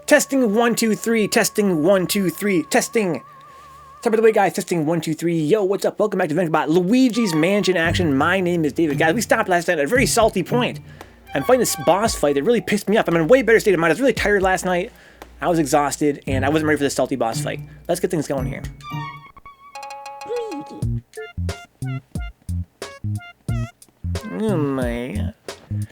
Testing 1 2 3. Testing 1 2 3. Testing. Sorry by the way, guys. Testing 1 2 3. Yo, what's up? Welcome back to Vencabot. Luigi's Mansion action. My name is David. Guys, we stopped last night at a very salty point. I'm fighting this boss fight that really pissed me off. I'm in a way better state of mind. I was really tired last night. I was exhausted, and I wasn't ready for this salty boss fight. Let's get things going here. Oh my.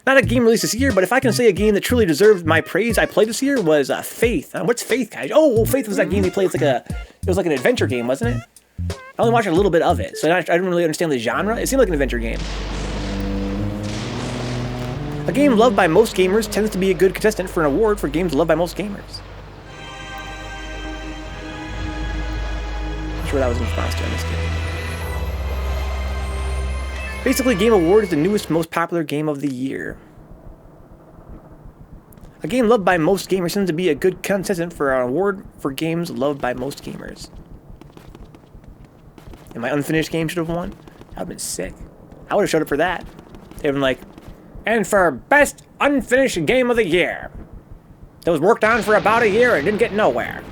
Not a game released this year, but if I can say a game that truly deserved my praise I played this year was Faith. What's Faith, guys? Oh, well, Faith was that game we played. It was like an adventure game, wasn't it? I only watched a little bit of it, so I didn't really understand the genre. It seemed like an adventure game. A game loved by most gamers tends to be a good contestant for an award for games loved by most gamers. Not sure what that was in response to. I missed it. Basically, Game Award is the newest, most popular game of the year. A game loved by most gamers tends to be a good contestant for an award for games loved by most gamers. And my unfinished game should have won? That would have been sick. I would have showed up for that. They'd been like, and for best unfinished game of the year. That was worked on for about a year and didn't get nowhere.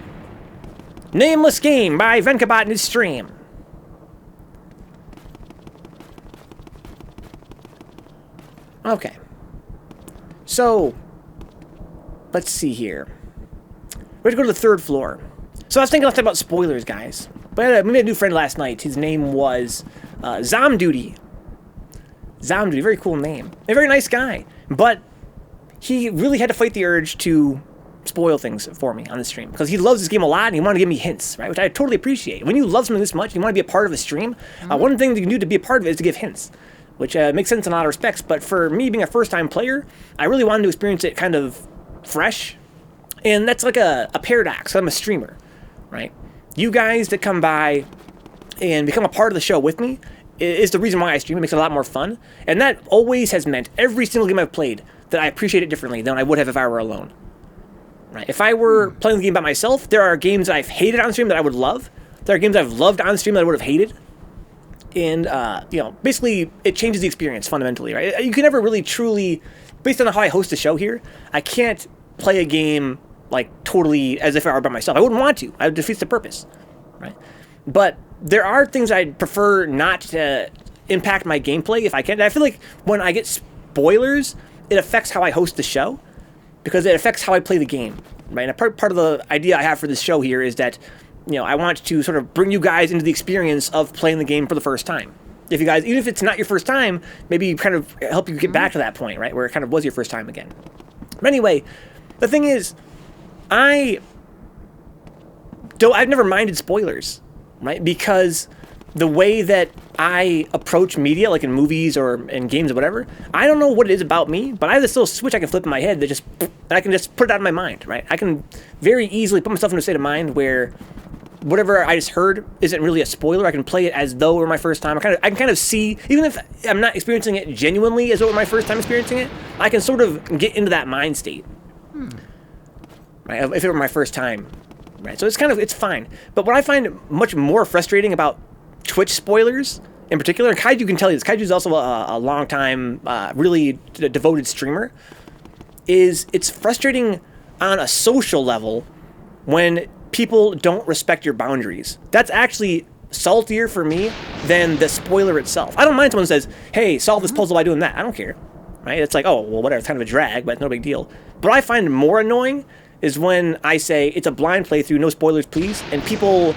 Nameless Game by Vencabot in his stream. Okay. So, let's see here. We have to go to the third floor. So I was thinking last night about spoilers, guys. But we made a new friend last night. His name was Zomduty. Zomduty, very cool name. A very nice guy. But he really had to fight the urge to spoil things for me on the stream. Because he loves this game a lot and he wanted to give me hints, right? Which I totally appreciate. When you love something this much, you want to be a part of a stream, one thing that you can do to be a part of it is to give hints. Which makes sense in a lot of respects, but for me being a first-time player, I really wanted to experience it kind of fresh, and that's like a paradox. I'm a streamer, right? You guys that come by and become a part of the show with me is the reason why I stream. It makes it a lot more fun, and that always has meant every single game I've played that I appreciate it differently than I would have if I were alone, right? If I were playing the game by myself, there are games I've hated on stream that I would love. There are games I've loved on stream that I would have hated. And, you know, basically, it changes the experience fundamentally, right? You can never really truly, based on how I host the show here, I can't play a game, like, totally as if I were by myself. I wouldn't want to. It defeats the purpose, right? But there are things I'd prefer not to impact my gameplay if I can. I feel like when I get spoilers, it affects how I host the show, because it affects how I play the game, right? And part of the idea I have for this show here is that, you know, I want to sort of bring you guys into the experience of playing the game for the first time. If you guys, even if it's not your first time, maybe kind of help you get back to that point, right? Where it kind of was your first time again. But anyway, the thing is, I've never minded spoilers, right? Because the way that I approach media, like in movies or in games or whatever, I don't know what it is about me, but I have this little switch I can flip in my head that I can just put it out of my mind, right? I can very easily put myself in a state of mind where whatever I just heard isn't really a spoiler. I can play it as though it were my first time. I can kind of see, even if I'm not experiencing it genuinely as though it were my first time experiencing it, I can sort of get into that mind state. Right? If it were my first time. Right? So it's fine. But what I find much more frustrating about Twitch spoilers in particular, and Kaiju can tell you this, Kaiju is also a long time, really devoted streamer, is it's frustrating on a social level when people don't respect your boundaries. That's actually saltier for me than the spoiler itself. I don't mind someone says, hey, solve this puzzle by doing that. I don't care, right? It's like, oh, well, whatever, it's kind of a drag, but it's no big deal. But what I find more annoying is when I say, it's a blind playthrough, no spoilers, please, and people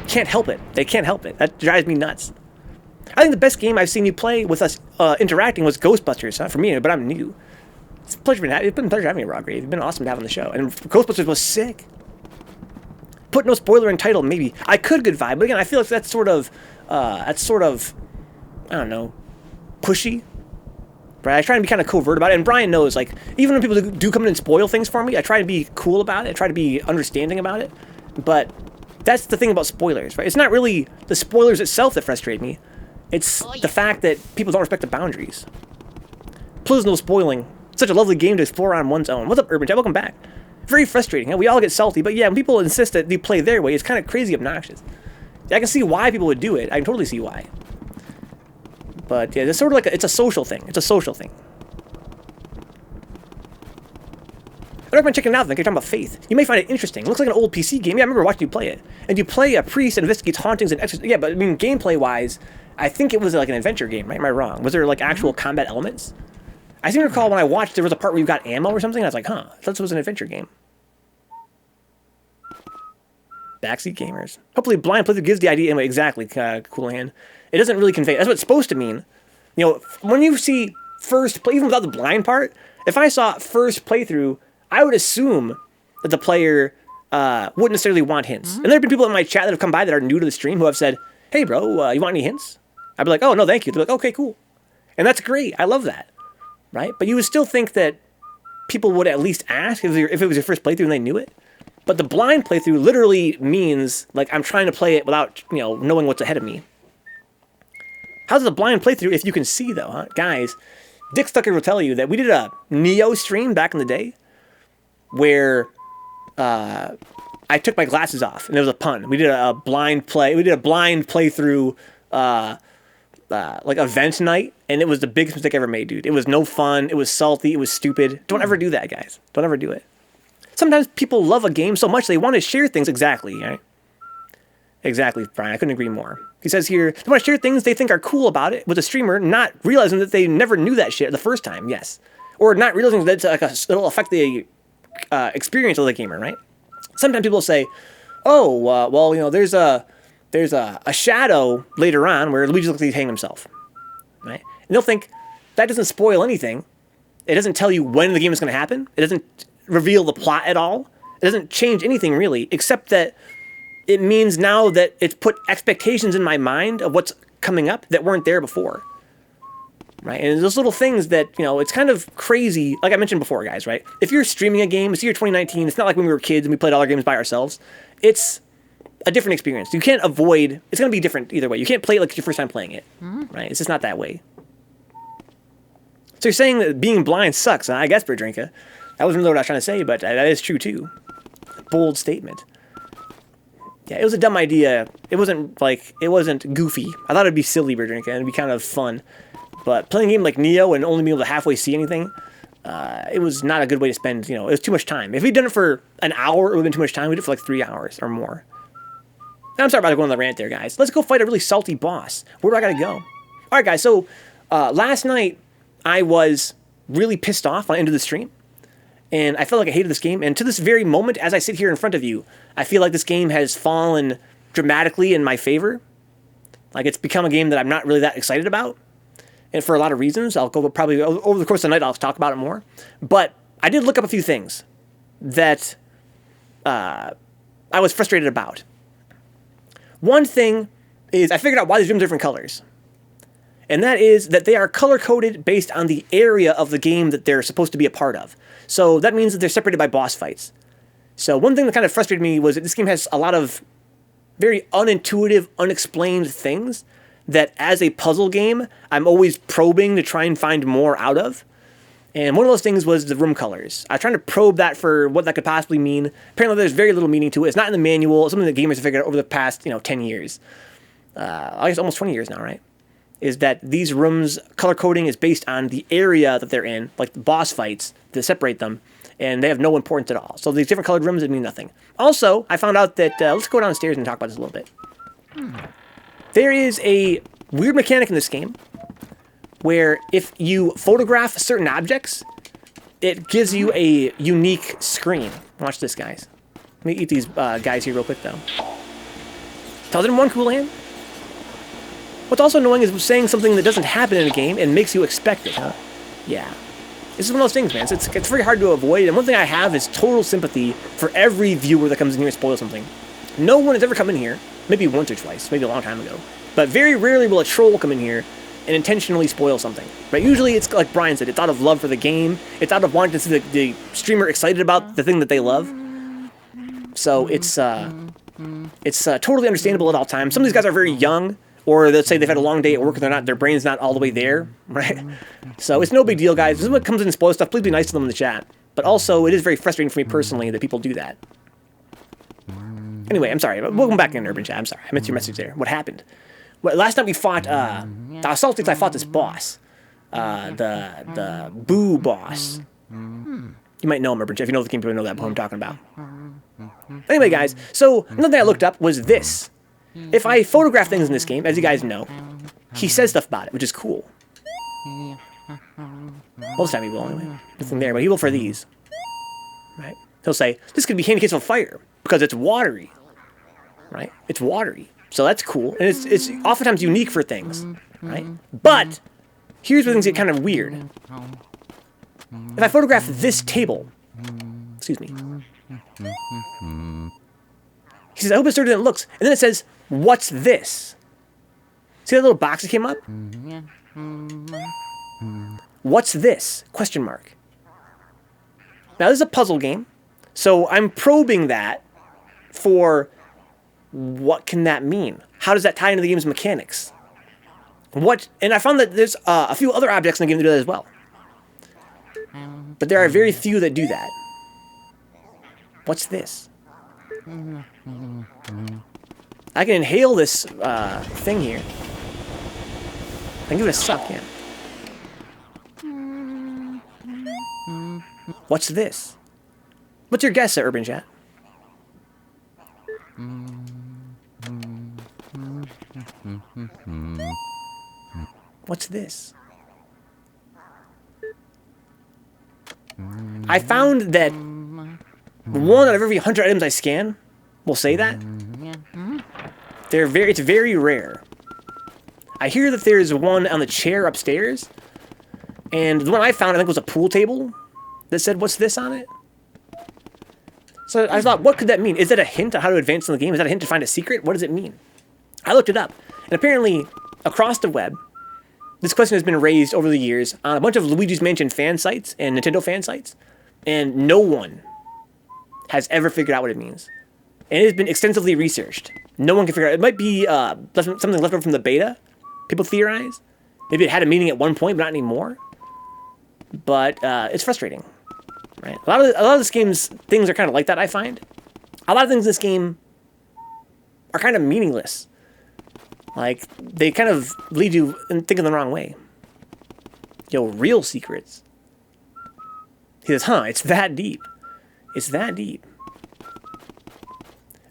can't help it. They can't help it. That drives me nuts. I think the best game I've seen you play with us interacting was Ghostbusters, for me, but I'm new. It's a pleasure. It's been a pleasure having you, Rograve. It's been awesome to have on the show. And Ghostbusters was sick. Put no spoiler in title, maybe. I could good vibe, but again, I feel like that's sort of, I don't know, pushy. Right? I try to be kind of covert about it, and Brian knows, like, even when people do come in and spoil things for me, I try to be cool about it, I try to be understanding about it, but that's the thing about spoilers, right? It's not really the spoilers itself that frustrate me, it's the fact that people don't respect the boundaries. Please no spoiling. It's such a lovely game to explore on one's own. What's up, Urban Chat? Welcome back. Very frustrating. We all get salty, but yeah, when people insist that they play their way, it's kind of crazy obnoxious. I can see why people would do it. I can totally see why. But yeah, it's sort of like it's a social thing. It's a social thing. I recommend checking it out. Then you're talking about Faith. You may find it interesting. It looks like an old PC game. Yeah, I remember watching you play it. And you play a priest and investigates hauntings and yeah, but I mean, gameplay-wise, I think it was like an adventure game, right? Am I wrong? Was there like actual combat elements? I seem to recall when I watched, there was a part where you got ammo or something. And I was like, huh, I thought this was an adventure game. Backseat gamers. Hopefully, blind playthrough gives the idea. Anyway, exactly, Cool Hand. It doesn't really convey. That's what it's supposed to mean. You know, when you see first play, even without the blind part, if I saw first playthrough, I would assume that the player wouldn't necessarily want hints. And there have been people in my chat that have come by that are new to the stream who have said, hey, bro, you want any hints? I'd be like, oh, no, thank you. They're like, okay, cool. And that's great. I love that. Right? But you would still think that people would at least ask if it was your first playthrough and they knew it. But the blind playthrough literally means, like, I'm trying to play it without, you know, knowing what's ahead of me. How's the blind playthrough if you can see, though, huh? Guys, Dick Stucker will tell you that we did a Neo stream back in the day where I took my glasses off, and there was a pun. We did a blind playthrough, like, event night, and it was the biggest mistake I ever made, dude. It was no fun. It was salty. It was stupid. Don't ever do that, guys. Don't ever do it. Sometimes people love a game so much they want to share things. Exactly, right? Exactly, Brian. I couldn't agree more. He says here, they want to share things they think are cool about it with a streamer, not realizing that they never knew that shit the first time, yes. Or not realizing that it'll affect the experience of the gamer, right? Sometimes people say, oh, well, you know, there's a shadow later on where Luigi looks like he's hanging himself, right? And they'll think, that doesn't spoil anything. It doesn't tell you when the game is going to happen. It doesn't reveal the plot at all. It doesn't change anything really, except that it means now that it's put expectations in my mind of what's coming up that weren't there before, right? And those little things that, you know, it's kind of crazy. Like I mentioned before, guys, right? If you're streaming a game, it's year 2019. It's not like when we were kids and we played all our games by ourselves. It's a different experience. You can't avoid, it's going to be different either way. You can't play it like it's your first time playing it, right? It's just not that way. So you're saying that being blind sucks, huh? I guess, Berdrinka. That wasn't really what I was trying to say, but that is true too. Bold statement. Yeah, it was a dumb idea. It wasn't goofy. I thought it'd be silly, Berdrinka, and it'd be kind of fun. But playing a game like Neo and only being able to halfway see anything, it was not a good way to spend, you know, it was too much time. If we'd done it for an hour, it would have been too much time. We did it for like 3 hours or more. I'm sorry about going on the rant there, guys. Let's go fight a really salty boss. Where do I gotta go? All right, guys, so last night I was really pissed off on the end of the stream. And I felt like I hated this game. And to this very moment, as I sit here in front of you, I feel like this game has fallen dramatically in my favor. Like, it's become a game that I'm not really that excited about. And for a lot of reasons. I'll go probably over the course of the night, I'll talk about it more. But I did look up a few things that I was frustrated about. One thing is I figured out why these rooms are different colors. And that is that they are color-coded based on the area of the game that they're supposed to be a part of. So that means that they're separated by boss fights. So one thing that kind of frustrated me was that this game has a lot of very unintuitive, unexplained things that as a puzzle game, I'm always probing to try and find more out of. And one of those things was the room colors. I was trying to probe that for what that could possibly mean. Apparently there's very little meaning to it. It's not in the manual. It's something that gamers have figured out over the past, 10 years. I guess almost 20 years now, right? Is that these rooms, color coding is based on the area that they're in, like the boss fights, to separate them, and they have no importance at all. So these different colored rooms mean nothing. Also, I found out that, let's go downstairs and talk about this a little bit. There is a weird mechanic in this game where if you photograph certain objects, it gives you a unique screen. Watch this, guys. Let me eat these guys here real quick, though. Tells it in one cool hand. What's also annoying is saying something that doesn't happen in a game and makes you expect it, huh? Yeah. This is one of those things, man. It's very hard to avoid, and one thing I have is total sympathy for every viewer that comes in here and spoils something. No one has ever come in here, maybe once or twice, maybe a long time ago, but very rarely will a troll come in here and intentionally spoil something, right? Usually it's like Brian said, it's out of love for the game, it's out of wanting to see the streamer excited about the thing that they love. So it's totally understandable at all times. Some of these guys are very young, or let's say they've had a long day at work and their brain's not all the way there, right? So it's no big deal, guys. If someone comes in and spoils stuff, please be nice to them in the chat. But also, it is very frustrating for me personally that people do that. Anyway, I'm sorry. Welcome back in Urban Chat. I'm sorry. I missed your message there. What happened? Well, last time we fought, I was salty because I fought this boss. The Boo boss. You might know him, Urban Chat. If you know the game, people know that what I'm talking about. Anyway, guys, so another thing I looked up was this. If I photograph things in this game, as you guys know, he says stuff about it, which is cool. Most time he will, anyway. Nothing there, but he will for these. Right? He'll say, this could be handy in case of fire, because it's watery. Right? It's watery. So that's cool. And it's oftentimes unique for things. Right? But, here's where things get kind of weird. If I photograph this table, excuse me. He says, I hope it's dirtier than it looks. And then it says, what's this? See that little box that came up? What's this? Question mark. Now, this is a puzzle game. So I'm probing that for what can that mean? How does that tie into the game's mechanics? And I found that there's a few other objects in the game that do that as well. But there are very few that do that. What's this? I can inhale this thing here. I can give it a suck, yeah. What's this? What's your guess, Urban Chat? What's this? I found that 1 out of every 100 items I scan will say that. It's very rare. I hear that there's one on the chair upstairs, and the one I found I think was a pool table that said, what's this on it? So I thought, what could that mean? Is that a hint on how to advance in the game? Is that a hint to find a secret? What does it mean? I looked it up, and apparently, across the web, this question has been raised over the years on a bunch of Luigi's Mansion fan sites and Nintendo fan sites, and no one has ever figured out what it means. And it has been extensively researched. No one can figure it out. It might be something left over from the beta, people theorize. Maybe it had a meaning at one point, but not anymore. But it's frustrating, right? A lot of this game's things are kind of like that, I find. A lot of things in this game are kind of meaningless. Like, they kind of lead you in thinking the wrong way. Yo, real secrets. He says, it's that deep. It's that deep.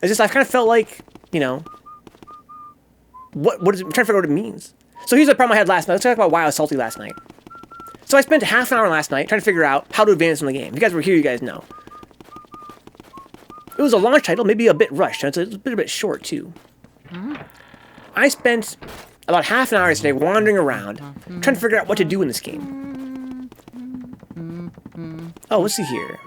It's just, I've kind of felt like, you know, what is it? I'm trying to figure out what it means. So here's the problem I had last night. Let's talk about why I was salty last night. So I spent half an hour last night trying to figure out how to advance in the game. If you guys were here, you guys know. It was a launch title, maybe a bit rushed. It's a bit short, too. I spent about half an hour today wandering around, trying to figure out what to do in this game. Oh, let's see here.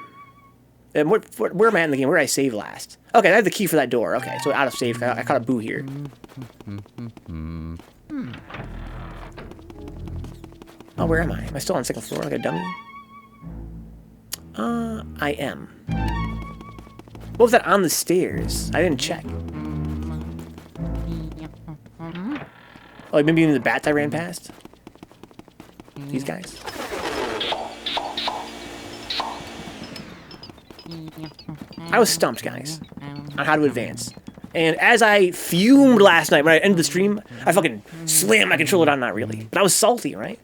Where am I in the game? Where did I save last? Okay, I have the key for that door. Okay, so out of save. I caught a boo here. Oh, where am I? Am I still on the second floor like a dummy? I am. What was that on the stairs? I didn't check. Oh, maybe even the bats I ran past? These guys? I was stumped, guys, on how to advance. And as I fumed last night when I ended the stream, I fucking slammed my controller down, not really. But I was salty, right?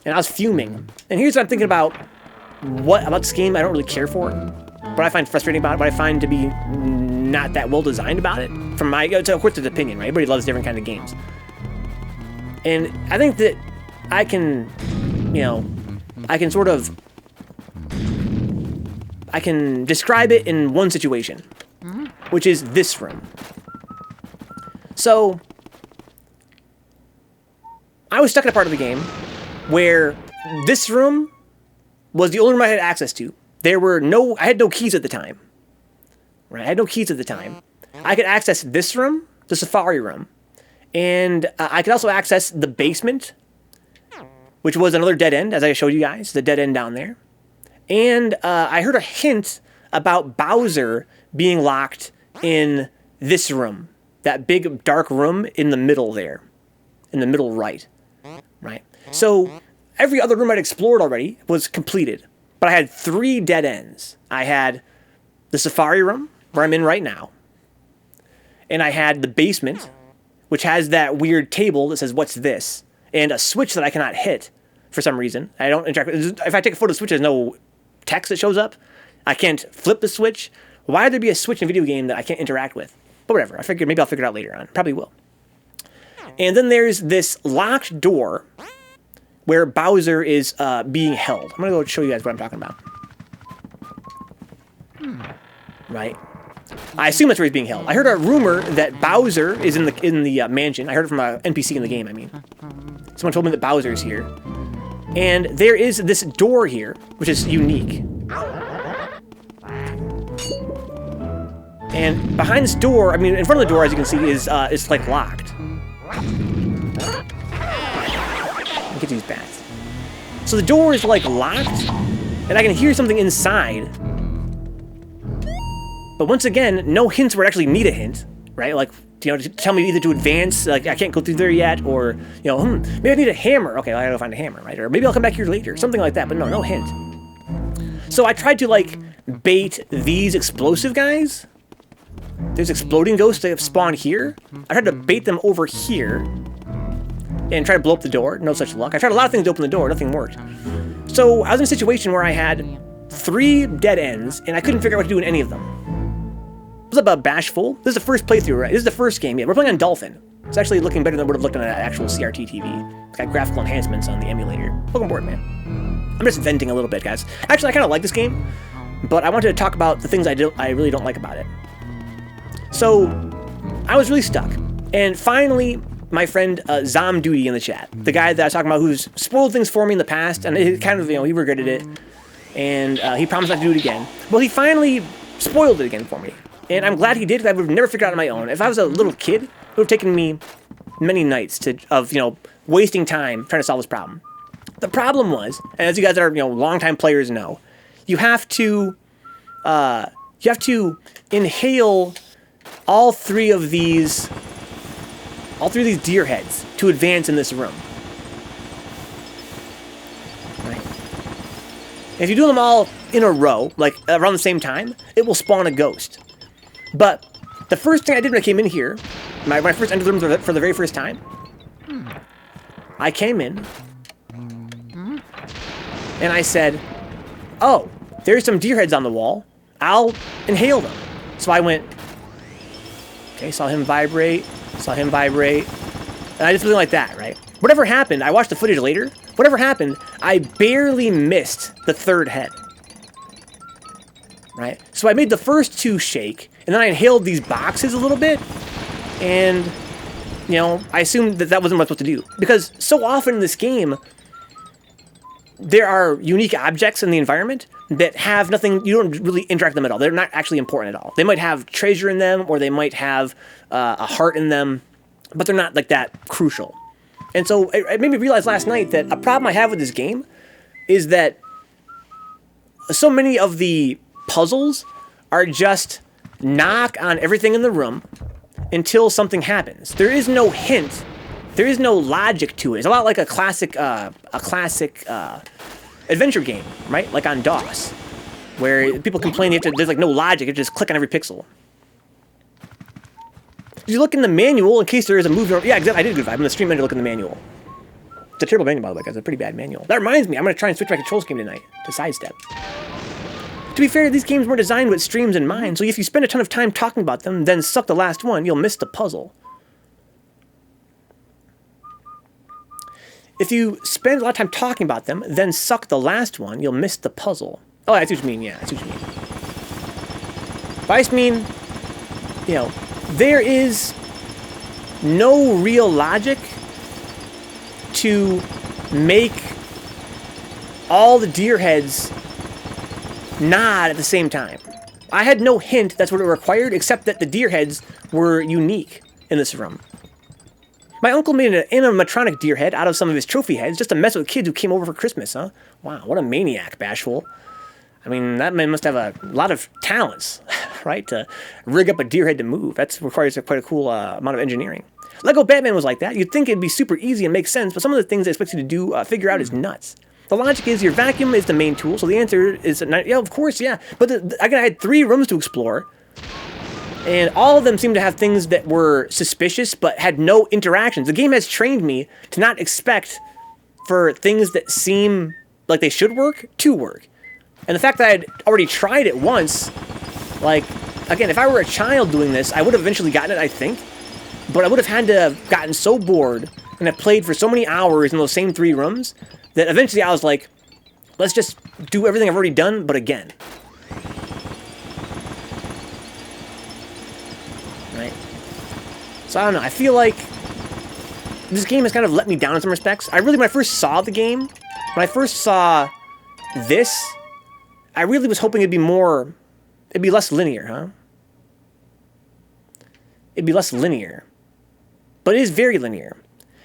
And I was fuming. And here's what I'm thinking about. What about this game I don't really care for? What I find frustrating about it, what I find to be not that well designed about it. From my, of course, it's opinion, right? Everybody loves different kind of games. And I think that I can, you know, I can describe it in one situation, which is this room. So, I was stuck in a part of the game where this room was the only room I had access to. I had no keys at the time. Right? I had no keys at the time. I could access this room, the safari room, and I could also access the basement, which was another dead end, as I showed you guys, the dead end down there. And I heard a hint about Bowser being locked in this room, that big dark room in the middle there, in the middle right. So every other room I'd explored already was completed, but I had 3 dead ends. I had the safari room, where I'm in right now, and I had the basement, which has that weird table that says, what's this? And a switch that I cannot hit for some reason. I don't interact with. If I take a photo of the switch, there's no text that shows up. I can't flip the switch. Why would there be a switch in a video game that I can't interact with? But whatever. I figured maybe I'll figure it out later on. Probably will. And then there's this locked door where Bowser is being held. I'm going to go show you guys what I'm talking about. Right? I assume that's where he's being held. I heard a rumor that Bowser is in the mansion. I heard it from an NPC in the game, I mean. Someone told me that Bowser is here. And there is this door here, which is unique. And behind this door, I mean, in front of the door, as you can see, is like locked. Get these bats. So the door is like locked, and I can hear something inside. But once again, no hints where I actually need a hint, right? Like, to tell me either to advance, like I can't go through there yet, or maybe I need a hammer. Okay, well, I gotta find a hammer, right? Or maybe I'll come back here later, something like that. But no hint. So I tried to like bait these explosive guys. There's exploding ghosts that spawn here. I tried to bait them over here and try to blow up the door. No such luck. I tried a lot of things to open the door. Nothing worked. So I was in a situation where I had 3 dead ends, and I couldn't figure out what to do in any of them. What's up, Bashful? This is the first playthrough, right? This is the first game. Yeah, we're playing on Dolphin. It's actually looking better than it would have looked on an actual CRT TV. It's got graphical enhancements on the emulator. Welcome aboard, man. I'm just venting a little bit, guys. Actually, I kind of like this game, but I wanted to talk about the things I really don't like about it. So, I was really stuck. And finally, my friend Zom Duty in the chat, the guy that I was talking about who's spoiled things for me in the past, and it kind of, he regretted it, and he promised not to do it again. Well, he finally spoiled it again for me. And I'm glad he did, because I would have never figured it out on my own. If I was a little kid, it would have taken me many nights of wasting time trying to solve this problem. The problem was, and as you guys are, longtime players know, you have to inhale all three of these deer heads to advance in this room. Right. If you do them all in a row, like around the same time, it will spawn a ghost. But the first thing I did when I came in here, when I first entered the room for the very first time, I came in and I said, oh, there's some deer heads on the wall. I'll inhale them. So I went, okay, saw him vibrate, and I did something like that, right? Whatever happened, I watched the footage later, whatever happened, I barely missed the third head, right? So I made the first 2 shake, and then I inhaled these boxes a little bit, and, I assumed that wasn't what I was supposed to do. Because so often in this game, there are unique objects in the environment that have nothing, you don't really interact with them at all. They're not actually important at all. They might have treasure in them, or they might have a heart in them, but they're not like that crucial. And so it made me realize last night that a problem I have with this game is that so many of the puzzles are just knock on everything in the room until something happens. There is no hint. There is no logic to it. It's a lot like a classic adventure game, right? Like on DOS, where people complain there's like no logic. You just click on every pixel. Did you look in the manual in case there is a movie? Yeah, exactly. I did a good vibe. I'm the stream manager. Look in the manual. It's a terrible manual, by the way, guys. It's a pretty bad manual. That reminds me, I'm going to try and switch my controls game tonight to sidestep. To be fair, these games were designed with streams in mind, so if you spend a ton of time talking about them, then suck the last one, you'll miss the puzzle. If you spend a lot of time talking about them, then suck the last one, you'll miss the puzzle. Oh, I see what you mean, yeah, I see what you mean. But I just mean, there is no real logic to make all the deer heads nod at the same time. I had no hint that's what it required, except that the deer heads were unique in this room. My uncle made an animatronic deer head out of some of his trophy heads just to mess with kids who came over for Christmas, huh? Wow, what a maniac, Bashful. I mean, that man must have a lot of talents, right? To rig up a deer head to move. That requires quite a cool amount of engineering. Lego Batman was like that. You'd think it'd be super easy and make sense, but some of the things they expect you to do, figure out is nuts. The logic is your vacuum is the main tool, so the answer is, yeah, of course, yeah. But I had 3 rooms to explore, and all of them seemed to have things that were suspicious, but had no interactions. The game has trained me to not expect for things that seem like they should work, to work. And the fact that I had already tried it once, like, again, if I were a child doing this, I would have eventually gotten it, I think. But I would have had to have gotten so bored and have played for so many hours in those same 3 rooms that eventually I was like, let's just do everything I've already done, but again. Right? So I don't know, I feel like this game has kind of let me down in some respects. When I first saw the game, when I first saw this, I really was hoping it'd be less linear, huh? It'd be less linear. But it is very linear.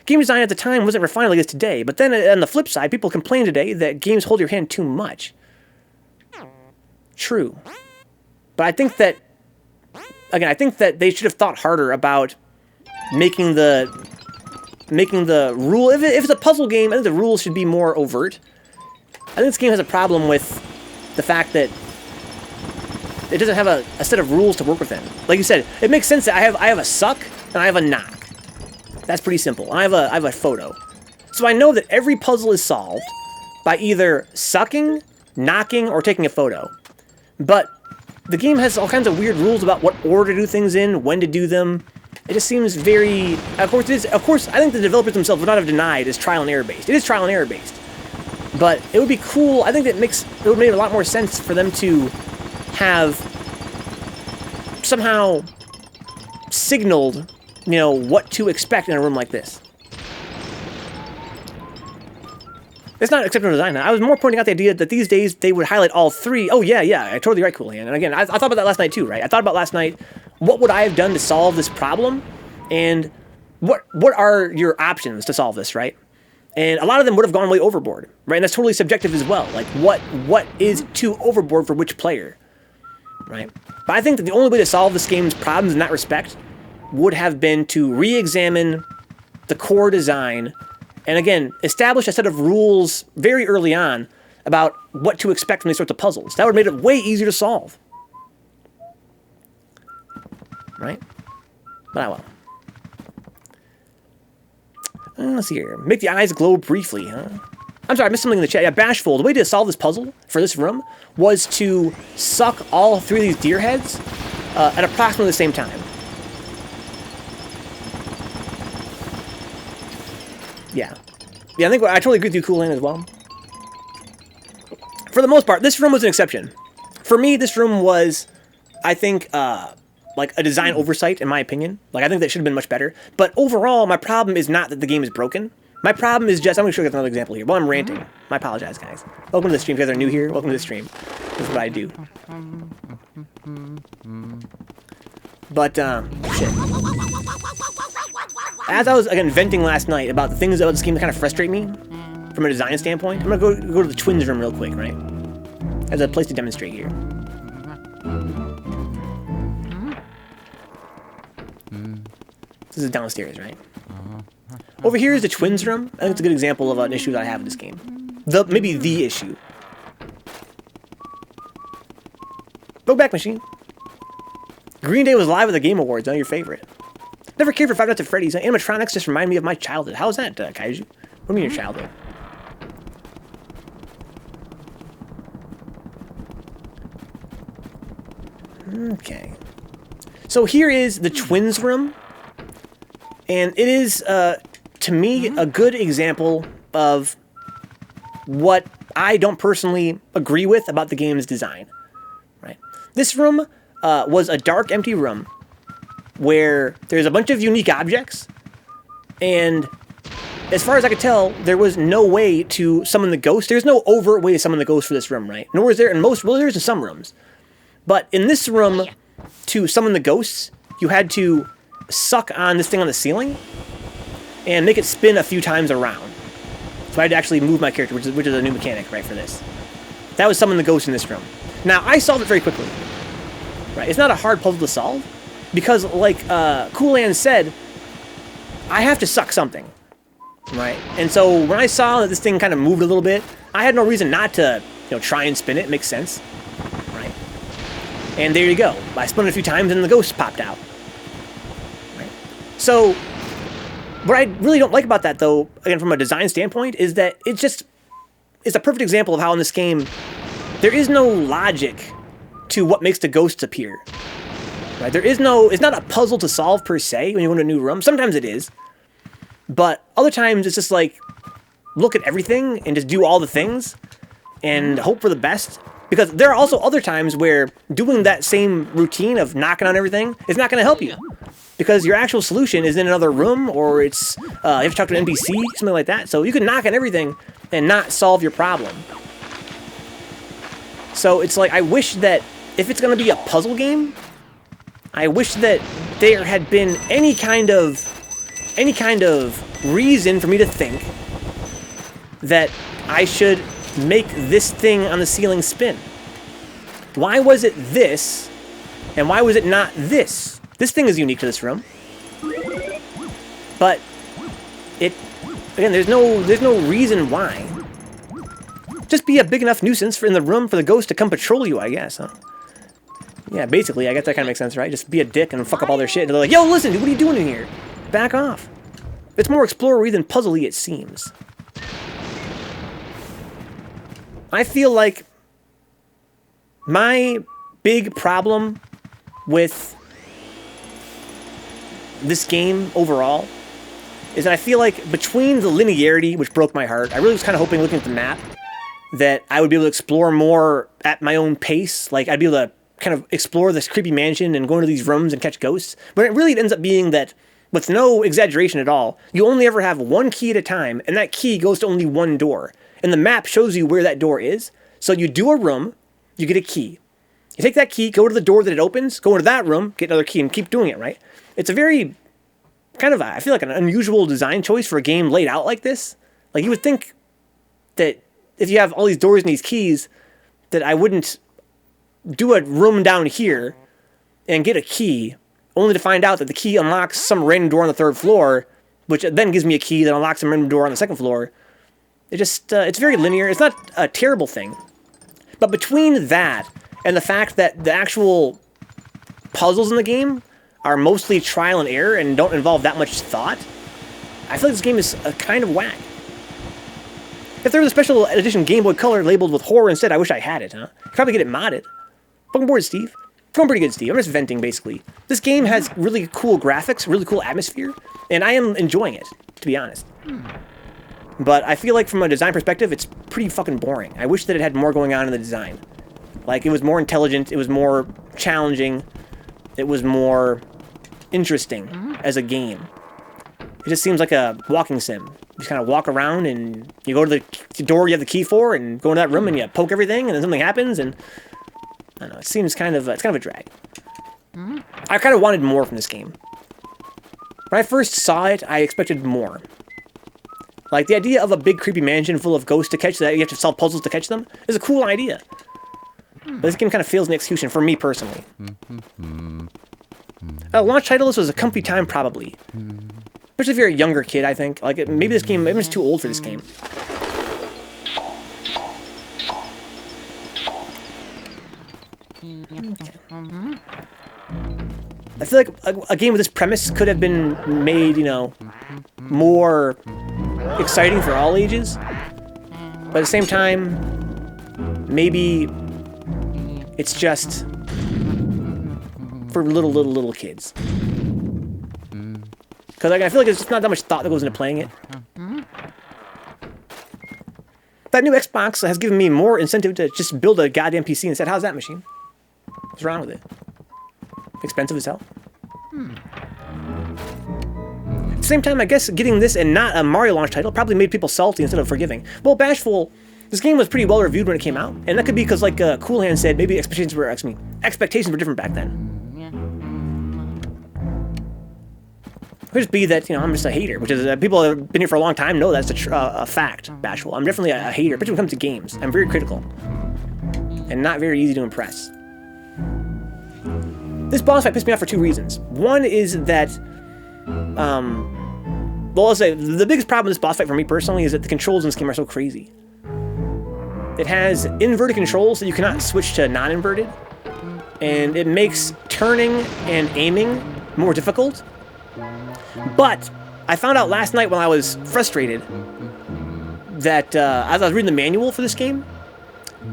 Game design at the time wasn't refined like it is today, but then on the flip side, people complain today that games hold your hand too much. True. But I think that, again, I think that they should have thought harder about making the rule, if it's a puzzle game, I think the rules should be more overt. I think this game has a problem with the fact that it doesn't have a set of rules to work within. Like you said, it makes sense that I have a suck and I have a knock. That's pretty simple. I have a photo. So I know that every puzzle is solved by either sucking, knocking, or taking a photo. But the game has all kinds of weird rules about what order to do things in, when to do them. It just seems very... Of course, I think the developers themselves would not have denied it's trial and error based. It is trial and error based. But it would be cool. I think it would make a lot more sense for them to have somehow signaled, what to expect in a room like this. It's not exceptional design. I was more pointing out the idea that these days they would highlight all 3. Oh, yeah, I totally right, Cool Hand. And again, I thought about that last night too, right? I thought about last night, what would I have done to solve this problem? And what are your options to solve this, right? And a lot of them would have gone way overboard, right? And that's totally subjective as well. Like, what is too overboard for which player, right? But I think that the only way to solve this game's problems in that respect would have been to re-examine the core design and, again, establish a set of rules very early on about what to expect from these sorts of puzzles. That would have made it way easier to solve. Right? But I will. Let's see here. Make the eyes glow briefly, huh? I'm sorry, I missed something in the chat. Yeah, Bashful. The way to solve this puzzle for this room was to suck all 3 of these deer heads at approximately the same time. Yeah. Yeah, I think I totally agree with you, Cool Hand, as well. For the most part, this room was an exception. For me, this room was, I think, like a design oversight, in my opinion. Like, I think that should have been much better. But overall, my problem is not that the game is broken. My problem is just, I'm going to show you guys another example here. While I'm ranting. I apologize, guys. Welcome to the stream. If you guys are new here, welcome to the stream. This is what I do. But, shit. As I was, again, venting last night about the things about this game that kind of frustrate me, from a design standpoint, I'm going to go to the twins room real quick, right? As a place to demonstrate here. This is downstairs, right? Over here is the twins room. I think it's a good example of an issue that I have with this game. Maybe the issue. Go back, machine. Green Day was live at the Game Awards. Your favorite. Never cared for Five Nights at Freddy's. Animatronics just remind me of my childhood. How is that, Kaiju? What do you mean your childhood? Okay. So here is the twins room. And it is, to me, a good example of what I don't personally agree with about the game's design. Right? This room was a dark, empty room where there's a bunch of unique objects, and as far as I could tell, there was no way to summon the ghost. There's no overt way to summon the ghost for this room, right? Nor is there in most, well, there's in some rooms. But in this room, to summon the ghosts, you had to suck on this thing on the ceiling and make it spin a few times around. So I had to actually move my character, which is a new mechanic, right, for this. That was summon the ghost in this room. Now, I solved it very quickly. Right? It's not a hard puzzle to solve, because, like Cool Hand said, I have to suck something. Right? And so when I saw that this thing kind of moved a little bit, I had no reason not to, try and spin it. It makes sense. Right? And there you go. I spun it a few times and the ghost popped out. Right? So what I really don't like about that, though, again, from a design standpoint, is that it's a perfect example of how in this game there is no logic to what makes the ghosts appear. Right? There is no, it's not a puzzle to solve per se when you go into a new room. Sometimes it is. But other times it's just like, look at everything and just do all the things and hope for the best. Because there are also other times where doing that same routine of knocking on everything is not going to help you. Because your actual solution is in another room, or it's, you have to talk to an NPC, something like that. So you can knock on everything and not solve your problem. So it's like, I wish that if it's going to be a puzzle game, I wish that there had been any kind of reason for me to think that I should make this thing on the ceiling spin. Why was it this, and why was it not this? This thing is unique to this room. But it, again, there's no reason why. Just be a big enough nuisance in the room for the ghost to come patrol you, I guess, huh? Yeah, basically, I guess that kind of makes sense, right? Just be a dick and fuck up all their shit. And they're like, yo, listen, dude, what are you doing in here? Back off. It's more explorer-y than puzzle-y, it seems. I feel like my big problem with this game overall is that I feel like between the linearity, which broke my heart, I really was kind of hoping, looking at the map, that I would be able to explore more at my own pace. Like, I'd be able to kind of explore this creepy mansion and go into these rooms and catch ghosts. But it really ends up being that, with no exaggeration at all, you only ever have one key at a time, and that key goes to only one door. And the map shows you where that door is. So you do a room, you get a key. You take that key, go to the door that it opens, go into that room, get another key, and keep doing it, right? It's a very, kind of, I feel like an unusual design choice for a game laid out like this. Like, you would think that if you have all these doors and these keys, that I wouldn't do a room down here and get a key, only to find out that the key unlocks some random door on the 3rd floor, which then gives me a key that unlocks some random door on the 2nd floor. It just, it's very linear. It's not a terrible thing. But between that and the fact that the actual puzzles in the game are mostly trial and error and don't involve that much thought, I feel like this game is kind of whack. If there was a special edition Game Boy Color labeled with horror instead, I wish I had it, huh? Could probably get it modded. Welcome aboard, Steve. Going pretty good, Steve. I'm just venting, basically. This game has really cool graphics, really cool atmosphere, and I am enjoying it, to be honest. But I feel like from a design perspective, it's pretty fucking boring. I wish that it had more going on in the design. Like, it was more intelligent, it was more challenging, it was more interesting as a game. It just seems like a walking sim. You just kind of walk around and you go to the door you have the key for and go into that room and you poke everything and then something happens and... I don't know, it seems kind of, it's kind of a drag. I kind of wanted more from this game. When I first saw it, I expected more. Like, the idea of a big creepy mansion full of ghosts to catch that you have to solve puzzles to catch them is a cool idea. But this game kind of fails in execution for me personally. Launch title, this was a comfy time, probably. Especially if you're a younger kid, I think. Like, maybe this game, maybe it's too old for this game. I feel like a game with this premise could have been made, you know, more exciting for all ages. But at the same time, maybe it's just for little kids. Because I feel like there's just not that much thought that goes into playing it. That new Xbox has given me more incentive to just build a goddamn PC instead. How's that machine? What's wrong with it? Expensive as hell. At the same time, I guess getting this and not a Mario launch title probably made people salty instead of forgiving. Well, Bashful, this game was pretty well reviewed when it came out, and that could be because, like Cool Hand said, maybe expectations were different back then. It could just be that, you know, I'm just a hater, which is people that have been here for a long time know that's a fact. Bashful. I'm definitely a hater, especially when it comes to games. I'm very critical and not very easy to impress. This boss fight pissed me off for two reasons. One is that, well, I'll say, the biggest problem with this boss fight for me personally is that the controls in this game are so crazy. It has inverted controls that you cannot switch to non-inverted, and it makes turning and aiming more difficult. But I found out last night when I was frustrated that as I was reading the manual for this game,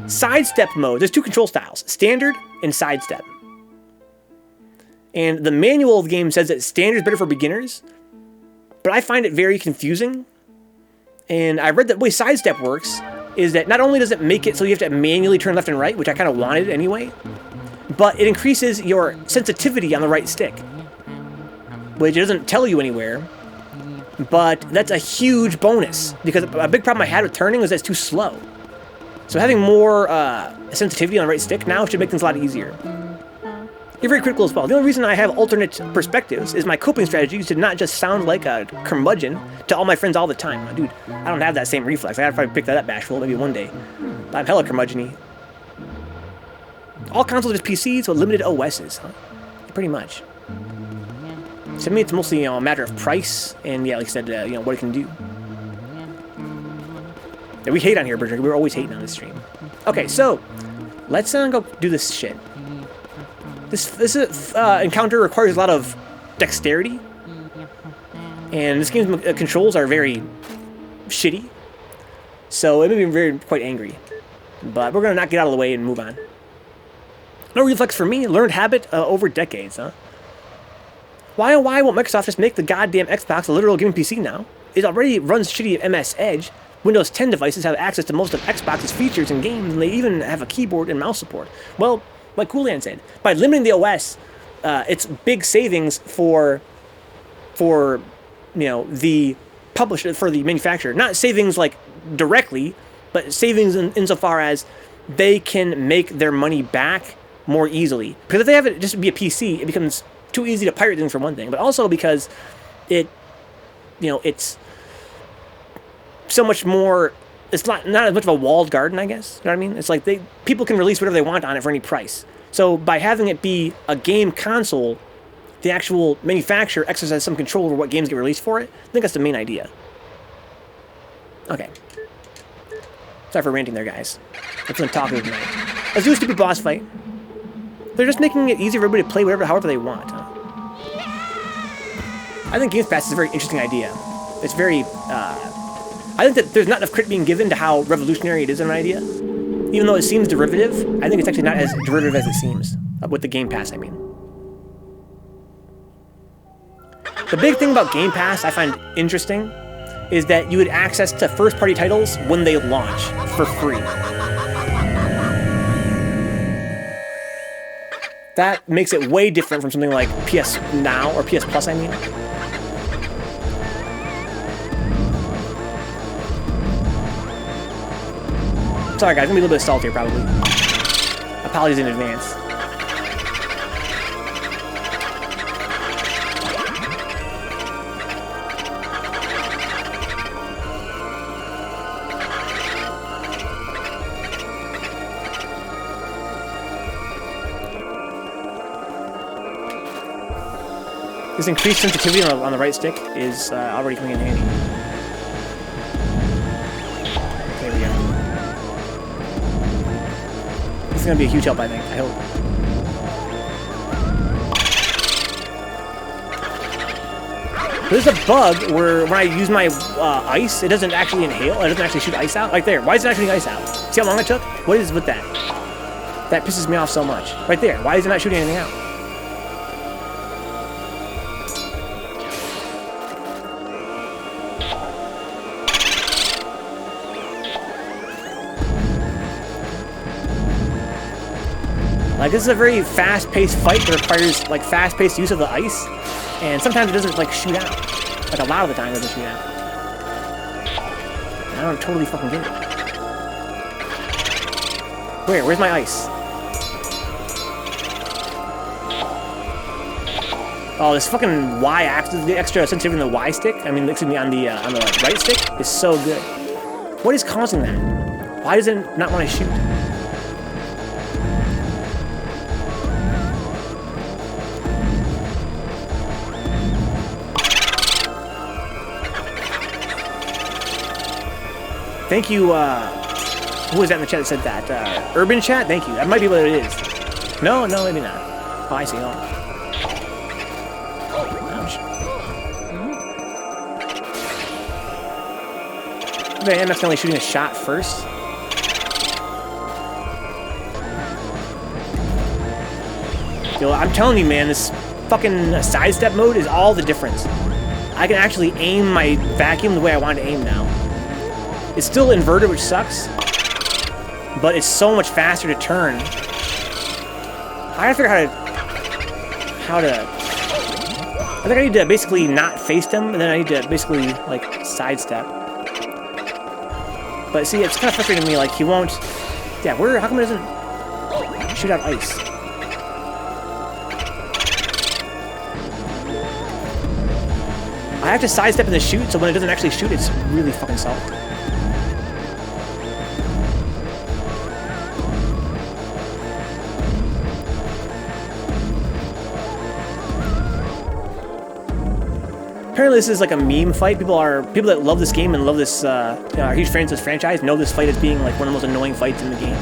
sidestep mode. There's two control styles, standard and sidestep. And the manual of the game says that standard is better for beginners, but I find it very confusing. And I read that the way sidestep works is that not only does it make it so you have to manually turn left and right, which I kind of wanted anyway, but it increases your sensitivity on the right stick, which it doesn't tell you anywhere, but that's a huge bonus, because a big problem I had with turning was that it's too slow. So having more sensitivity on the right stick now should make things a lot easier. You're very critical as well. The only reason I have alternate perspectives is my coping strategy to not just sound like a curmudgeon to all my friends all the time. Dude, I don't have that same reflex. I gotta probably pick that up, Bashful, maybe one day. But I'm hella curmudgeon-y. All consoles are just PCs with limited OSs, huh? Pretty much. To me, it's mostly, a matter of price and, yeah, like I said, what it can do. Yeah, we hate on here, Berger. We're always hating on this stream. Okay, so let's go do this shit. This encounter requires a lot of dexterity, and this game's controls are very shitty, so it made me quite angry. But we're gonna not get out of the way and move on. No reflex for me. Learned habit over decades, huh? Why won't Microsoft just make the goddamn Xbox a literal gaming PC now? It already runs shitty at MS Edge. Windows 10 devices have access to most of Xbox's features and games, and they even have a keyboard and mouse support. Well, like Coolman said, by limiting the OS, it's big savings for the publisher, for the manufacturer. Not savings like directly, but savings insofar as they can make their money back more easily. Because if they have it just be a PC, it becomes too easy to pirate things for one thing, but also because it's so much more. It's not as much of a walled garden, I guess. You know what I mean? It's like people can release whatever they want on it for any price. So by having it be a game console, the actual manufacturer exercises some control over what games get released for it. I think that's the main idea. Okay. Sorry for ranting there, guys. That's what I'm talking tonight. Let's do a stupid boss fight. They're just making it easy for everybody to play however they want. Huh? I think Games Pass is a very interesting idea. It's very... I think that there's not enough credit being given to how revolutionary it is an idea. Even though it seems derivative, I think it's actually not as derivative as it seems. With the Game Pass, I mean. The big thing about Game Pass I find interesting is that you had access to first-party titles when they launch for free. That makes it way different from something like PS Now, or PS Plus, I mean. Sorry guys, I'm gonna be a little bit salty here probably. Apologies in advance. This increased sensitivity on the right stick is already coming in handy. There we go. This is going to be a huge help, I think. I hope. There's a bug where when I use my ice, it doesn't actually inhale. It doesn't actually shoot ice out. Right there. Why is it not shooting ice out? See how long it took? What is with that? That pisses me off so much. Right there. Why is it not shooting anything out? Like, this is a very fast-paced fight that requires, like, fast-paced use of the ice, and sometimes it doesn't, like, shoot out. Like, a lot of the time it doesn't shoot out. I don't totally fucking get it. Where's my ice? Oh, this fucking Y-axis, the extra sensitivity on the Y stick, I mean, excuse me, on the right stick, is so good. What is causing that? Why does it not want to shoot? Thank you, who was that in the chat that said that? Urban Chat? Thank you. That might be what it is. No, maybe not. Oh, I see. Oh. Ouch. The MF's only shooting a shot first. Yo, I'm telling you, man, this fucking sidestep mode is all the difference. I can actually aim my vacuum the way I want to aim now. It's still inverted, which sucks, but it's so much faster to turn. I gotta figure out how to... I think I need to basically not face them, and then I need to basically, like, sidestep. But see, it's kind of frustrating to me, like, he won't... Yeah, how come it doesn't shoot out ice? I have to sidestep in the shoot, so when it doesn't actually shoot, it's really fucking salty. Apparently this is like a meme fight. People that love this game and love this, are huge fans of this franchise, know this fight as being like one of the most annoying fights in the game.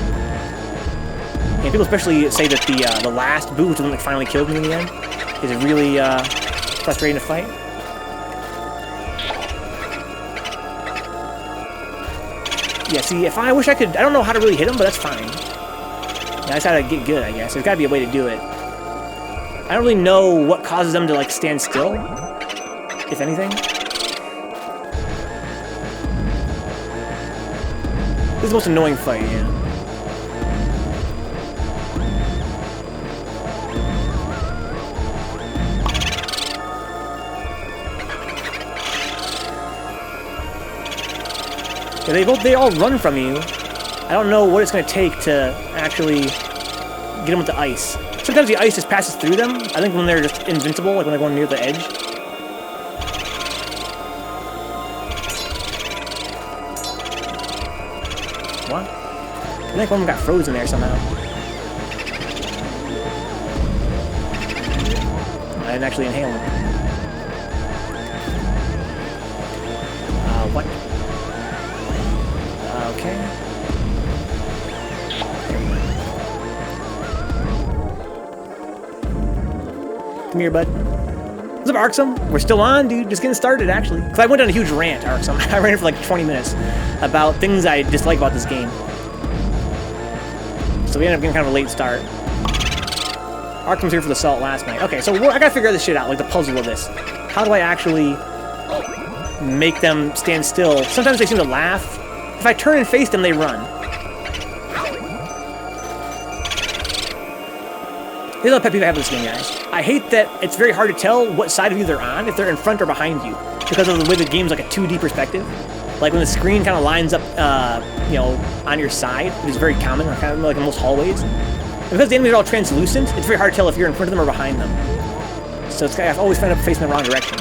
And people especially say that the last boot, which is the one that finally killed me in the end, is really frustrating to fight. Yeah, see, I wish I could... I don't know how to really hit him, but that's fine. Yeah, I just gotta get good, I guess. There's gotta be a way to do it. I don't really know what causes them to, like, stand still, if anything. This is the most annoying fight, yeah. Yeah, they all run from you. I don't know what it's going to take to actually get them with the ice. Sometimes the ice just passes through them. I think when they're just invincible, like when they're going near the edge. What? I think one of them got frozen there somehow. I didn't actually inhale him. What? Okay. Come here, bud. What's up, Arksum? We're still on, dude. Just getting started, actually. Because I went on a huge rant, Arksum. I ran for like 20 minutes about things I dislike about this game. So we ended up getting kind of a late start. Arksum's here for the salt last night. Okay, so I gotta figure this shit out, like the puzzle of this. How do I actually make them stand still? Sometimes they seem to laugh. If I turn and face them, they run. Here's another pet peeve I have with this game, guys. I hate that it's very hard to tell what side of you they're on, if they're in front or behind you, because of the way the game's like a 2D perspective. Like when the screen kind of lines up, you know, on your side, which is very common, kind of like in most hallways. And because the enemies are all translucent, it's very hard to tell if you're in front of them or behind them. So it's, I've always found up facing the wrong direction.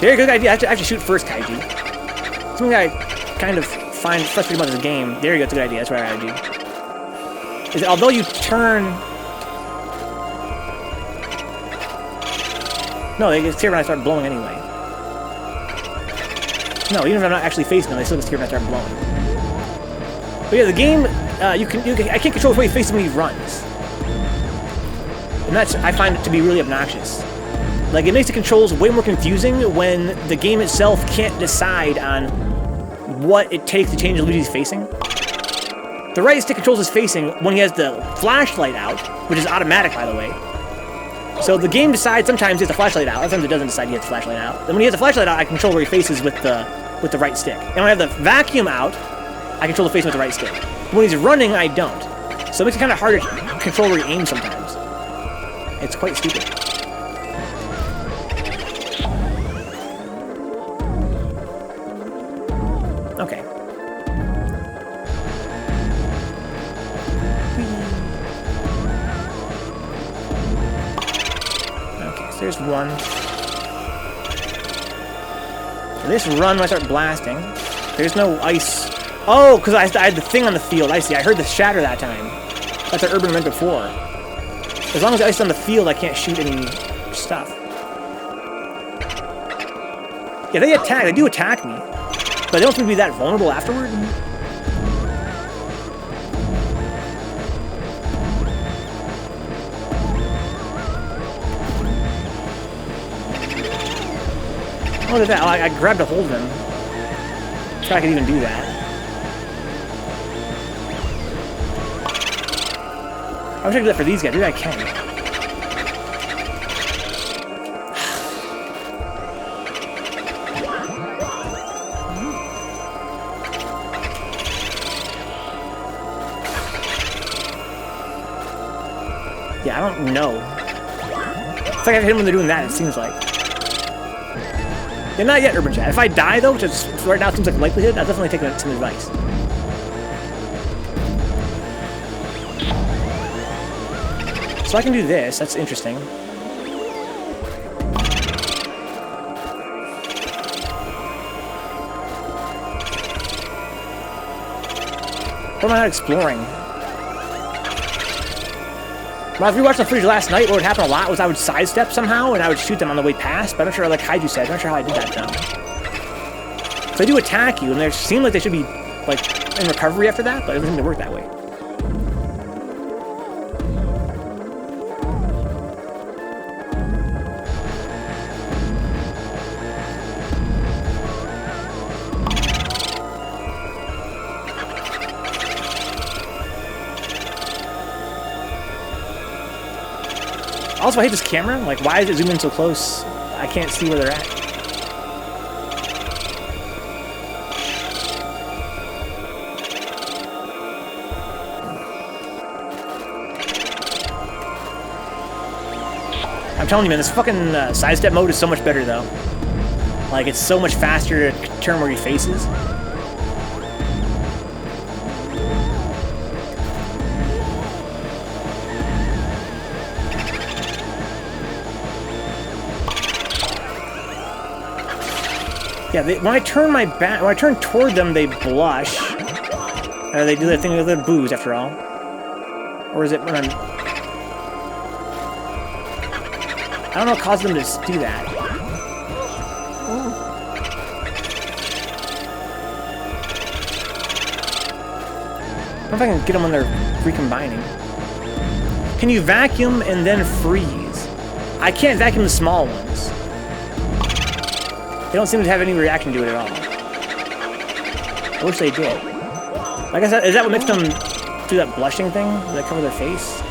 Very good idea. I have to shoot first, Kaiju. Something I kind of find frustrating about this game. There you go. It's a good idea. That's what I gotta do. Is that although you turn... No, they get scared when I start blowing anyway. No, even if I'm not actually facing them, they still get scared when I start blowing. But yeah, the game, I can't control which way he faces when he runs. And that's, I find it to be really obnoxious. Like, it makes the controls way more confusing when the game itself can't decide on what it takes to change Luigi's facing. The right stick controls his facing when he has the flashlight out, which is automatic, by the way. So the game decides sometimes he has the flashlight out, sometimes it doesn't decide he has the flashlight out. Then when he has the flashlight out, I control where he faces with the right stick. And when I have the vacuum out, I control the facing with the right stick. When he's running, I don't. So it makes it kind of hard to control where he aims sometimes. It's quite stupid. Okay. Okay, so there's one. This run when I start blasting. There's no ice. Oh, because I had the thing on the field. I see. I heard the shatter that time. That's what Urban meant before. As long as the ice is on the field, I can't shoot any stuff. Yeah, they attack. They do attack me. But they don't seem to be that vulnerable afterward. Oh, look at that. I grabbed a hold of him. I could even do that. I wish I could do that for these guys. Maybe I can. Yeah, I don't know. It's like I hit them when they're doing that, it seems like. Yeah, not yet, Urban Chat. If I die, though, which is, right now seems like a likelihood, I'll definitely take some advice. So I can do this. That's interesting. What am I not exploring? Well, if you watched the footage last night, what would happen a lot was I would sidestep somehow and I would shoot them on the way past, but I'm not sure, like Kaiju said, I'm not sure how I did that though. So they do attack you, and they seem like they should be, like, in recovery after that, but it doesn't seem to work that way. Also, I hate this camera. Like, why is it zooming in so close? I can't see where they're at. I'm telling you, man, this fucking sidestep mode is so much better, though. Like, it's so much faster to turn where he faces. Yeah, when I turn my back, when I turn toward them, they blush. Or they do that thing with their booze, after all. Or is it when I'm... I don't know what caused them to do that. I don't know if I can get them when they're recombining. Can you vacuum and then freeze? I can't vacuum the small ones. They don't seem to have any reaction to it at all. I wish they did. Like I said, is that what makes them do that blushing thing? Does that cover their face?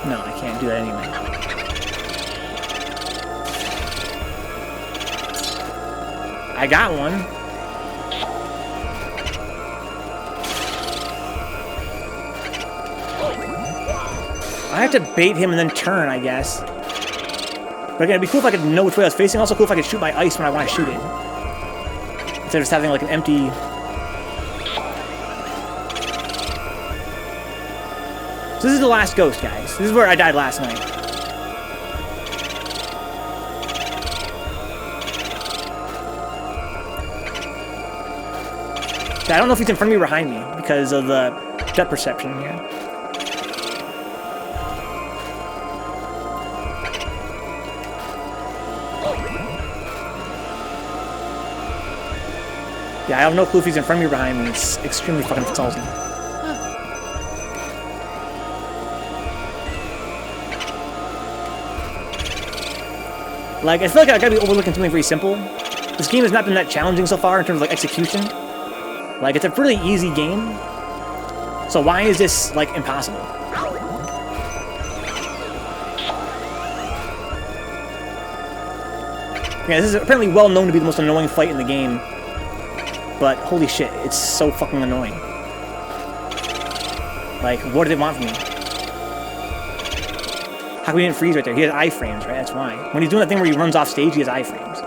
No, I can't do that anyway. I got one. I have to bait him and then turn, I guess. But again, it'd be cool if I could know which way I was facing. Also cool if I could shoot my ice when I want to shoot it. Instead of just having like an empty... So this is the last ghost, guys. This is where I died last night. I don't know if he's in front of me or behind me because of the depth perception here. Yeah, I have no clue if he's in front of me or behind me. It's extremely fucking salty. Like, I feel like I gotta be overlooking something very simple. This game has not been that challenging so far in terms of, like, execution. Like, it's a really easy game. So why is this, like, impossible? Yeah, this is apparently well known to be the most annoying fight in the game. But holy shit, it's so fucking annoying. Like, what did it want from me? How come he didn't freeze right there? He has iframes, right? That's why. When he's doing that thing where he runs off stage, he has iframes.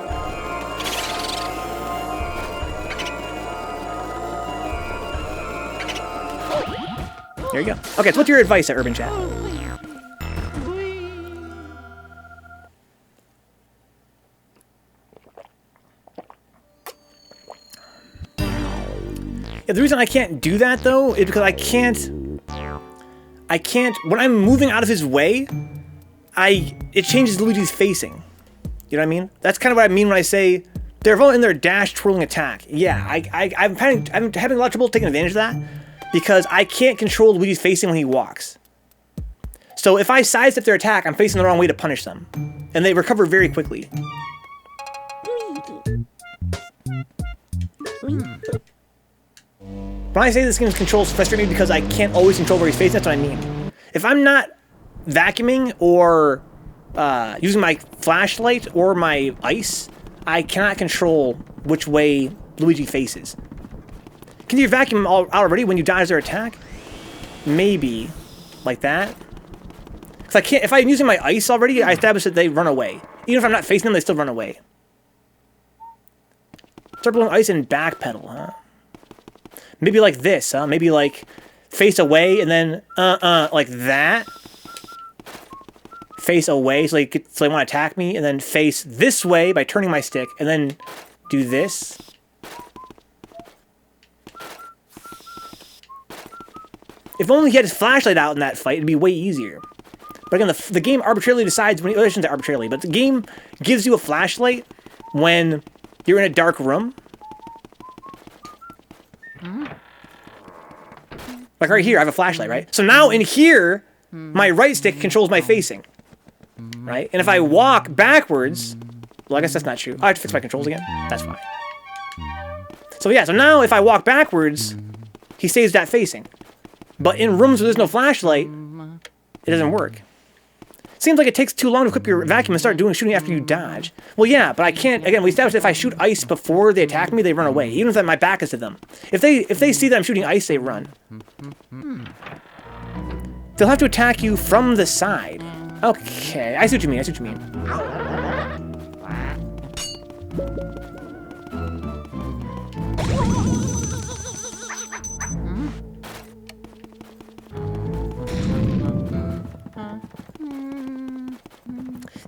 There you go. Okay, so what's your advice at Urban Chat? Yeah, the reason I can't do that, though, is because I can't, when I'm moving out of his way, it changes Luigi's facing. You know what I mean? That's kind of what I mean when I say, they're all in their dash twirling attack. Yeah, I'm having a lot of trouble taking advantage of that, because I can't control Luigi's facing when he walks. So if I sidestep their attack, I'm facing the wrong way to punish them. And they recover very quickly. But When I say this game's controls frustrate me because I can't always control where he's facing, that's what I mean. If I'm not vacuuming or using my flashlight or my ice, I cannot control which way Luigi faces. Can you vacuum out already when you dodge their attack? Maybe. Like that. Because I can't, if I'm using my ice already, I established that they run away. Even if I'm not facing them, they still run away. Start blowing ice and backpedal, huh? Maybe like this, huh? Maybe like face away and then like that. Face away so they want to attack me, and then face this way by turning my stick, and then do this. If only he had his flashlight out in that fight, it'd be way easier. But again, the game arbitrarily decides when... Well, I shouldn't say arbitrarily, but the game gives you a flashlight when you're in a dark room. Like right here, I have a flashlight, right? So now in here, my right stick controls my facing. Right? And if I walk backwards... Well, I guess that's not true. I have to fix my controls again? That's fine. So yeah, so now if I walk backwards, he stays that facing. But in rooms where there's no flashlight, it doesn't work. Seems like it takes too long to equip your vacuum and start shooting after you dodge. Well, yeah, but I can't... Again, we established that if I shoot ice before they attack me, they run away. Even if my back is to them. If they see that I'm shooting ice, they run. They'll have to attack you from the side. Okay, I see what you mean, I see what you mean.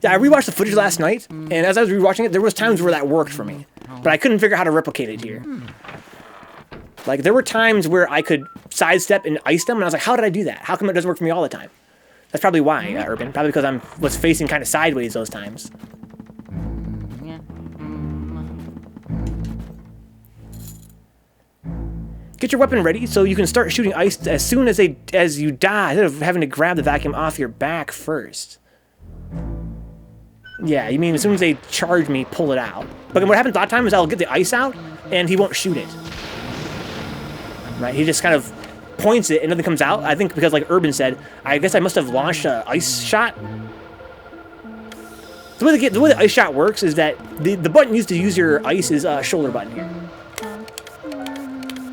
Yeah, I rewatched the footage last night, and as I was rewatching it, there was times where that worked for me. But I couldn't figure out how to replicate it here. Like, there were times where I could sidestep and ice them, and I was like, how did I do that? How come it doesn't work for me all the time? That's probably why, Urban. Probably because I was facing kind of sideways those times. Get your weapon ready so you can start shooting ice as soon as you die, instead of having to grab the vacuum off your back first. Yeah, you mean as soon as they charge me, pull it out. But what happens a lot of times is I'll get the ice out, and he won't shoot it. Right? He just kind of points it, and nothing comes out. I think because, like Urban said, I guess I must have launched an ice shot. The way the ice shot works is that the button used to use your ice is a shoulder button here.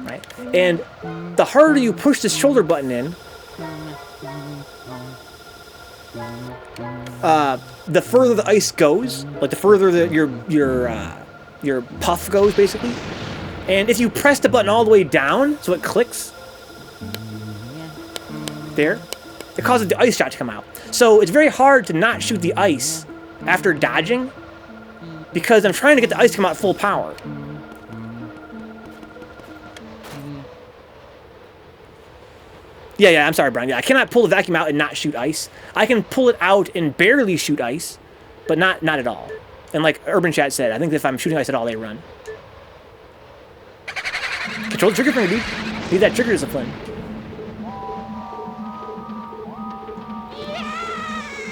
Right? And the harder you push this shoulder button in, the further the ice goes, like the further your puff goes, basically. And if you press the button all the way down, so it clicks, there, it causes the ice shot to come out. So it's very hard to not shoot the ice after dodging, because I'm trying to get the ice to come out full power. Yeah, I'm sorry, Brian. Yeah, I cannot pull the vacuum out and not shoot ice. I can pull it out and barely shoot ice, but not at all. And like Urban Chat said, I think if I'm shooting ice at all, they run. Control the trigger finger, dude. Need that trigger discipline.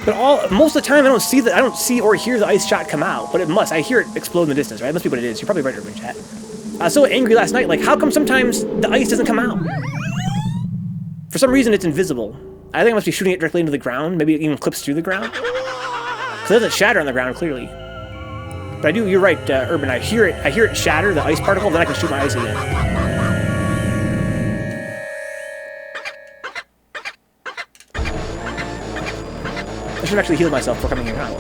But most of the time, I don't see or hear the ice shot come out, but it must. I hear it explode in the distance, right? That must be what it is. You're probably right, Urban Chat. I was so angry last night. Like, how come sometimes the ice doesn't come out? For some reason, it's invisible. I think I must be shooting it directly into the ground. Maybe it even clips through the ground. Because it doesn't shatter on the ground, clearly. But you're right, Urban. I hear it shatter, the ice particle, then I can shoot my ice again. I should actually heal myself before coming here now.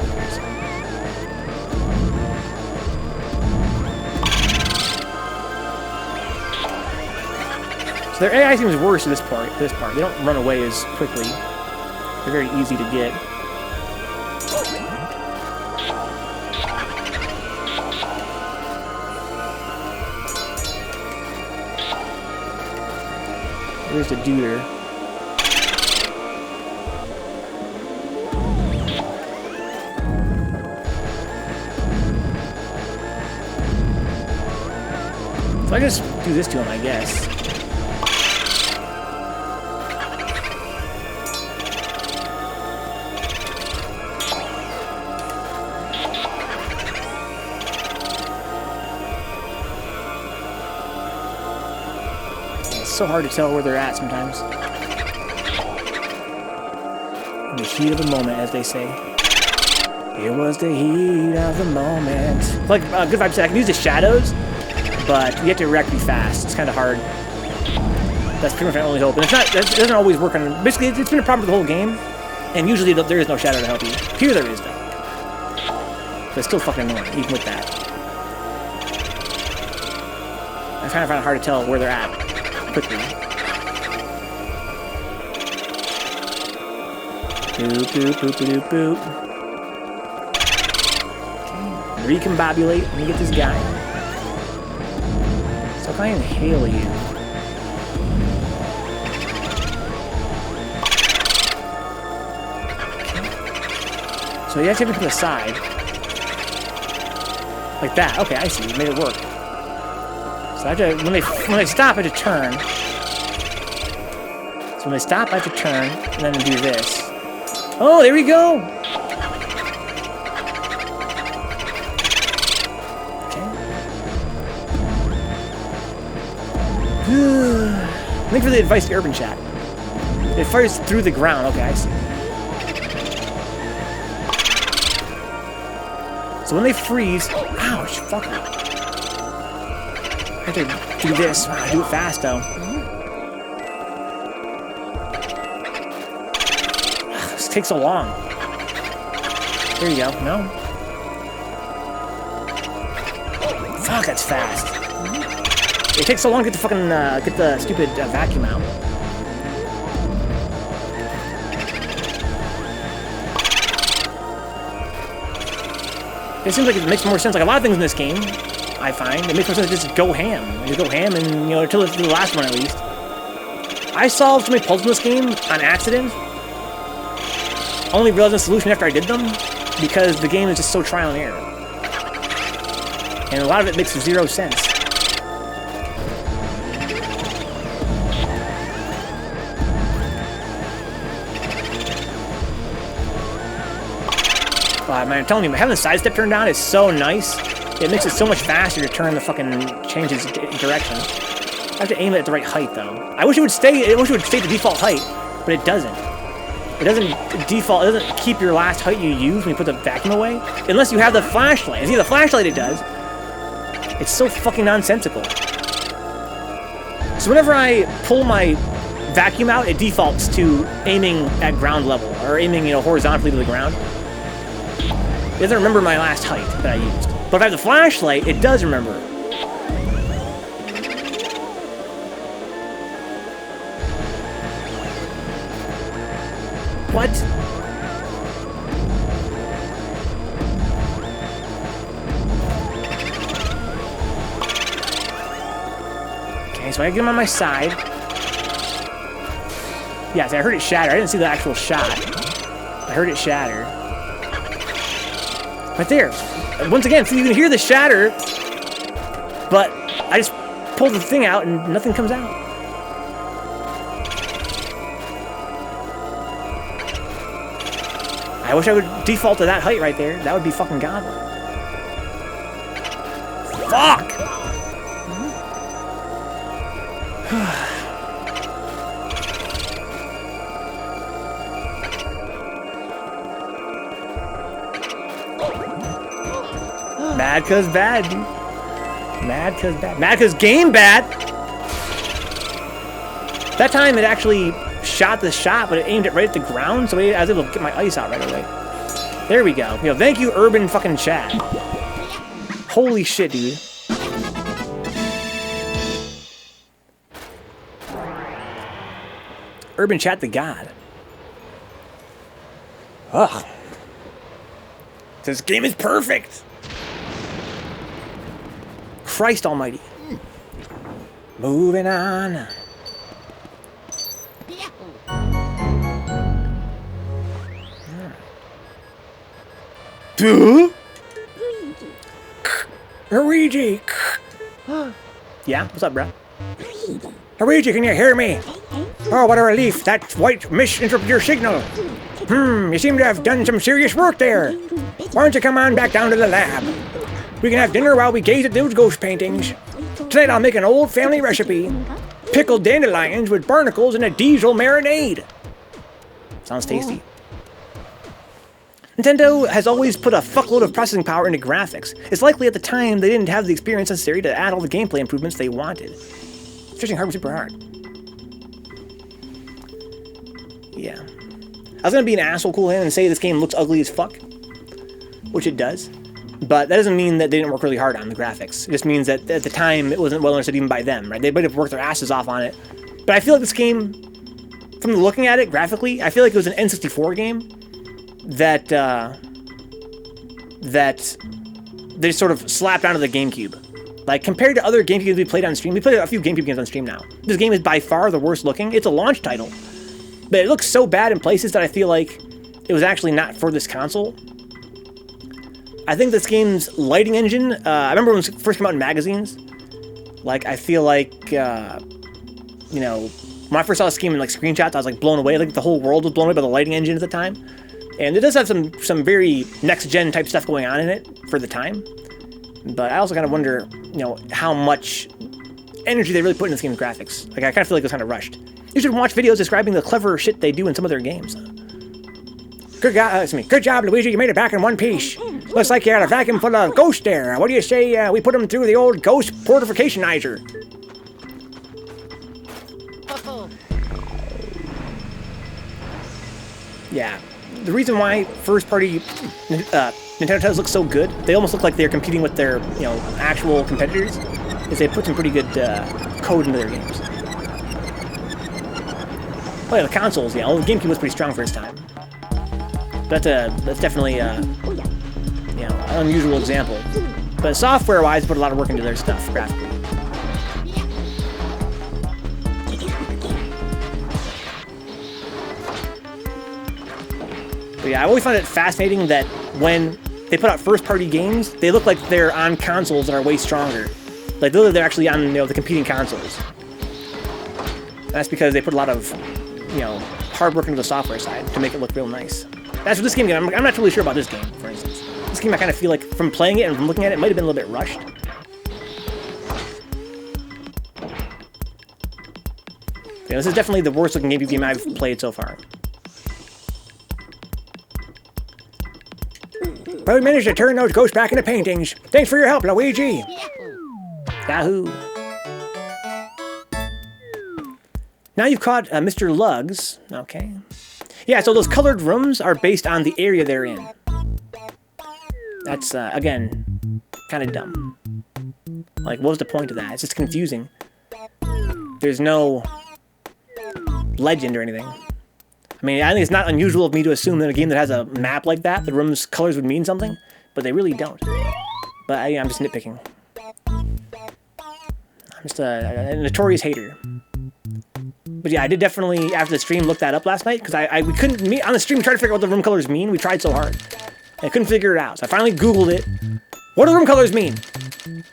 So their AI seems worse in this part. They don't run away as quickly. They're very easy to get. There's the duder. So I just do this to him, I guess. so hard to tell where they're at sometimes. In the heat of the moment, as they say. It was the heat of the moment. Like, good vibes. I can use the shadows, but you have to react pretty fast. It's kind of hard. That's pretty much my only hope. And it's not, it doesn't always work on... Basically, it's been a problem with the whole game. And usually there is no shadow to help you. Here there is, though. But it's still fucking annoying, even with that. I kind of find it hard to tell where they're at quickly. Boop, boop, boop, boop, boop. Okay. Recombobulate. Let me get this guy. So if I inhale you... So you have to take it from the side. Like that. Okay, I see. You made it work. So I have to, when they stop, I have to turn. So when they stop, I have to turn, and then do this. Oh, there we go! Okay. Thank you for the advice to Urban Chat. It fires through the ground. Okay, I see. So when they freeze, ouch, fuck. I have to do this. I do it fast though. This takes so long. There you go. No. Fuck, that's fast. It takes so long to get the fucking get the stupid vacuum out. It seems like it makes more sense. Like a lot of things in this game, I find, it makes more sense to just go ham. Just go ham and, you know, until it's the last one at least. I solved too many puzzles in this game on accident. I only realized the solution after I did them because the game is just so trial and error. And a lot of it makes zero sense. Man, I'm telling you, having the sidestep turned on is so nice. It makes it so much faster to turn the fucking changes direction. I have to aim it at the right height, though. I wish it would stay. I wish it would stay the default height, but it doesn't. It doesn't default. It doesn't keep your last height you use when you put the vacuum away, unless you have the flashlight. If you have the flashlight, it does. It's so fucking nonsensical. So whenever I pull my vacuum out, it defaults to aiming at ground level or aiming, you know, horizontally to the ground. It doesn't remember my last height that I used. But if I have the flashlight, it does remember. What? Okay, so I get him on my side. Yeah, see, I heard it shatter. I didn't see the actual shot. I heard it shatter. Right there. Once again, so you can hear the shatter, but I just pull the thing out and nothing comes out. I wish I would default to that height right there. That would be fucking godly. Fuck! Mad cause bad, dude. Mad cause bad. Mad cause game bad! That time it actually shot the shot, but it aimed it right at the ground, so I was able to get my ice out right away. There we go. You know, thank you, Urban fucking Chat. Holy shit, dude. Urban Chat the god. Ugh. This game is perfect! Christ almighty. Moving on. Luigi. Yeah, what's up, bro? Luigi, can you hear me? Oh, what a relief. That white mist interrupted your signal. You seem to have done some serious work there. Why don't you come on back down to the lab? We can have dinner while we gaze at those ghost paintings. Tonight I'll make an old family recipe. pickled dandelions with barnacles and a diesel marinade. Sounds tasty. Nintendo has always put a fuckload of processing power into graphics. It's likely at the time they didn't have the experience necessary to add all the gameplay improvements they wanted. Stretching hard was super hard. Yeah. I was gonna be an asshole cool hand and say this game looks ugly as fuck, which it does, but that doesn't mean that they didn't work really hard on the graphics. It just means that at the time it wasn't well understood even by them, right? They might have worked their asses off on it. But I feel like this game, from looking at it graphically, I feel like it was an N64 game that they sort of slapped onto the GameCube. Like, compared to other GameCube games we played on stream, we played a few GameCube games on stream now. This game is by far the worst looking. It's a launch title, but it looks so bad in places that I feel like it was actually not for this console. I think this game's lighting engine, I remember when it first came out in magazines, like, I feel like, you know, when I first saw this game in, like, screenshots, I was, like, blown away. Like, the whole world was blown away by the lighting engine at the time. And it does have some very next-gen type stuff going on in it for the time. But I also kind of wonder, you know, how much energy they really put in this game's graphics. Like, I kind of feel like it was kind of rushed. You should watch videos describing the clever shit they do in some of their games. Good job, Luigi. You made it back in one piece. Looks like you had a vacuum full of ghosts there. What do you say we put them through the old ghost portificationizer? Yeah. The reason why first-party Nintendo titles look so good, they almost look like they're competing with their, you know, actual competitors, is they put some pretty good code into their games. Oh yeah, the consoles, yeah. Well, the GameCube was pretty strong for its time. That's definitely, you know, an unusual example. But software-wise, they put a lot of work into their stuff, graphically. But yeah, I always find it fascinating that when they put out first-party games, they look like they're on consoles that are way stronger. Like, they're actually on, you know, the competing consoles. And that's because they put a lot of, you know, hard work into the software side to make it look real nice. That's what this game, I'm not really sure about this game, for instance. This game, I kind of feel like, from playing it and from looking at it, it might have been a little bit rushed. Yeah, this is definitely the worst-looking GameCube game I've played so far. But we managed to turn those ghosts back into paintings. Thanks for your help, Luigi! Yahoo! Now you've caught Mr. Lugs. Okay. Yeah, so those colored rooms are based on the area they're in. That's, again, kind of dumb. Like, what was the point of that? It's just confusing. There's no legend or anything. I mean, I think it's not unusual of me to assume that a game that has a map like that, the room's colors would mean something, but they really don't. But I'm just nitpicking. I'm just a notorious hater. But yeah, I did definitely, after the stream, look that up last night, because we couldn't meet on the stream, try to figure out what the room colors mean. We tried so hard. And I couldn't figure it out. So I finally Googled it. What do room colors mean?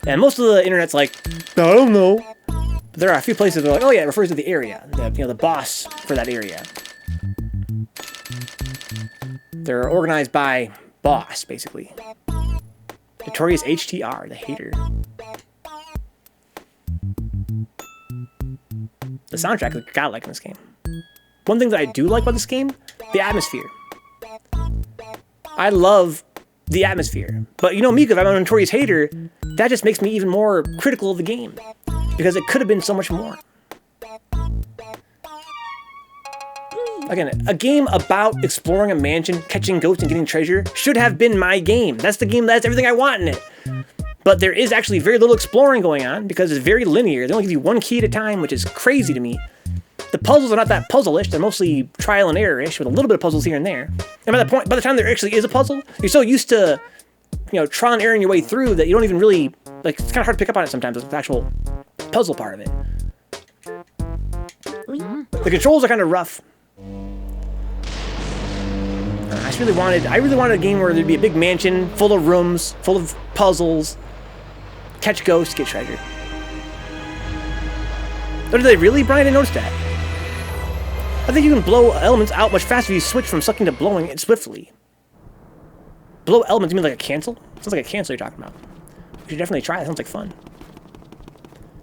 And most of the internet's like, I don't know. But there are a few places that are like, oh yeah, it refers to the area. The boss for that area. They're organized by boss, basically. Notorious HTR, the hater. The soundtrack is godlike in this game. One thing that I do like about this game, the atmosphere. I love the atmosphere. But you know me, because I'm a notorious hater, that just makes me even more critical of the game. Because it could have been so much more. Again, a game about exploring a mansion, catching ghosts, and getting treasure should have been my game. That's the game that has everything I want in it. But there is actually very little exploring going on because it's very linear. They only give you one key at a time, which is crazy to me. The puzzles are not that puzzle-ish. They're mostly trial and error-ish with a little bit of puzzles here and there. And by the time there actually is a puzzle, you're so used to, you know, trial and erroring your way through that you don't even really, like, it's kind of hard to pick up on it sometimes, the actual puzzle part of it. The controls are kind of rough. I really wanted a game where there'd be a big mansion full of rooms, full of puzzles, catch ghosts, get treasure. Oh, did they really, Brian? I didn't notice that. I think you can blow elements out much faster if you switch from sucking to blowing it swiftly. Blow elements, you mean like a cancel? Sounds like a cancel you're talking about. We should definitely try it. Sounds like fun.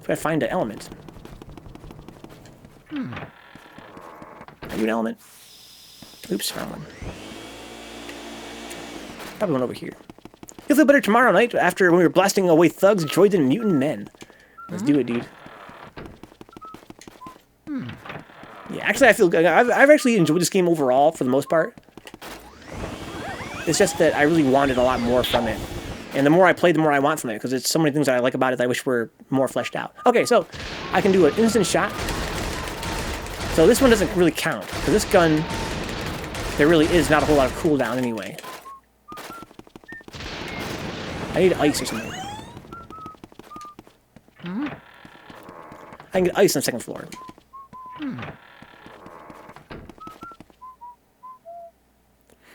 We gotta find an element. Are you an element? Oops, wrong one. Probably one over here. You'll feel better tomorrow night after when we were blasting away thugs, droids, and mutant men. Let's do it, dude. Yeah, actually, I feel good. I've actually enjoyed this game overall for the most part. It's just that I really wanted a lot more from it. And the more I play, the more I want from it, because it's so many things that I like about it that I wish were more fleshed out. Okay, so I can do an instant shot. So this one doesn't really count, because this gun, there really is not a whole lot of cooldown anyway. I need ice or something. I can get ice on the second floor.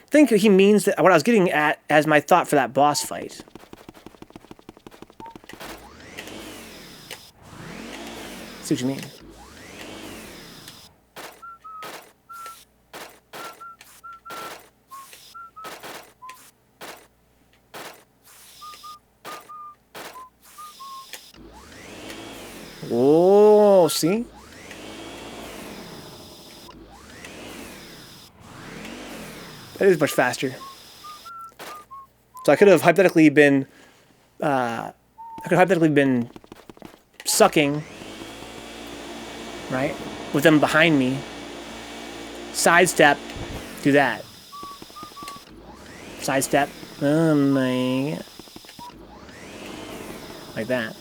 I think he means that what I was getting at as my thought for that boss fight. See what you mean. Oh, see? That is much faster. So I could have hypothetically been, sucking, right, with them behind me. Sidestep, do that. Sidestep. Oh my. Like that.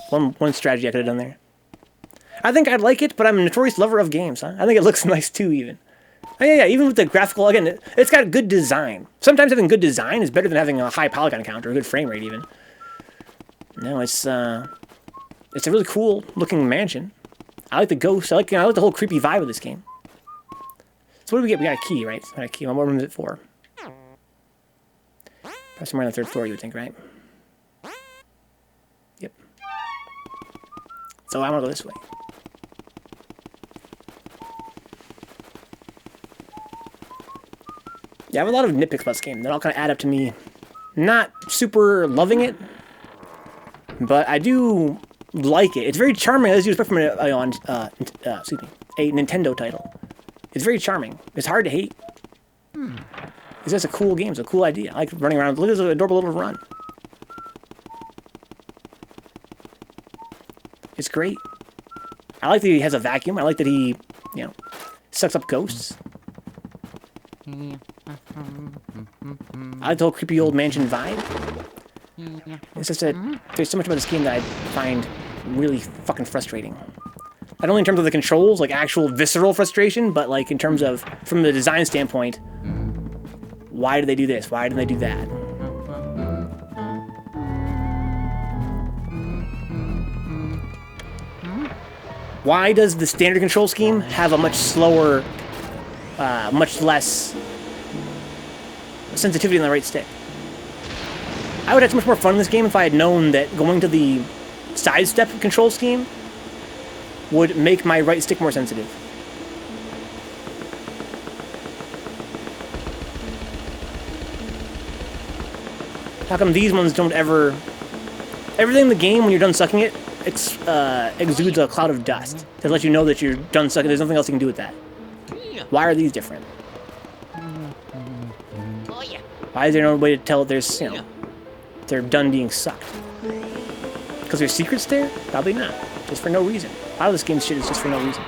One strategy I could have done there. I think I'd like it, but I'm a notorious lover of games, huh? I think it looks nice too, even. Oh, yeah, even with the graphical, again, it's got good design. Sometimes having good design is better than having a high polygon count or a good frame rate, even. No, it's a really cool looking mansion. I like the ghosts. I like the whole creepy vibe of this game. So what do we get? We got a key, right? We got a key. What room is it for? Probably somewhere on the third floor, you would think, right? Yep. So I want to go this way. Yeah, I have a lot of nitpicks about this game that all kind of add up to me not super loving it, but I do like it. It's very charming, as you expect from a Nintendo title. It's very charming. It's hard to hate. It's just a cool game. It's a cool idea. I like running around. Look at this adorable little run. It's great. I like that he has a vacuum. I like that he, sucks up ghosts. I like the whole creepy old mansion vibe. It's just that there's so much about this game that I find really fucking frustrating. Not only in terms of the controls, like actual visceral frustration, but like in terms of, from the design standpoint, why did they do this? Why didn't they do that? Why does the standard control scheme have a much slower, much less sensitivity on the right stick? I would have so much more fun in this game if I had known that going to the sidestep control scheme would make my right stick more sensitive. How come these ones don't ever... Everything in the game, when you're done sucking it, exudes a cloud of dust to let you know that you're done sucking. There's nothing else you can do with that. Why are these different? Why is there no way to tell if there's, they're done being sucked? Because there's secrets there? Probably not. Just for no reason. A lot of this game's shit is just for no reason.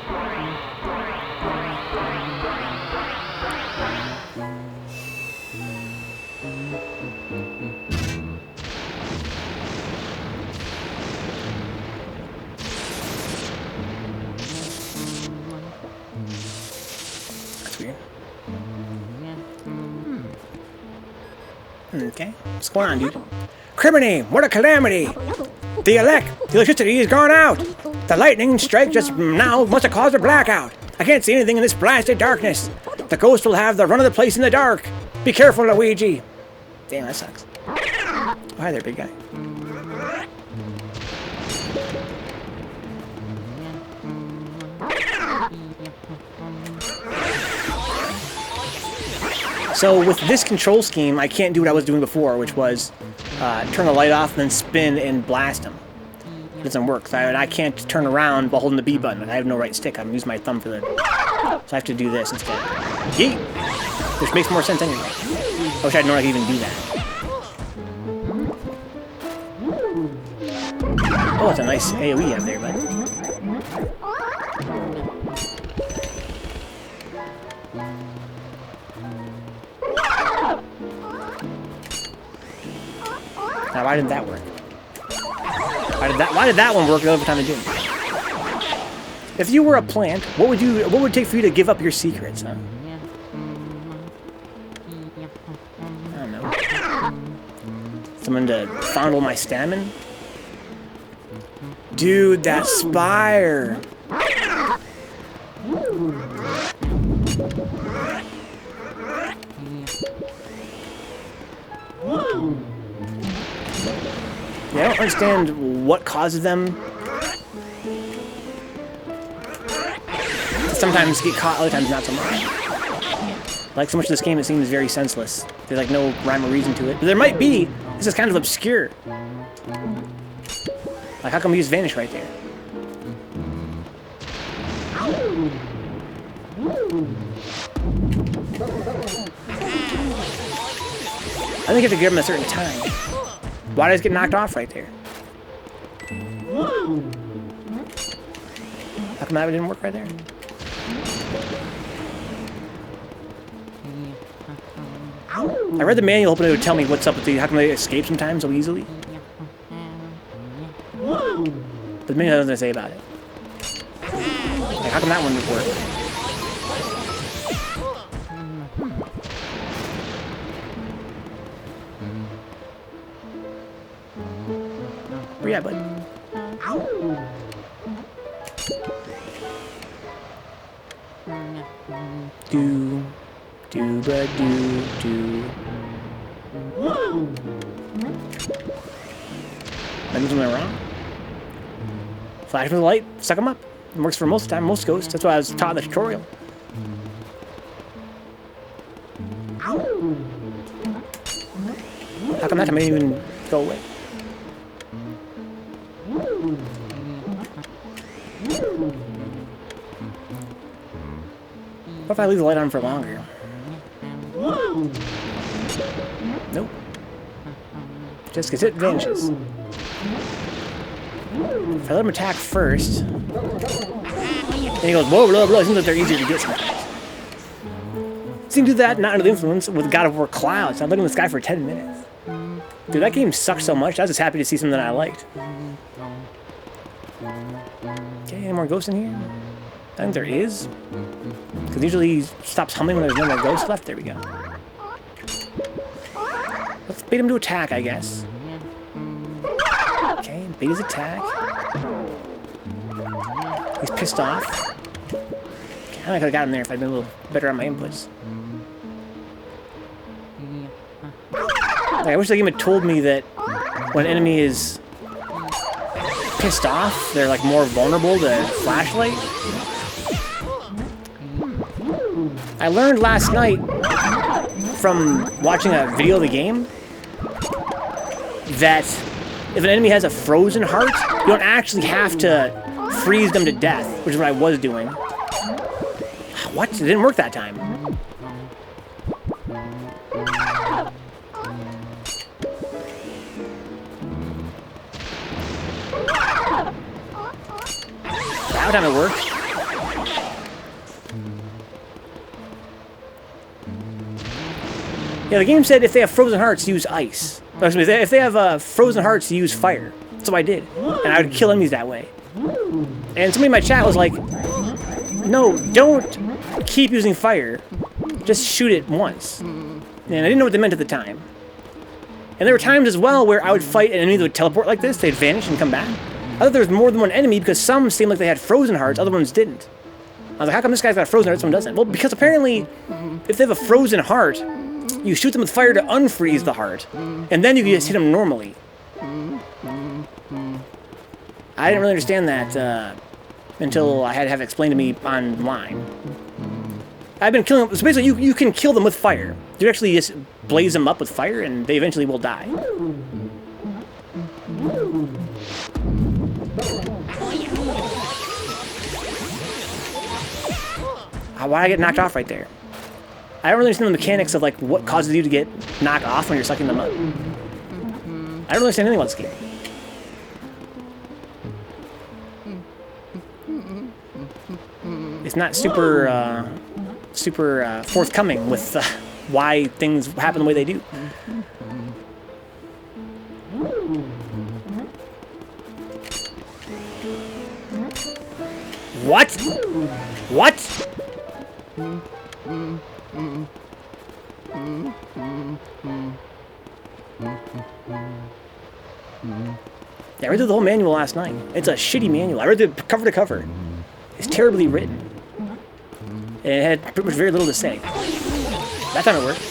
That's weird. Okay. What's going on, dude? Criminy! What a calamity! The electricity is gone out! The lightning strike just now must have caused a blackout. I can't see anything in this blasted darkness. The ghost will have the run of the place in the dark. Be careful, Luigi. Damn, that sucks. Oh, hi there, big guy. So with this control scheme, I can't do what I was doing before, which was turn the light off and then spin and blast him. doesn't work. So I can't turn around while holding the B button. I have no right stick. I'm using my thumb for the... So I have to do this instead. Yeet! Which makes more sense anyway. I wish I'd known I could even do that. Oh, it's a nice AoE out there, bud. Now, why didn't that work? Why did that one work every time it didn't? If you were a plant, what would it take for you to give up your secrets, huh? I don't know. Someone to fondle my stamina? Dude, that spire! Yeah, I don't understand what causes them to sometimes get caught, other times not so much. Like so much of this game, it seems very senseless. There's like no rhyme or reason to it. But there might be. This is kind of obscure. Like, how come he just vanished right there? I think you have to give him a certain time. Why does it get knocked off right there? How come that didn't work right there? I read the manual hoping it would tell me what's up with the... How come they escape sometimes so easily? But the manual doesn't say about it. Like, how come that one didn't work? Where you at, bud? Do. That means something wrong? Flash with the light, suck them up. It works for most of the time, most ghosts. That's why I was taught in the tutorial. How come that time I didn't even go away? What if I leave the light on for longer? Nope. Just because it vanishes. If I let him attack first, and he goes, whoa, blah, blah, it seems like they're easier to get sometimes. Seem to do that, not under the influence, with God of War Clouds. I'm looking at this guy for 10 minutes. Dude, that game sucked so much, I was just happy to see something I liked. Okay, any more ghosts in here? I think there is. Because usually he stops humming when there's no more ghosts left. There we go. Let's bait him to attack, I guess. Okay, bait his attack. He's pissed off. Okay, I could have got him there if I'd been a little better on my inputs. Like, I wish the game had told me that when an enemy is pissed off, they're like more vulnerable to flashlight. I learned last night from watching a video of the game that if an enemy has a frozen heart, you don't actually have to freeze them to death, which is what I was doing. What? It didn't work that time. That time it worked. Yeah, the game said if they have frozen hearts, use ice. Or, excuse me, if they have frozen hearts, use fire. So I did. And I would kill enemies that way. And somebody in my chat was like, no, don't keep using fire. Just shoot it once. And I didn't know what they meant at the time. And there were times as well where I would fight an enemy that would teleport like this. They'd vanish and come back. I thought there was more than one enemy because some seemed like they had frozen hearts, other ones didn't. I was like, how come this guy's got a frozen heart, this one doesn't? Well, because apparently, if they have a frozen heart, you shoot them with fire to unfreeze the heart, and then you can just hit them normally. I didn't really understand that until I had to have it explained to me online. I've been killing them. So basically, you can kill them with fire. You actually just blaze them up with fire, and they eventually will die. Why I get knocked off right there? I don't really understand the mechanics of like what causes you to get knocked off when you're sucking them up. I don't really understand anything about this game. It's not super forthcoming with why things happen the way they do. What? What? Yeah, I read through the whole manual last night. It's a shitty manual. I read it cover to cover. It's terribly written. And it had pretty much very little to say. That time it worked.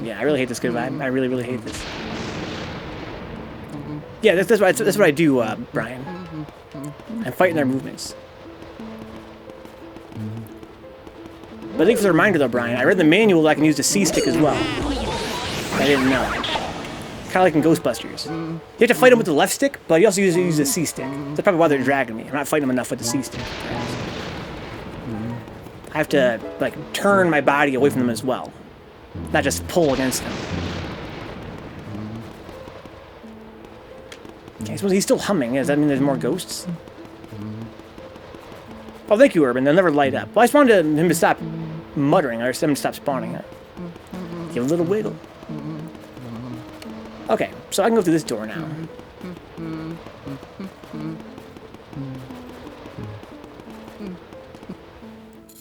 Yeah, I really hate this good vibe. I really, really hate this. Yeah, that's what I do, Brian. I'm fighting their movements. But I think for a reminder, though, Brian, I read the manual that I can use the C-stick as well. I didn't know. Kind of like in Ghostbusters. You have to fight them with the left stick, but you also use the C-stick. That's probably why they're dragging me. I'm not fighting them enough with the C-stick. I have to, like, turn my body away from them as well. Not just pull against them. Okay, I suppose he's still humming. Does that mean there's more ghosts? Oh, thank you, Urban. They'll never light up. Well, I just wanted him to stop muttering, or him to stop spawning. Give a little wiggle. Okay, so I can go through this door now.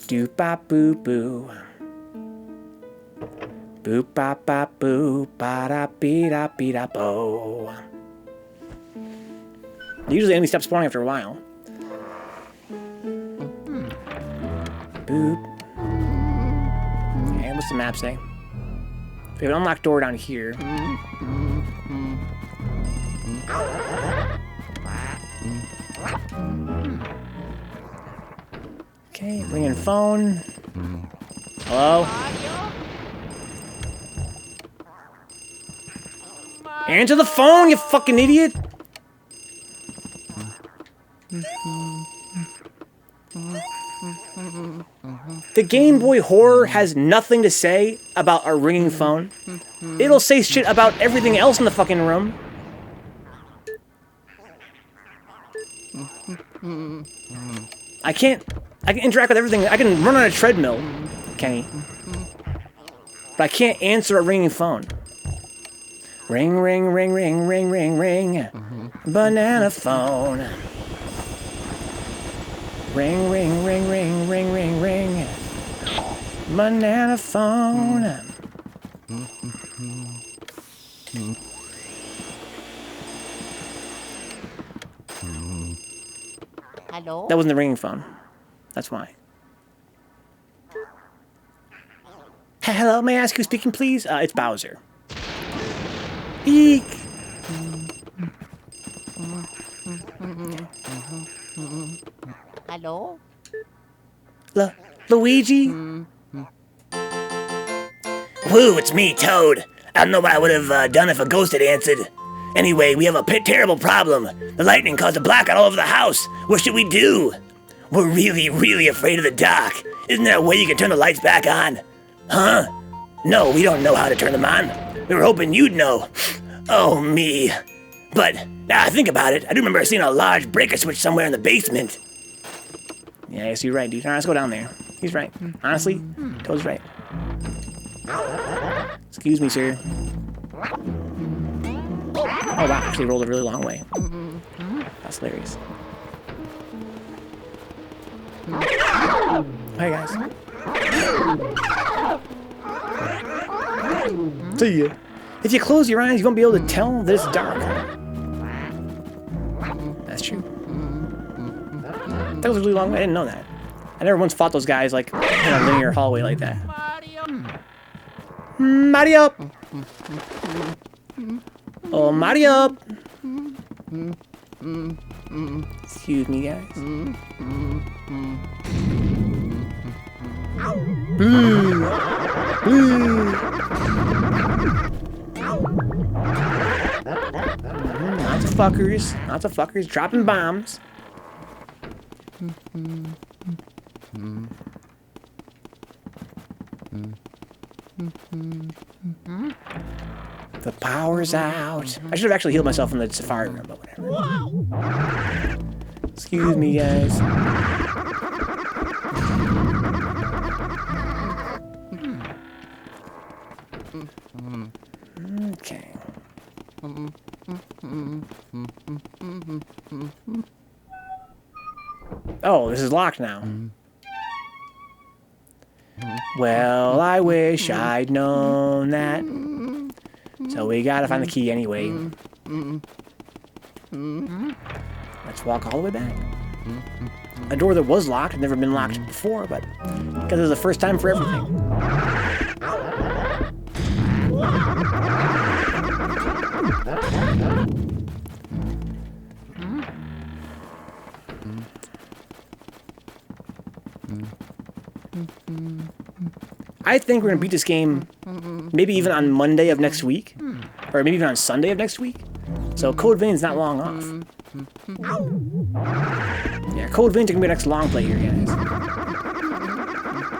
Doop-bop-boo-boo. Boop-bop-bop-boo. Ba-da-bee-da-bee-da-bo. Usually enemies stop spawning after a while. Boop. Okay, what's the map say? We have an unlocked door down here. Okay, ring in phone. Hello? Answer the phone, you fucking idiot! The Game Boy Horror has nothing to say about a ringing phone. It'll say shit about everything else in the fucking room. I can interact with everything. I can run on a treadmill, Kenny. But I can't answer a ringing phone. Ring, ring, ring, ring, ring, ring, ring. Banana phone. Ring, ring, ring, ring, ring, ring, ring. Banana phone. Hello? That wasn't the ringing phone. That's why. Hello, may I ask who's speaking, please? It's Bowser. Eek! Hello? Luigi? Woo, it's me, Toad. I don't know what I would have done if a ghost had answered. Anyway, we have a terrible problem. The lightning caused a blackout all over the house. What should we do? We're really, really afraid of the dark. Isn't there a way you can turn the lights back on? Huh? No, we don't know how to turn them on. We were hoping you'd know. Oh, me. But, now I think about it, I do remember seeing a large breaker switch somewhere in the basement. Yeah, I guess you're right, dude. All right, let's go down there. He's right. Honestly, Toad's right. Excuse me, sir. Oh, wow, actually rolled a really long way. That's hilarious. Hey, guys. See ya. If you close your eyes, you won't be able to tell that it's dark. That's true. That was a really long way. I didn't know that. I never once fought those guys like in a linear hallway like that. Mario! Oh, Mario! Excuse me, guys. Lots of fuckers dropping bombs. The power's out. I should have actually healed myself in the safari room, but whatever. Excuse me, guys. Okay. Oh, this is locked now. Well, I wish I'd known that. So we gotta find the key anyway. Let's walk all the way back. A door that was locked had never been locked before, but because it's the first time for everything. I think we're gonna beat this game maybe even on Monday of next week, or maybe even on Sunday of next week. So Code Vein's not long off. Yeah, Code Vein's gonna be the next long play here, guys.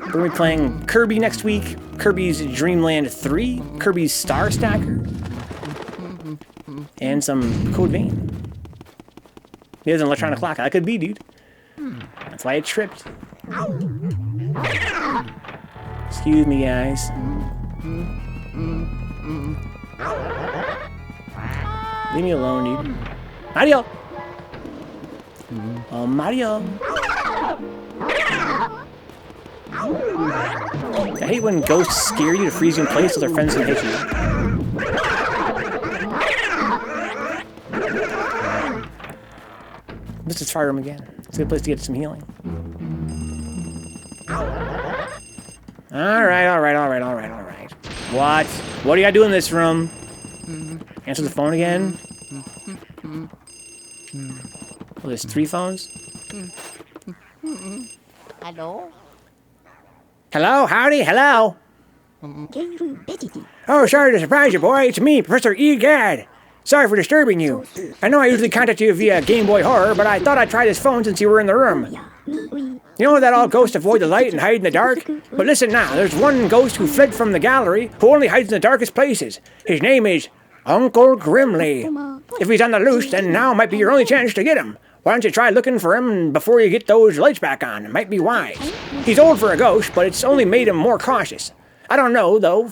We're gonna be playing Kirby next week, Kirby's Dream Land 3, Kirby's Star Stacker, and some Code Vein. He has an electronic clock. That could be, dude. That's why it tripped. Excuse me, guys. Leave me alone, dude. Mario! Oh, Mario. I hate when ghosts scare you to freeze you in place so their friends can hit you. This is fire room again. It's a good place to get some healing. Alright. What? What do you gotta do in this room? Answer the phone again? Oh, there's 3 phones? Hello? Hello? Howdy? Hello? Oh, sorry to surprise you, boy. It's me, Professor Egad. Sorry for disturbing you. I know I usually contact you via Game Boy Horror, but I thought I'd try this phone since you were in the room. You know that all ghosts avoid the light and hide in the dark? But listen now, there's one ghost who fled from the gallery who only hides in the darkest places. His name is Uncle Grimly. If he's on the loose, then now might be your only chance to get him. Why don't you try looking for him before you get those lights back on? It might be wise. He's old for a ghost, but it's only made him more cautious. I don't know, though,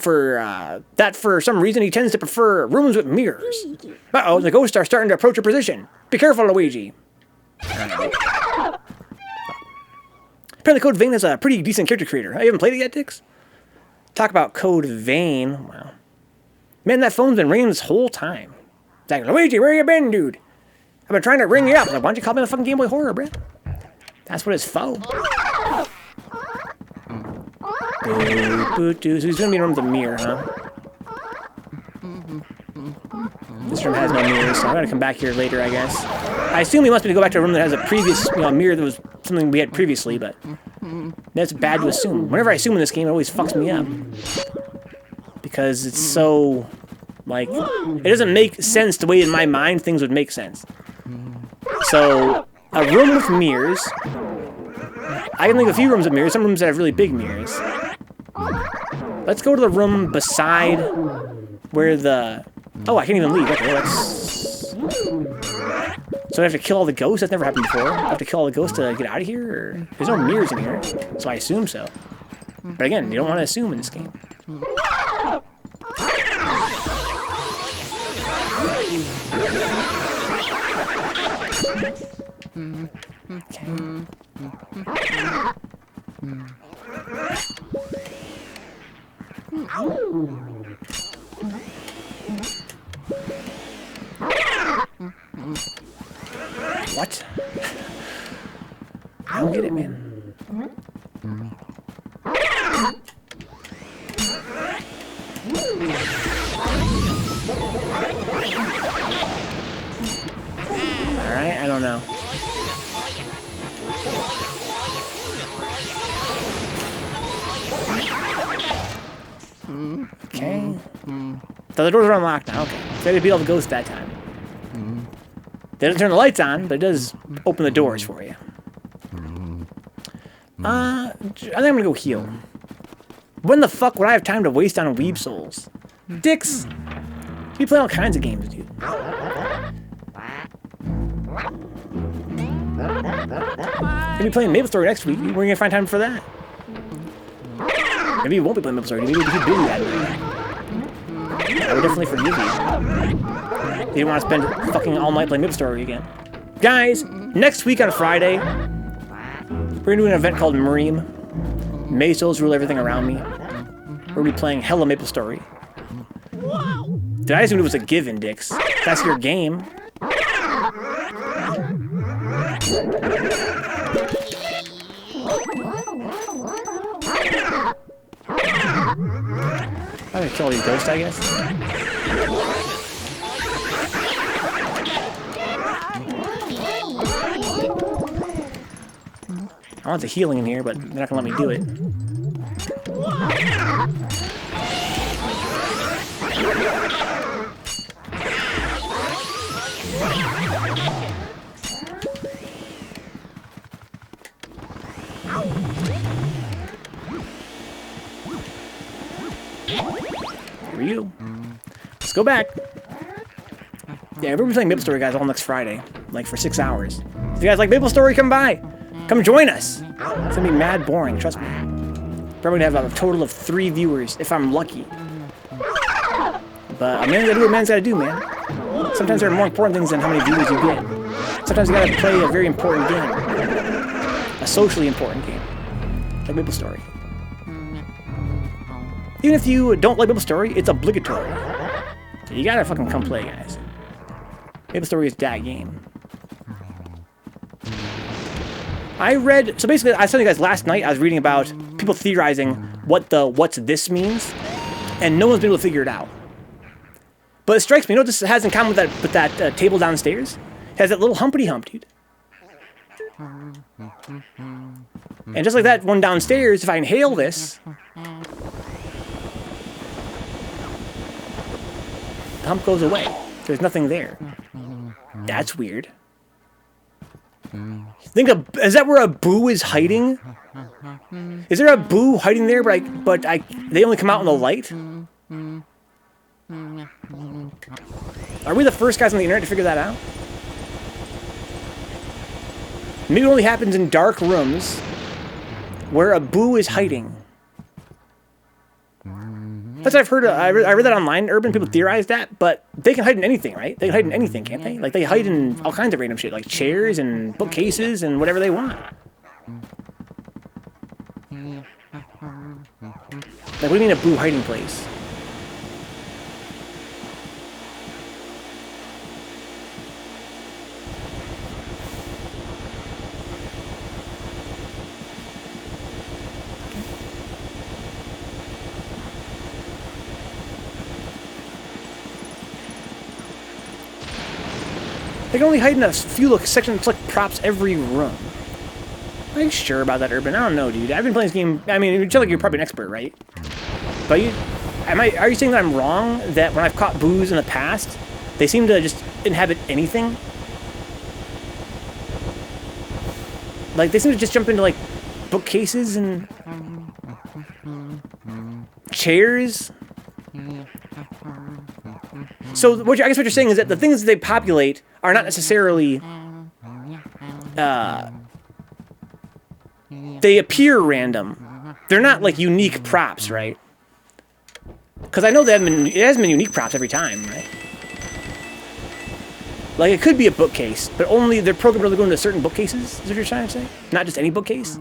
that for some reason he tends to prefer rooms with mirrors. Uh-oh, the ghosts are starting to approach your position. Be careful, Luigi. Apparently Code Vein is a pretty decent character creator. I haven't played it yet, Dix. Talk about Code Vein. Wow. Man, that phone's been ringing this whole time. It's like, Luigi, where you been, dude? I've been trying to ring you up. Like, why don't you call me on the fucking Game Boy Horror, bro? That's what it's for. So he's gonna be in a room with a mirror, huh? This room has no mirrors, so I'm gonna come back here later, I guess. I assume he wants me to go back to a room that has a previous, mirror that was something we had previously, but that's bad to assume. Whenever I assume in this game, it always fucks me up. Because it's so, like, it doesn't make sense the way in my mind things would make sense. So, a room with mirrors. I can think of a few rooms with mirrors, some rooms that have really big mirrors. Let's go to the room beside where the... Oh, I can't even leave. Okay, let's... So I have to kill all the ghosts? That's never happened before. I have to kill all the ghosts to get out of here? Or... There's no mirrors in here, so I assume so. But again, you don't want to assume in this game. Okay. What? I don't get it, man. I don't know. Okay. So the doors are unlocked now. Okay. So they beat all the ghosts that time. They doesn't turn the lights on, but it does open the doors for you. I think I'm gonna go heal. When the fuck would I have time to waste on Weeb Souls? Dicks! You play all kinds of games, dude. You'll be playing MapleStory next week. Where are you gonna find time for that? Maybe you won't be playing MapleStory. Maybe you'll be busy that night. I would definitely forgive you. You don't want to spend fucking all night playing MapleStory again. Guys, next week on Friday, we're gonna do an event called Mareem. May Souls rule everything around me. We're gonna be playing hella MapleStory. Did I assume it was a given, dicks? That's your game. I'm gonna kill these ghosts, I guess. I want the healing in here, but they're not gonna let me do it. Here we go. Let's go back. Yeah, we're playing MapleStory, guys, all next Friday, like for 6 hours. If you guys like MapleStory, come by. Come join us. It's gonna be mad boring, trust me. Probably gonna have a total of 3 viewers if I'm lucky. But a man's gotta do what man's gotta do, man. Sometimes there are more important things than how many viewers you get. Sometimes you gotta play a very important game. A socially important game. Like MapleStory. Even if you don't like MapleStory, it's obligatory. So you gotta fucking come play, guys. MapleStory is that game. I read, so basically, I was telling you guys last night, I was reading about people theorizing what the what's this means, and no one's been able to figure it out. But it strikes me, you know what this has in common with that table downstairs? It has that little humpity hump, dude. And just like that one downstairs, if I inhale this, the hump goes away. There's nothing there. That's weird. Think of, is that where a boo is hiding? Is there a boo hiding there, but they only come out in the light? Are we the first guys on the internet to figure that out? Maybe it only happens in dark rooms where a boo is hiding. That's what I've heard. I read that online. Urban people theorize that, but they can hide in anything, right? They can hide in anything, can't they? Like, they hide in all kinds of random shit, like chairs and bookcases and whatever they want. Like, what do you mean a boo hiding place? They can only hide in a few sections, like props every room. Are you sure about that, Urban? I don't know, dude. I've been playing this game. I mean, you feel like you're probably an expert, right? But are you saying that I'm wrong? That when I've caught boos in the past, they seem to just inhabit anything? Like, they seem to just jump into, like, bookcases and chairs. So, I guess what you're saying is that the things that they populate are not necessarily... they appear random. They're not, like, unique props, right? Because I know that it hasn't been unique props every time, right? Like, it could be a bookcase, but only they're programmed to go into certain bookcases, is what you're trying to say? Not just any bookcase?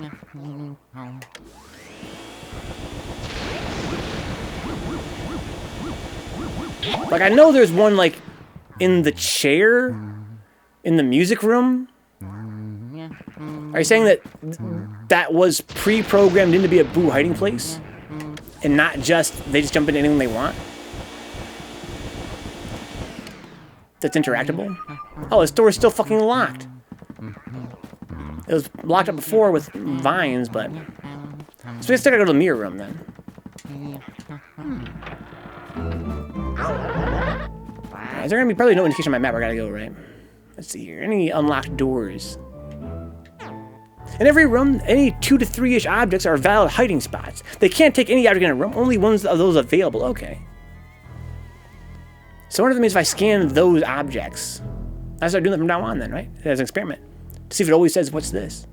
Like, I know there's one, like, in the chair, in the music room. Are you saying that that was pre-programmed in to be a boo hiding place? And not just, they just jump into anything they want? That's interactable? Oh, this door is still fucking locked. It was locked up before with vines, but... So we still gotta go to the mirror room, then. Is there gonna be probably no indication on my map where I gotta go, right? Let's see here. Any unlocked doors? In every room, any 2 to 3-ish objects are valid hiding spots. They can't take any object in a room, only ones of those available. Okay. So one of them is if I scan those objects. I start doing that from now on then, right? As an experiment. To see if it always says, what's this?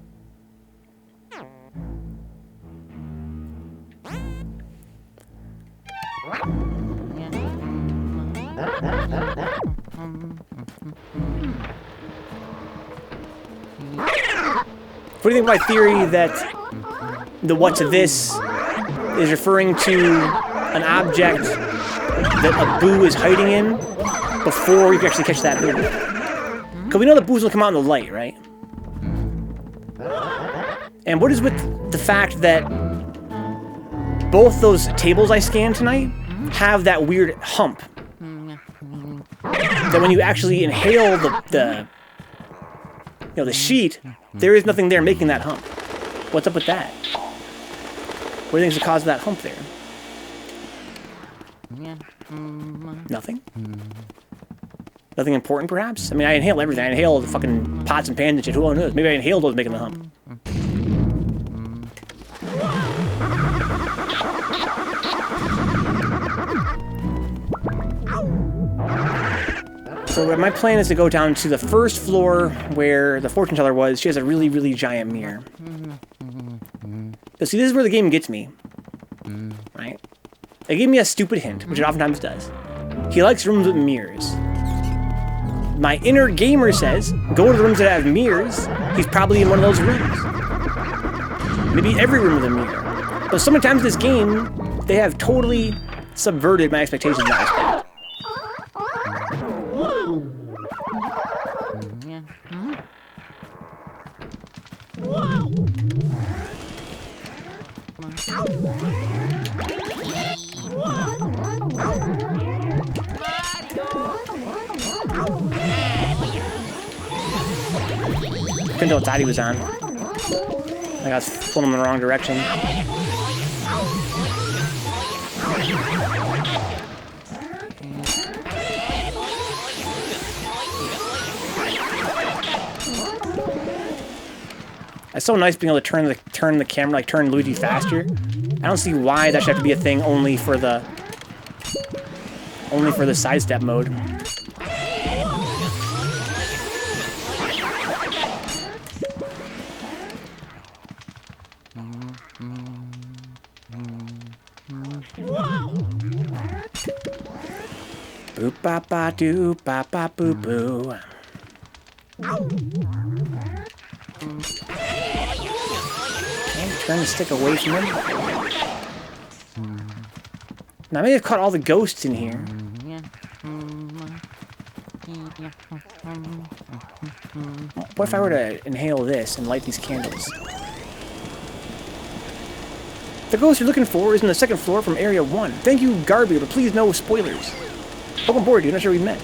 What do you think of my theory that the what's this is referring to an object that a boo is hiding in before we can actually catch that boo? Because we know the boos will come out in the light, right? And what is with the fact that both those tables I scanned tonight have that weird hump? That when you actually inhale the sheet, there is nothing there making that hump. What's up with that? What do you think is the cause of that hump there? Nothing? Nothing important, perhaps? I mean, I inhale everything. I inhale the fucking pots and pans and shit. Who knows? Maybe I inhaled those making the hump. So my plan is to go down to the first floor where the fortune teller was. She has a really, really giant mirror. But see, this is where the game gets me. Right? It gave me a stupid hint, which it oftentimes does. He likes rooms with mirrors. My inner gamer says, go to the rooms that have mirrors. He's probably in one of those rooms. Maybe every room with a mirror. But so many times in this game, they have totally subverted my expectations in that respect. Couldn't tell what side he was on. I was pulling him in the wrong direction. It's so nice being able to turn the camera, like turn Luigi faster. I don't see why that should have to be a thing only for the sidestep mode. Boop ba ba doo ba ba boo boo. Turn the stick away from him. Now I may have caught all the ghosts in here. What if I were to inhale this and light these candles? The ghost you're looking for is on the second floor from Area 1. Thank you, Garby, but please no spoilers. Welcome aboard, dude. Not sure we met.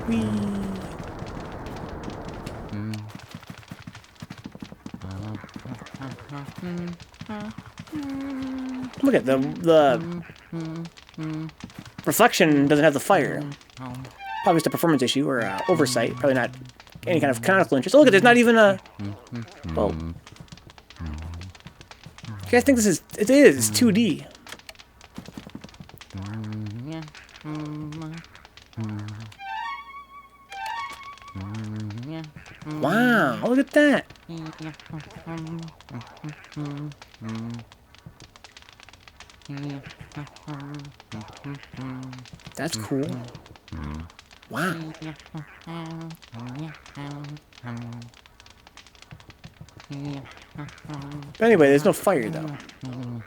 Whee. Look at the reflection doesn't have the fire. Probably just a performance issue or oversight. Probably not any kind of canonical interest. Oh, look at there's not even a. Well, you guys think this is? It is 2D. Wow! Look at that. That's cool. Wow. Anyway, there's no fire though.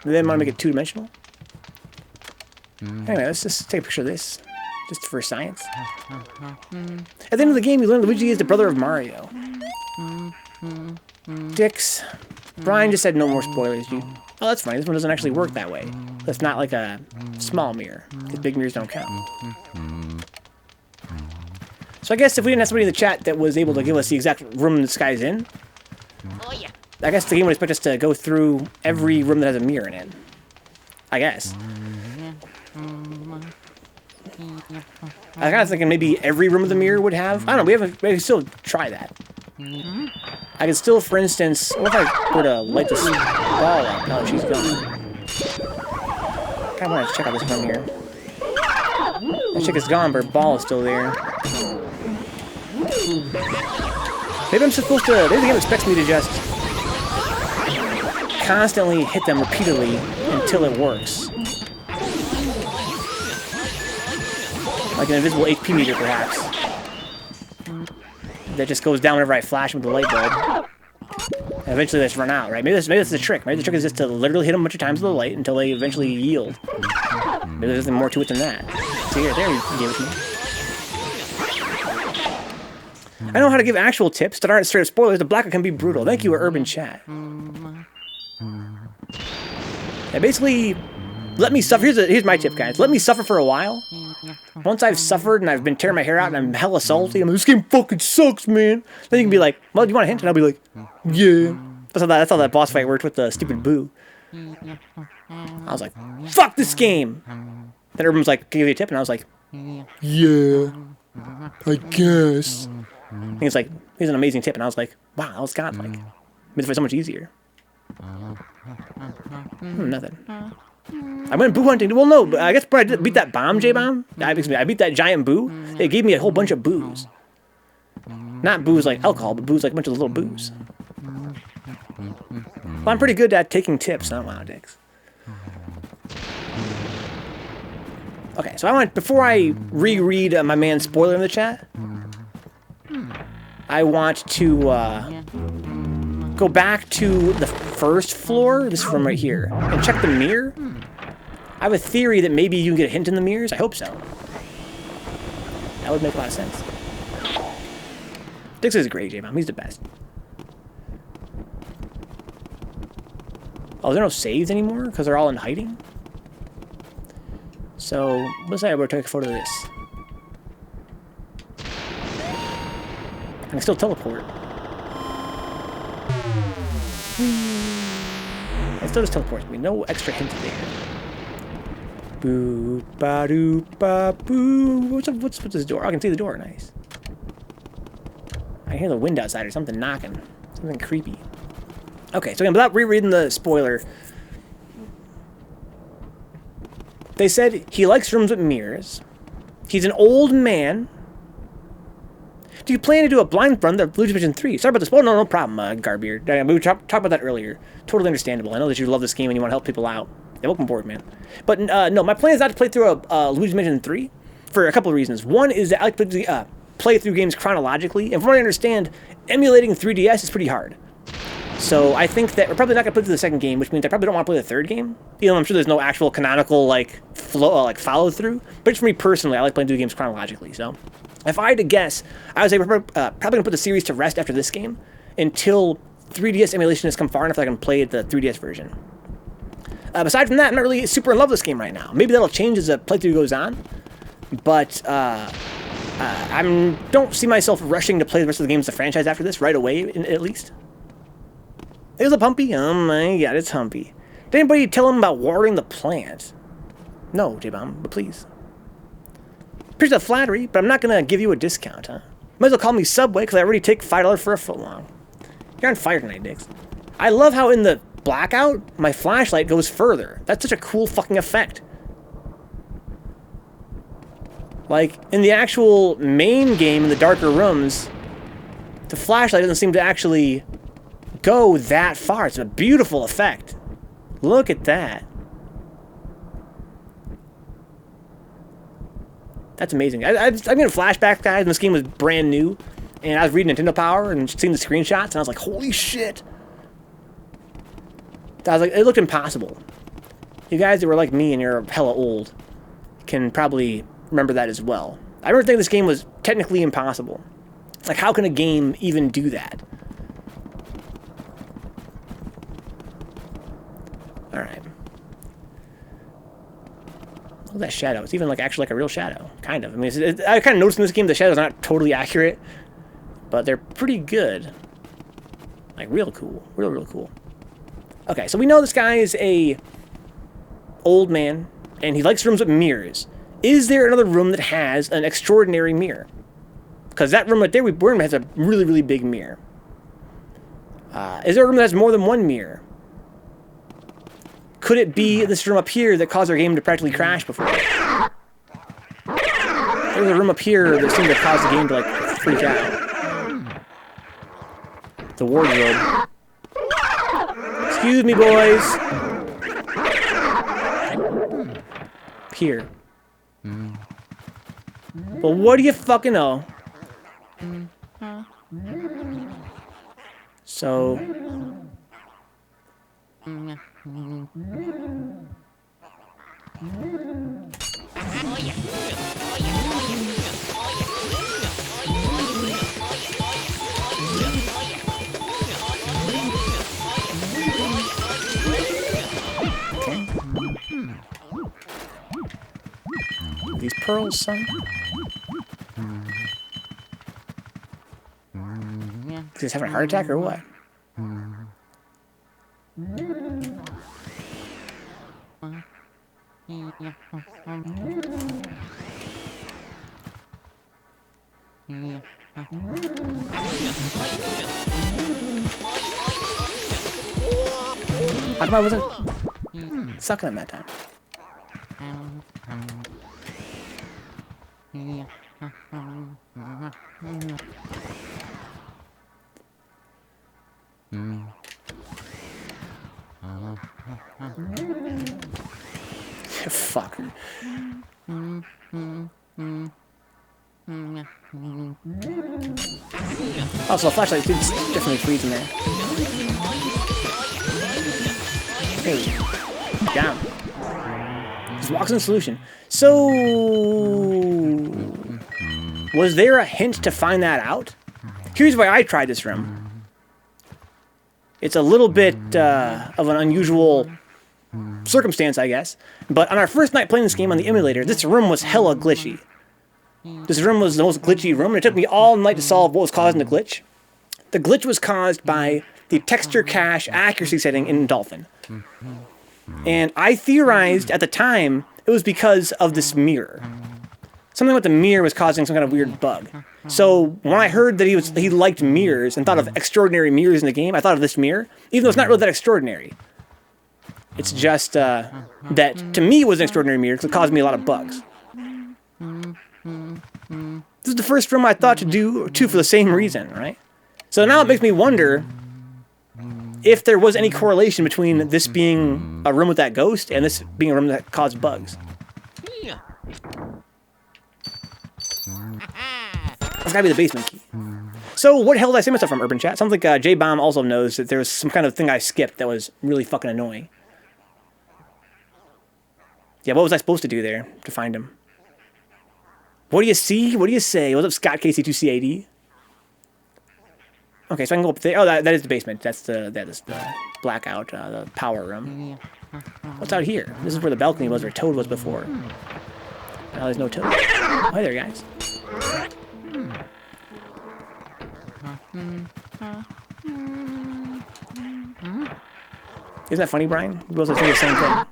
They didn't want to make it two-dimensional. Anyway, let's just take a picture of this. Just for science. At the end of the game, you learn Luigi is the brother of Mario. Dicks. Brian just said no more spoilers, dude. Oh, that's funny. This one doesn't actually work that way. That's not like a small mirror, because big mirrors don't count. So I guess if we didn't have somebody in the chat that was able to give us the exact room this guy's in, I guess the game would expect us to go through every room that has a mirror in it. I guess. I was kind of thinking maybe every room of the mirror would have. I don't know. We can still try that. I can still, for instance, what if I were to light this ball up? Oh, she's gone. I kind of want to check out this room here. The chick is gone, but her ball is still there. Maybe I'm supposed to. Maybe the game expects me to just constantly hit them repeatedly until it works. Like an invisible HP meter, perhaps. That just goes down whenever I flash with the light bulb. And eventually they just run out, right? Maybe that's the trick. Maybe the trick is just to literally hit them a bunch of times with the light until they eventually yield. Maybe there's nothing more to it than that. See, there you gave it to me. I know how to give actual tips that aren't straight up spoilers. The blackout can be brutal. Thank you, Urban Chat. Yeah, basically, let me suffer. Here's my tip, guys. Let me suffer for a while. Once I've suffered and I've been tearing my hair out and I'm hella salty, I'm like, this game fucking sucks, man. Then you can be like, well, do you want a hint? And I'll be like, yeah. That's how that boss fight worked with the stupid boo. I was like, fuck this game. Then Urban was like, can I give you a tip? And I was like, yeah, I guess. And he's like, here's an amazing tip. And I was like, wow, that was godlike. Made it so much easier. Nothing. I went boo hunting. Well, no, but I guess when I beat that bomb, J-Bomb, I beat that giant boo, it gave me a whole bunch of boos. Not booze like alcohol, but booze like a bunch of little boos. Well, I'm pretty good at taking tips. Oh, wow, dicks. Okay, so I want, before I reread my man's spoiler in the chat, I want to go back to the first floor, this is from right here, and check the mirror. I have a theory that maybe you can get a hint in the mirrors. I hope so. That would make a lot of sense. Dix is great, J-Bomb. He's the best. Oh, there are no saves anymore because they're all in hiding? So, let's say I would take a photo of this. I can still teleport. It still just teleports me. No extra hint there. Boo, ba doo, ba boo. What's this door? Oh, I can see the door. Nice. I hear the wind outside or something knocking. Something creepy. Okay, so again, without rereading the spoiler, they said he likes rooms with mirrors. He's an old man. Do you plan to do a blind run of Luigi Mansion 3? Sorry about this. Oh, no problem, Garbeard. We talked about that earlier. Totally understandable. I know that you love this game and you want to help people out. Yeah, welcome aboard, man. But no, my plan is not to play through Luigi Mansion 3 for a couple of reasons. One is that I like to play through games chronologically, and from what I understand, emulating 3DS is pretty hard. So I think that we're probably not going to play through the second game, which means I probably don't want to play the third game. Even though I'm sure there's no actual canonical follow through. But just for me personally, I like playing through games chronologically. So if I had to guess, I would say we're probably going to put the series to rest after this game until 3DS emulation has come far enough that I can play the 3DS version. Aside from that, I'm not really super in love with this game right now. Maybe that'll change as the playthrough goes on. But I don't see myself rushing to play the rest of the games of the franchise after this right away, at least. There's a Pumpy. Oh my god, it's Humpy. Did anybody tell him about watering the plant? No, J-Bomb, but please. Appreciate the flattery, but I'm not going to give you a discount, huh? Might as well call me Subway, because I already take $5 for a footlong. You're on fire tonight, dicks. I love how in the blackout, my flashlight goes further. That's such a cool fucking effect. Like, in the actual main game, in the darker rooms, the flashlight doesn't seem to actually go that far. It's a beautiful effect. Look at that. That's amazing. I'm getting flashbacks, guys, when this game was brand new, and I was reading Nintendo Power and seeing the screenshots, and I was like, holy shit. I was like, it looked impossible. You guys that were like me and you're hella old can probably remember that as well. I remember thinking this game was technically impossible. Like, how can a game even do that? Alright. Look at that shadow. It's even like actually like a real shadow, kind of. I mean, I kind of noticed in this game the shadow's not totally accurate, but they're pretty good. Like real cool, real cool. Okay, so we know this guy is a old man, and he likes rooms with mirrors. Is there another room that has an extraordinary mirror? Because that room right there we're in has a really big mirror. Is there a room that has more than one mirror? Could it be this room up here that caused our game to practically crash before? There's a room up here that seemed to cause the game to, like, freak out. The wardrobe. Excuse me, boys. Here. Well, what do you fucking know? So... These pearls, son? Is he having a heart attack or what? How come I wasn't sucking him that time? Fucker. Also, a flashlight did definitely freeze in there. Hey, down. Just walks in the solution. So, was there a hint to find that out? Here's why I tried this room. It's a little bit of an unusual circumstance, I guess. But on our first night playing this game on the emulator, this room was hella glitchy. This room was the most glitchy room, and it took me all night to solve what was causing the glitch. The glitch was caused by the texture cache accuracy setting in Dolphin. And I theorized at the time it was because of this mirror. Something with the mirror was causing some kind of weird bug. So when I heard that he liked mirrors and thought of extraordinary mirrors in the game, I thought of this mirror, even though it's not really that extraordinary. It's just that, to me, it was an extraordinary mirror because it caused me a lot of bugs. This is the first room I thought to do, too, for the same reason, right? So now it makes me wonder if there was any correlation between this being a room with that ghost and this being a room that caused bugs. That's gotta be the basement key. So what the hell did I say myself from Urban Chat? Sounds like J-Bomb also knows that there was some kind of thing I skipped that was really fucking annoying. Yeah, what was I supposed to do there to find him? What do you see? What do you say? What's up, Scott KC2CAD? Okay, so I can go up there. Oh, that is the basement. That is the blackout, the power room. What's out here? This is where the balcony was, where Toad was before. Now there's no Toad. Oh, hi there, guys. Isn't that funny, Brian? We both say the same thing.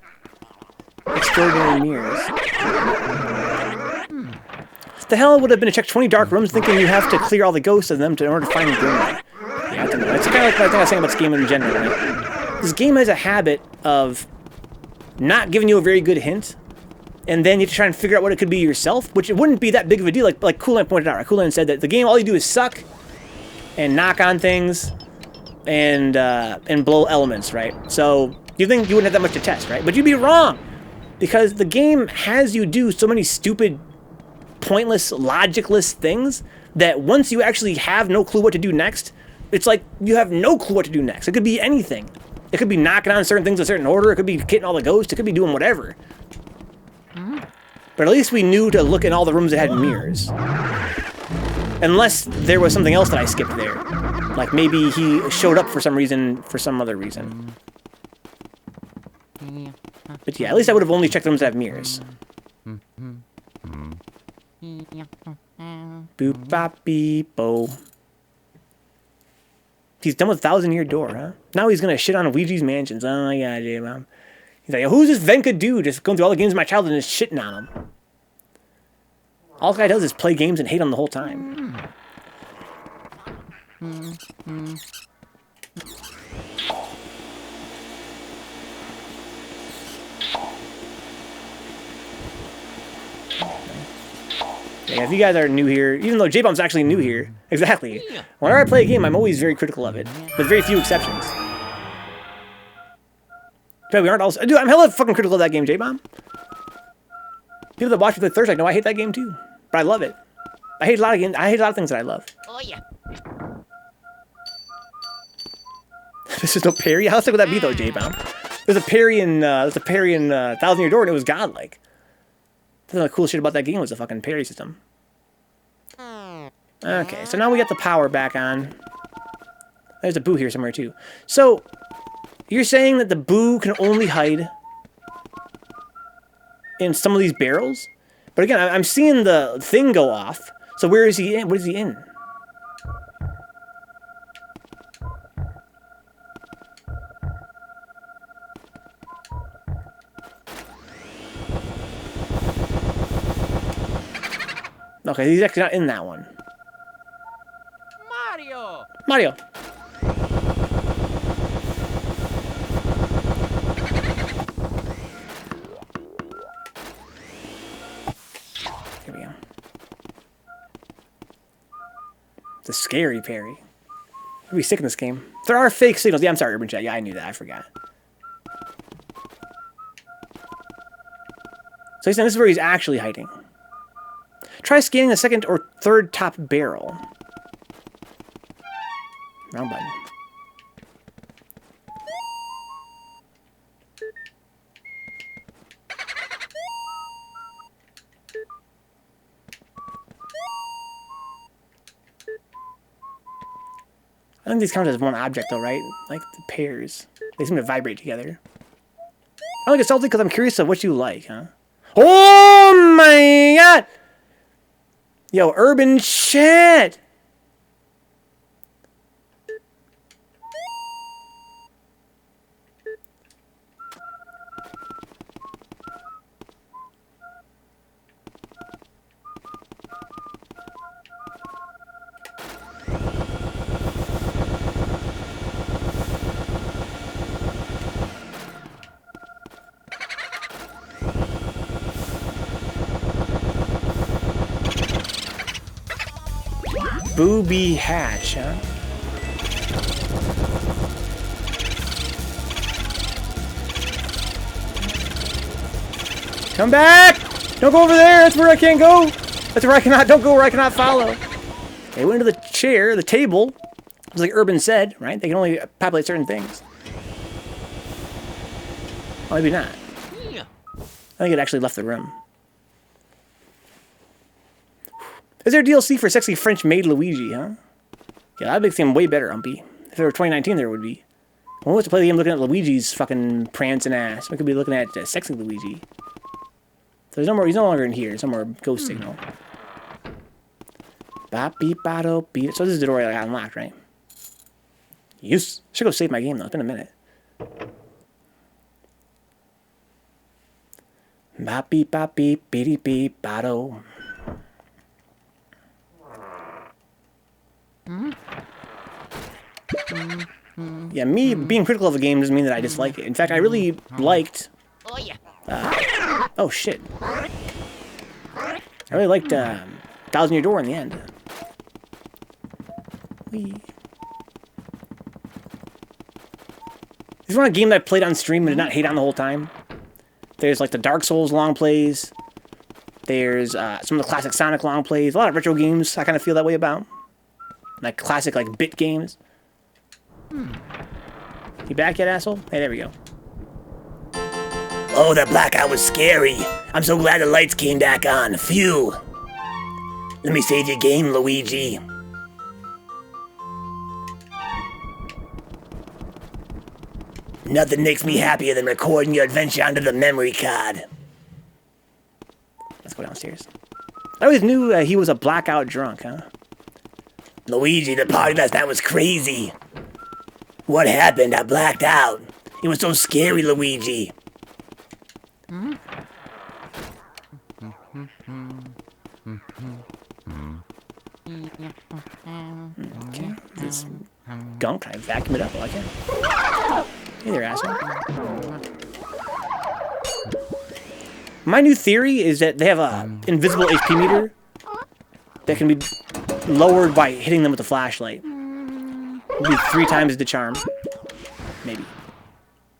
Extraordinary mirrors. The hell would have been to check 20 dark rooms thinking you have to clear all the ghosts of them in order to find the Grimlock? Yeah, I don't know. It's kind of like what I think I was saying about this game in general, right? This game has a habit of not giving you a very good hint, and then you have to try and figure out what it could be yourself, which it wouldn't be that big of a deal. Like Coolin pointed out, right? Coolin said that the game, all you do is suck and knock on things and blow elements, right? So you think you wouldn't have that much to test, right? But you'd be wrong, because the game has you do so many stupid, pointless, logicless things that once you actually have no clue what to do next, it's like you have no clue what to do next. It could be anything. It could be knocking on certain things in a certain order. It could be getting all the ghosts. It could be doing whatever. But at least we knew to look in all the rooms that had mirrors. Unless there was something else that I skipped there. Like maybe he showed up for some reason, for some other reason. But yeah, at least I would have only checked the rooms that have mirrors. Boop bop beep bo. He's done with 1,000-Year Door, huh? Now he's gonna shit on Luigi's Mansions. Oh my god, J-Mom. He's like, who's this Venka dude just going through all the games of my childhood and just shitting on them? All this guy does is play games and hate on the whole time. Yeah, if you guys are new here, even though J-Bomb's actually new here, exactly. Whenever I play a game, I'm always very critical of it, with very few exceptions. But we aren't also, dude, I'm hella fucking critical of that game, J-Bomb. People that watch me play Thursday know I hate that game too, but I love it. I hate a lot of games. I hate a lot of things that I love. Oh yeah. This is no parry. How sick would that be though, J-Bomb? There's a parry in 1,000-Year Door, and it was godlike. The cool shit about that game was the fucking parry system. Okay, so now we got the power back on. There's a boo here somewhere too. So, you're saying that the boo can only hide in some of these barrels? But again, I'm seeing the thing go off. So where is he in? What is he in? Okay, he's actually not in that one. Mario! Mario! Here we go. It's a scary parry. I'd be sick in this game. There are fake signals. Yeah, I'm sorry, Urban Chat. Yeah, I knew that. I forgot. So he's saying this is where he's actually hiding. Try scanning the second or third top barrel. Wrong button. I think these count as one object though, right? Like the pairs. They seem to vibrate together. I don't get salty because I'm curious of what you like, huh? Oh my god! Yo, Urban Chat! Booby hatch, huh? Come back! Don't go over there! That's where I can't go! That's where I cannot, don't go where I cannot follow. They went into the chair, the table. Just like Urban said, right? They can only populate certain things. Well, maybe not. I think it actually left the room. Is there a DLC for sexy French-made Luigi, huh? Yeah, that makes him way better, Umpy. If it were 2019, there would be. When we was to play the game looking at Luigi's fucking prancing ass, we could be looking at sexy Luigi. So there's no more, he's no longer in here. There's no more ghost signal. Bop, beep, botto, beep. So this is the door I got unlocked, right? Use. Should go save my game, though. It's been a minute. Bop, beep, beep, beep, botto. Yeah, me being critical of a game doesn't mean that I dislike it. In fact, I really liked... oh, shit. I really liked 1,000-Year Door in the end. Whee. This is one game that I played on stream and did not hate on the whole time. There's like the Dark Souls long plays. There's some of the classic Sonic long plays. A lot of retro games I kind of feel that way about. Like classic, like, bit games. You back yet, asshole? Hey, there we go. Oh, that blackout was scary. I'm so glad the lights came back on. Phew. Let me save your game, Luigi. Nothing makes me happier than recording your adventure onto the memory card. Let's go downstairs. I always knew he was a blackout drunk, huh? Luigi, the party last night was crazy. What happened? I blacked out. It was so scary, Luigi. Okay, this gunk, can I vacuum it up? I can. Hey there, asshole. My new theory is that they have a invisible HP meter that can be lowered by hitting them with a flashlight. It'll be 3 times the charm. Maybe.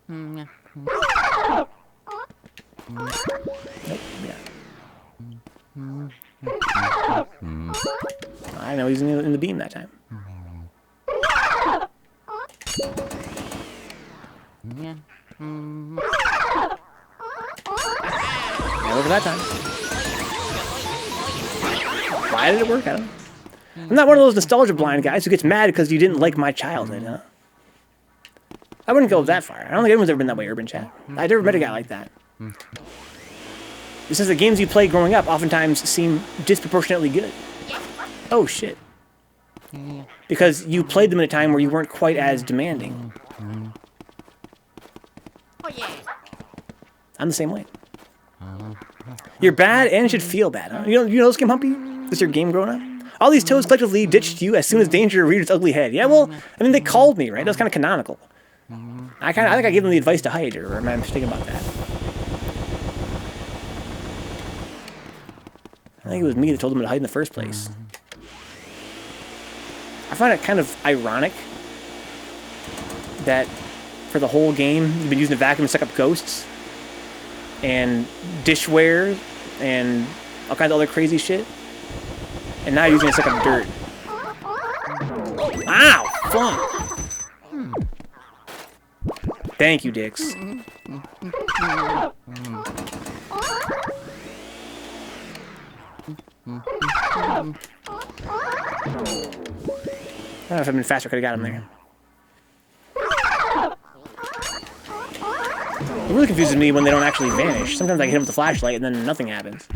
Nope, yeah. I know he's in the beam that time. Yeah, look at that time. Why did it work? I don't know. I'm not one of those nostalgia blind guys who gets mad because you didn't like my childhood, huh? I wouldn't go that far. I don't think anyone's ever been that way, Urban Chat. I've never met a guy like that. It says the games you play growing up oftentimes seem disproportionately good. Oh, shit. Because you played them at a time where you weren't quite as demanding. Oh, yeah. I'm the same way. You're bad and should feel bad, huh? You know Skim Humpy? That's your game growing up? All these toads collectively ditched you as soon as danger reared its ugly head. Yeah, well, I mean, they called me, right? That was kind of canonical. I think I gave them the advice to hide, or am I mistaken about that? I think it was me that told them to hide in the first place. I find it kind of ironic that for the whole game, you've been using the vacuum to suck up ghosts and dishware and all kinds of other crazy shit. And now you're using it to suck up dirt. Ow! Fuck! Thank you, dicks. I don't know if I'd been faster, I could have got him there. It really confuses me when they don't actually vanish. Sometimes I hit them with the flashlight and then nothing happens.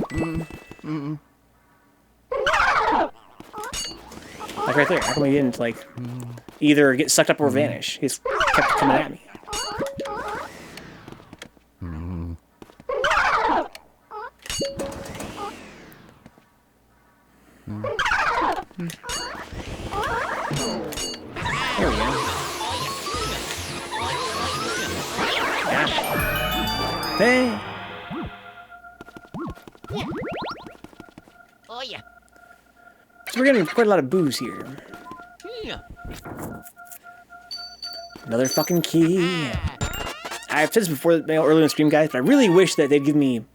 Like right there. How come he didn't, like, either get sucked up or vanish? He just kept coming at me. There we go. Yeah. Hey! Oh, yeah. So we're getting quite a lot of booze here. Yeah. Another fucking key. I've said this before, earlier in the stream, guys, but I really wish that they'd give me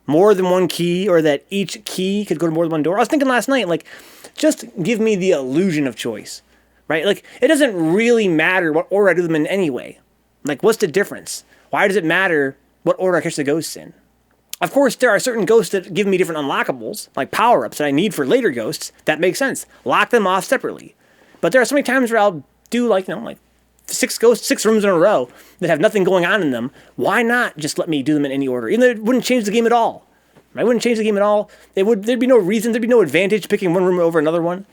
more than one key, or that each key could go to more than one door. I was thinking last night, like, just give me the illusion of choice, right? Like, it doesn't really matter what order I do them in anyway. Like, what's the difference? Why does it matter what order I catch the ghosts in? Of course, there are certain ghosts that give me different unlockables, like power-ups that I need for later ghosts. That makes sense. Lock them off separately. But there are so many times where I'll do, like, you know, like 6 ghosts, 6 rooms in a row that have nothing going on in them. Why not just let me do them in any order? Even though it wouldn't change the game at all. I wouldn't change the game at all. There'd be no reason, there'd be no advantage picking one room over another one.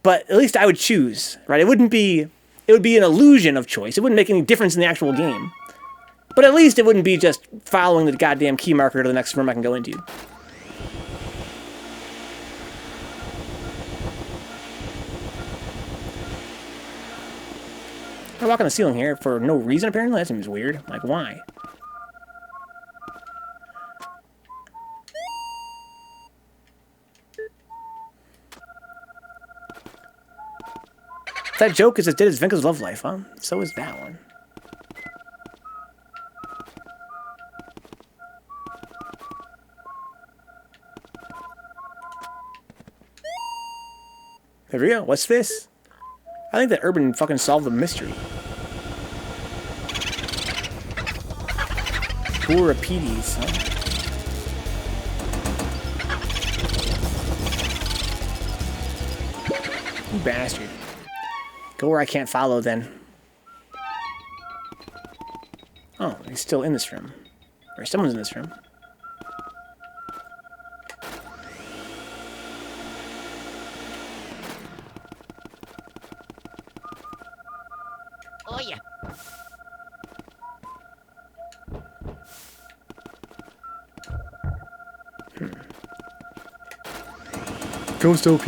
But at least I would choose, right? It would be an illusion of choice. It wouldn't make any difference in the actual game. But at least it wouldn't be just following the goddamn key marker to the next room I can go into. I walk on the ceiling here for no reason, apparently? That seems weird. Like, why? That joke is as dead as Vencabot's love life, huh? So is that one. There we go. What's this? I think that Urban fucking solved the mystery. Burapedes, huh? You bastard. Go where I can't follow, then. Oh, he's still in this room. Or someone's in this room. Oh yeah. Ghost OP.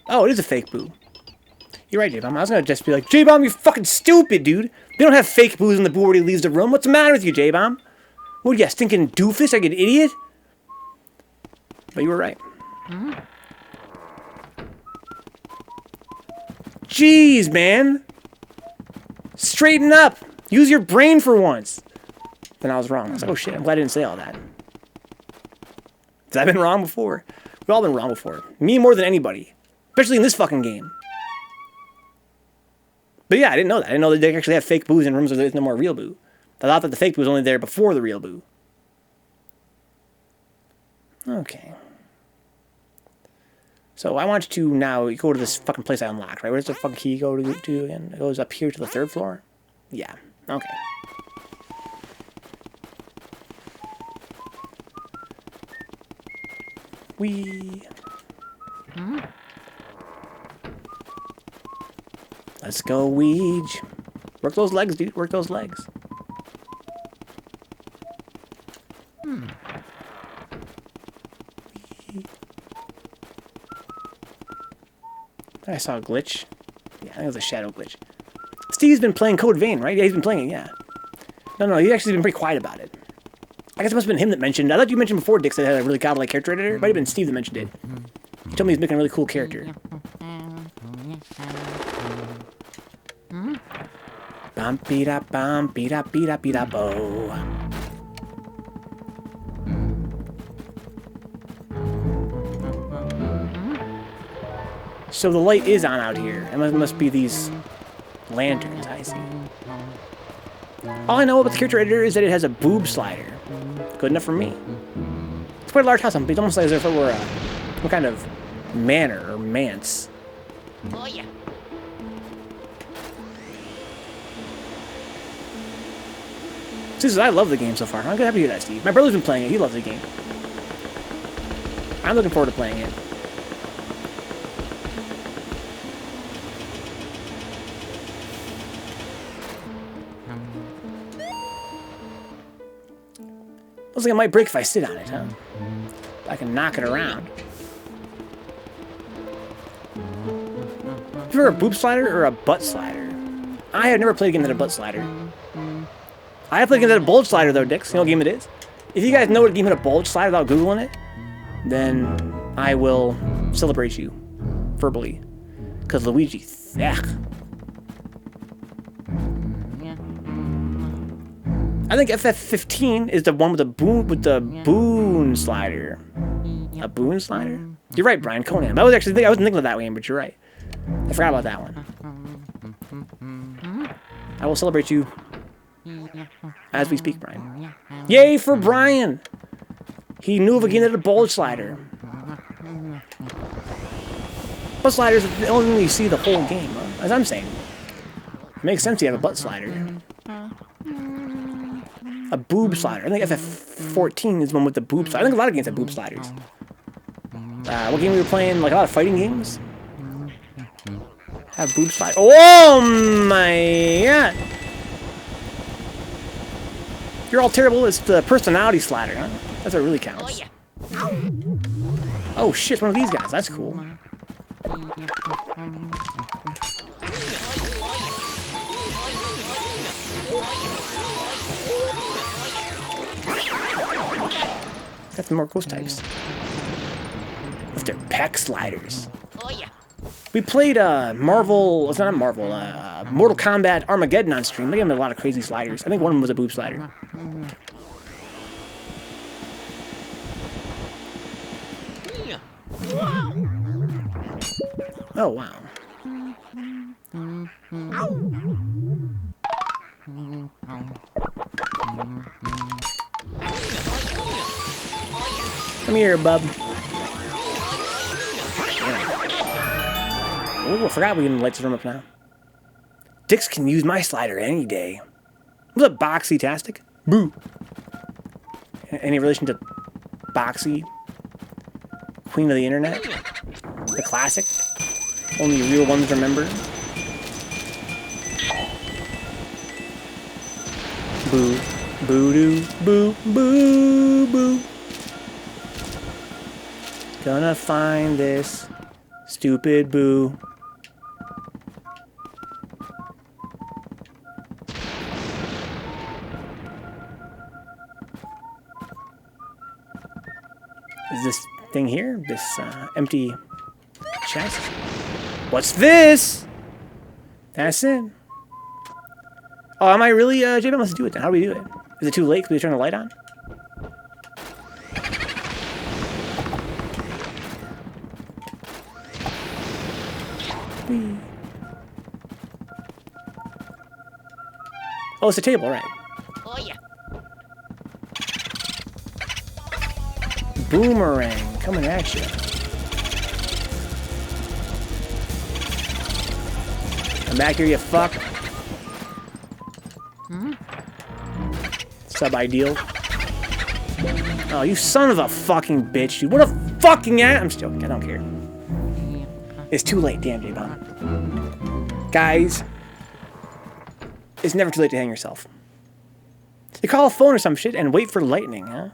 Oh, it is a fake boo. You're right, J-Bomb. I was gonna just be like, J-Bomb, you fucking stupid, dude. They don't have fake boos in the boo where he leaves the room. What's the matter with you, J-Bomb? What are you, stinking doofus? Like an idiot? But you were right. Jeez, man. Straighten up. Use your brain for once. Then I was wrong. I was like, oh shit, I'm glad I didn't say all that. Because I've been wrong before. We've all been wrong before. Me more than anybody. Especially in this fucking game. But yeah, I didn't know that. I didn't know that they actually have fake boos in rooms where there's no more real boo. I thought that the fake boo was only there before the real boo. Okay. So I want you to now go to this fucking place I unlocked, right? Where's the fucking key go to again? It goes up here to the 3rd floor? Yeah. Okay. Let's go, Luigi. Work those legs, dude. Work those legs. I saw a glitch. Yeah, I think it was a shadow glitch. Steve's been playing Code Vein, right? Yeah, he's been playing it, yeah. No, he's actually been pretty quiet about it. I guess it must have been him that mentioned. I thought you mentioned before, Dix, that had a really godlike character editor. It might have been Steve that mentioned it. He told me he's making a really cool character. Bum-be-da-bum-be-da-be-da-be-da-bo. So the light is on out here. It must be these lanterns, I see. All I know about the character editor is that it has a boob slider. Good enough for me. It's quite a large house. It's almost like as if it were some kind of manor or manse. Oh yeah. Steve says, I love the game so far. I'm happy to hear that, Steve. My brother's been playing it. He loves the game. I'm looking forward to playing it. Looks like it might break if I sit on it, huh? I can knock it around. Is there a boob slider or a butt slider? I have never played a game that had a butt slider. I have played a game that had a bulge slider, though, Dix. You know what game it is? If you guys know what game had a bulge slider without Googling it, then I will celebrate you verbally. Because Luigi, ugh. I think FF15 is the one with the boon slider. A boon slider? You're right, Brian. Conan. I wasn't thinking of that game, but you're right. I forgot about that one. I will celebrate you as we speak, Brian. Yay for Brian! He knew of a game that had a bulge slider. Butt sliders are the only thing you see the whole game, huh? As I'm saying. It makes sense you have a butt slider. A boob slider. I think FF14 is the one with the boob slider. I think a lot of games have boob sliders. What game we were playing? Like a lot of fighting games? Have boob sliders. Oh my god! You're all terrible. It's the personality slider, huh? That's what really counts. Oh shit, one of these guys. That's cool. Got some more ghost types. With their peck sliders. Oh yeah. We played Marvel, it's not Marvel, Mortal Kombat Armageddon on stream. They had a lot of crazy sliders. I think one of them was a boob slider. Oh wow. Come here, bub. Oh, I forgot we can light this room up now. Dix can use my slider any day. What's up, Boxy-tastic? Boo. Any relation to Boxy? Queen of the internet. The classic. Only real ones remember. Boo. Boo-doo. Boo. Boo. Boo. Gonna find this stupid boo. Is this thing here? This empty chest? What's this? That's it. Oh, am I really? J-Bam, let's do it then. How do we do it? Is it too late? Can we turn the light on? Whee. Oh, it's a table, right? Oh yeah. Boomerang coming at you. Come back here, you fuck. Sub-ideal. Oh, you son of a fucking bitch, dude. What a fucking ass. I'm joking. I don't care. It's too late, damn J-Bomb. Guys, it's never too late to hang yourself. You call a phone or some shit and wait for lightning, huh?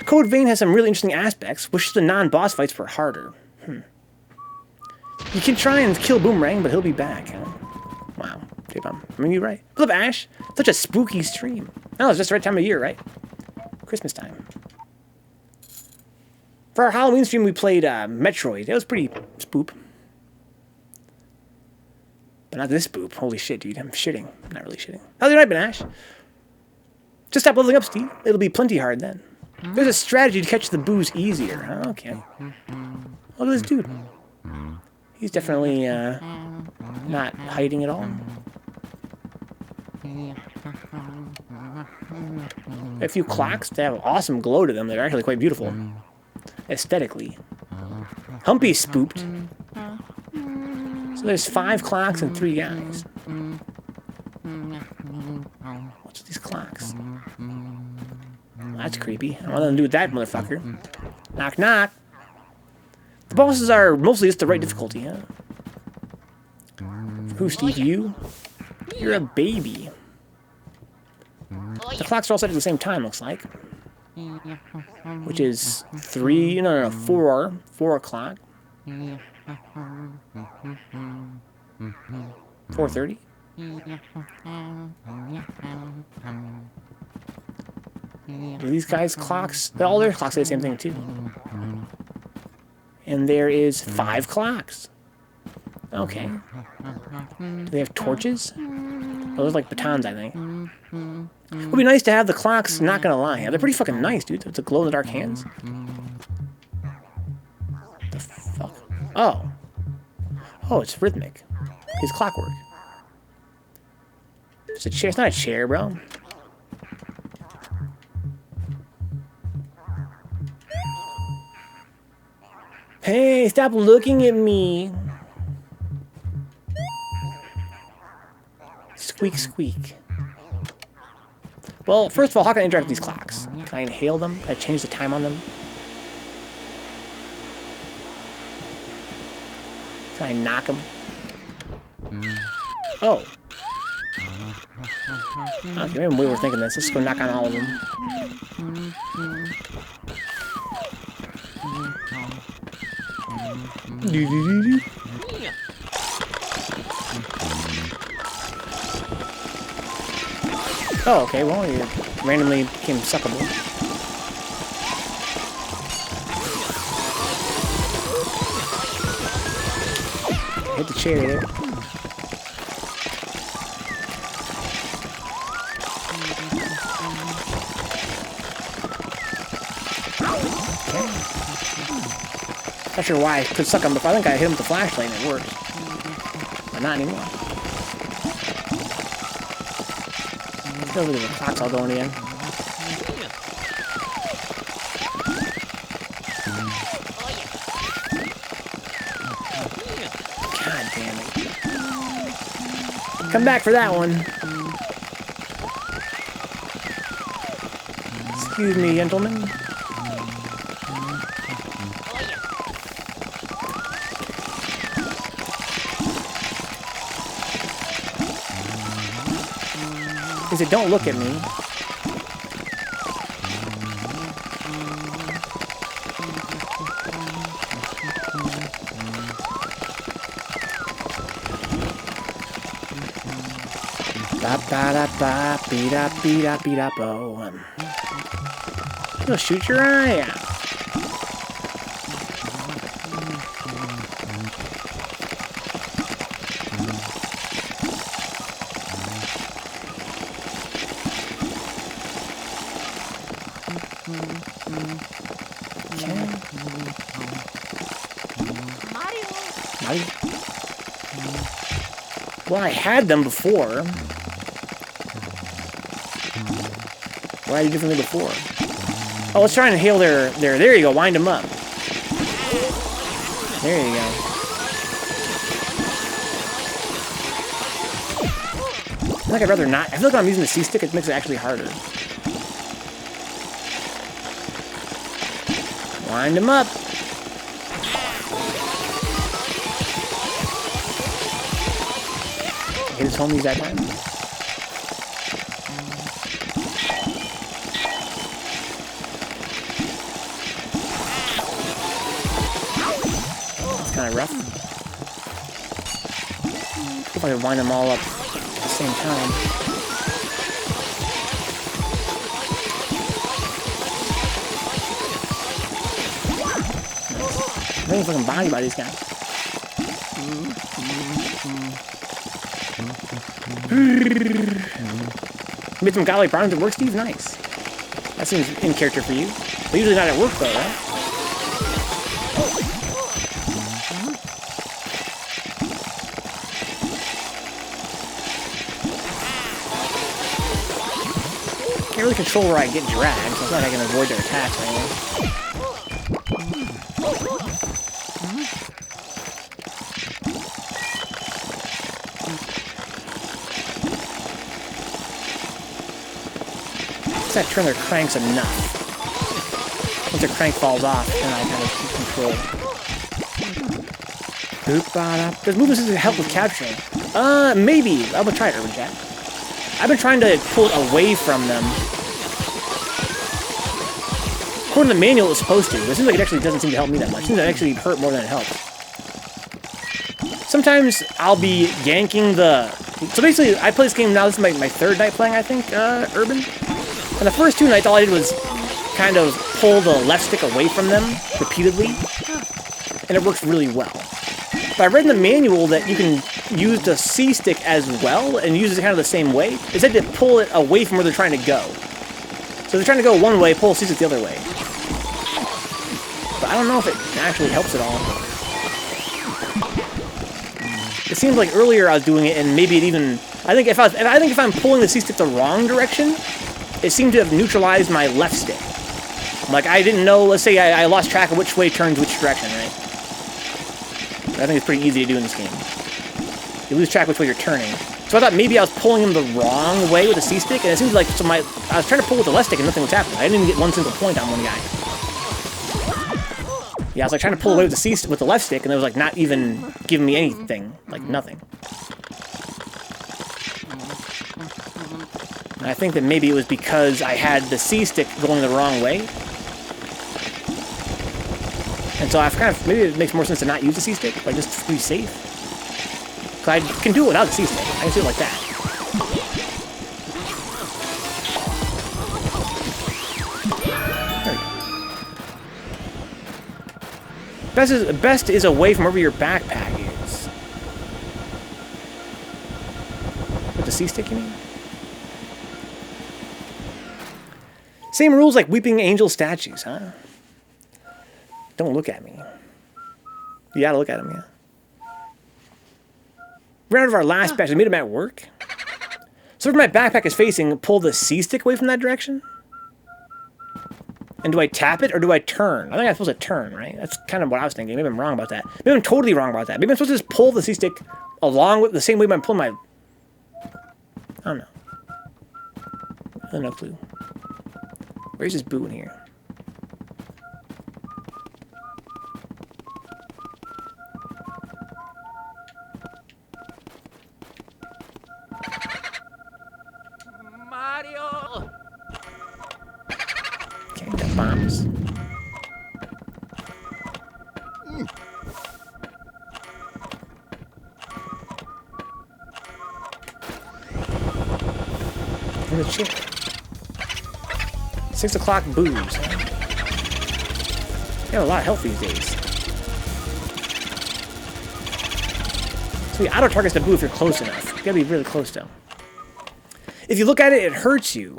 Code Vein has some really interesting aspects. Wish the non-boss fights were harder. You can try and kill Boomerang, but he'll be back, huh? Wow, J-Bomb. I mean, you're right. Flip Ash, such a spooky stream. Oh, it's just the right time of year, right? Christmas time. For our Halloween stream, we played Metroid. It was pretty spoop. But not this spoop. Holy shit, dude. I'm shitting. I'm not really shitting. How's your night been, Ash? Just stop leveling up, Steve. It'll be plenty hard then. There's a strategy to catch the boos easier. Huh? Okay. Look at this dude. He's definitely not hiding at all. A few clocks that have awesome glow to them. They're actually quite beautiful. Aesthetically. Humpy spooped. So there's 5 clocks and 3 guys. What's with these clocks? That's creepy. I don't know what to do with that motherfucker. Knock, knock. The bosses are mostly just the right difficulty, huh? Who, Steve? You? You're a baby. The clocks are all set at the same time, looks like. Which is 4 o'clock. 4:30. These guys' clocks, all their clocks say the same thing too. And there is 5 clocks. Okay. Do they have torches? Those are like batons, I think. It would be nice to have the clocks, not gonna lie. They're pretty fucking nice, dude. The glow-in-the-dark hands. The fuck? Oh. Oh, it's rhythmic. It's clockwork. It's a chair. It's not a chair, bro. Hey, stop looking at me. Squeak, squeak. Well, first of all, how can I interact with these clocks? Can I inhale them? Can I change the time on them? Can I knock them? Oh. Okay, maybe we were thinking this. Let's go knock on all of them. Oh, okay, well, you randomly became suckable. Hit the chair there. Okay. Not sure why I could suck him, but I think I hit him with the flashlight and it worked. But not anymore. Over the clock's all going again. God damn it. Come back for that one. Excuse me, gentlemen. say, don't look at me. Ba-ba-da-ba-be-da-be-da-be-da-bo. You'll shoot your eye out. Mario. Well, I had them before. Why did you do differently before? Oh, let's try and inhale there you go, wind them up. There you go. I feel like I'd rather not. I feel like when I'm using the C-stick, it makes it actually harder. Wind them up. Hit his homies that time. It's kind of rough. If I could wind them all up at the same time. I'm getting fucking bodied by these guys. You made some godly problems at work, Steve? Nice. That seems in character for you. But usually not at work, though, right? Can't really control where I get dragged, so it's not like I can avoid their attacks or anything. I turn their cranks enough. Once their crank falls off, then I kind of keep control. Does movement system help with capturing? Maybe. I'm gonna try it, Urban Chat. I've been trying to pull it away from them. According to the manual, it's supposed to, but it seems like it actually doesn't seem to help me that much. It seems to actually hurt more than it helps. Sometimes I'll be yanking the... So basically, I play this game now. This is my third night playing, I think, Urban. And the first two nights, all I did was kind of pull the left stick away from them repeatedly, and it works really well. But I read in the manual that you can use the C stick as well, and use it kind of the same way. It said to pull it away from where they're trying to go. So they're trying to go one way, pull C stick the other way. But I don't know if it actually helps at all. It seems like earlier I was doing it, and maybe it even... I think if I'm pulling the C stick the wrong direction, it seemed to have neutralized my left stick. Like, I didn't know, let's say I lost track of which way turns which direction, right? I think it's pretty easy to do in this game. You lose track of which way you're turning. So I thought maybe I was pulling him the wrong way with the C-stick, and it seems like, I was trying to pull with the left stick and nothing was happening. I didn't even get one single point on one guy. Yeah, I was like trying to pull away with the left stick, and it was like not even giving me anything. Like, nothing. And I think that maybe it was because I had the C-stick going the wrong way. And so I've kind of, maybe it makes more sense to not use the C-stick, like just to be safe. Because I can do it without the C-stick. I can do it like that. There we go. Best is away from wherever your backpack is. With the C-stick, you mean? Same rules like weeping angel statues, huh? Don't look at me. You gotta look at him, yeah. We're out of our last batch. I made him at work. So if my backpack is facing, pull the C-stick away from that direction? And do I tap it or do I turn? I think I'm supposed to turn, right? That's kind of what I was thinking. Maybe I'm wrong about that. Maybe I'm totally wrong about that. Maybe I'm supposed to just pull the C-stick along with the same way I'm pulling my... I don't know. I have no clue. Where's this boo in here? bombs. Where's the chick? 6 o'clock booze. Huh? You have a lot of health these days. So the auto targets the boo if you're close enough. You gotta be really close though. If you look at it, it hurts you.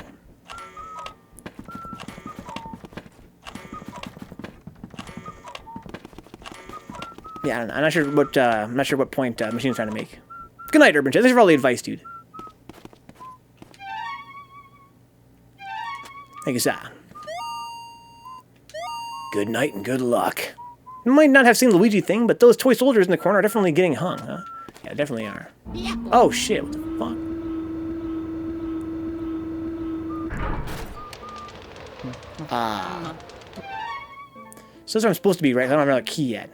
Yeah, I don't know. I'm not sure what point Machine's trying to make. Good night, Urban Chat. Thanks for all the advice, dude. Thank you, sir. Good night and good luck. You might not have seen the Luigi thing, but those toy soldiers in the corner are definitely getting hung, huh? Yeah, definitely are. Oh shit! What the fuck? Ah. So that's where I'm supposed to be, right? I don't have another key yet.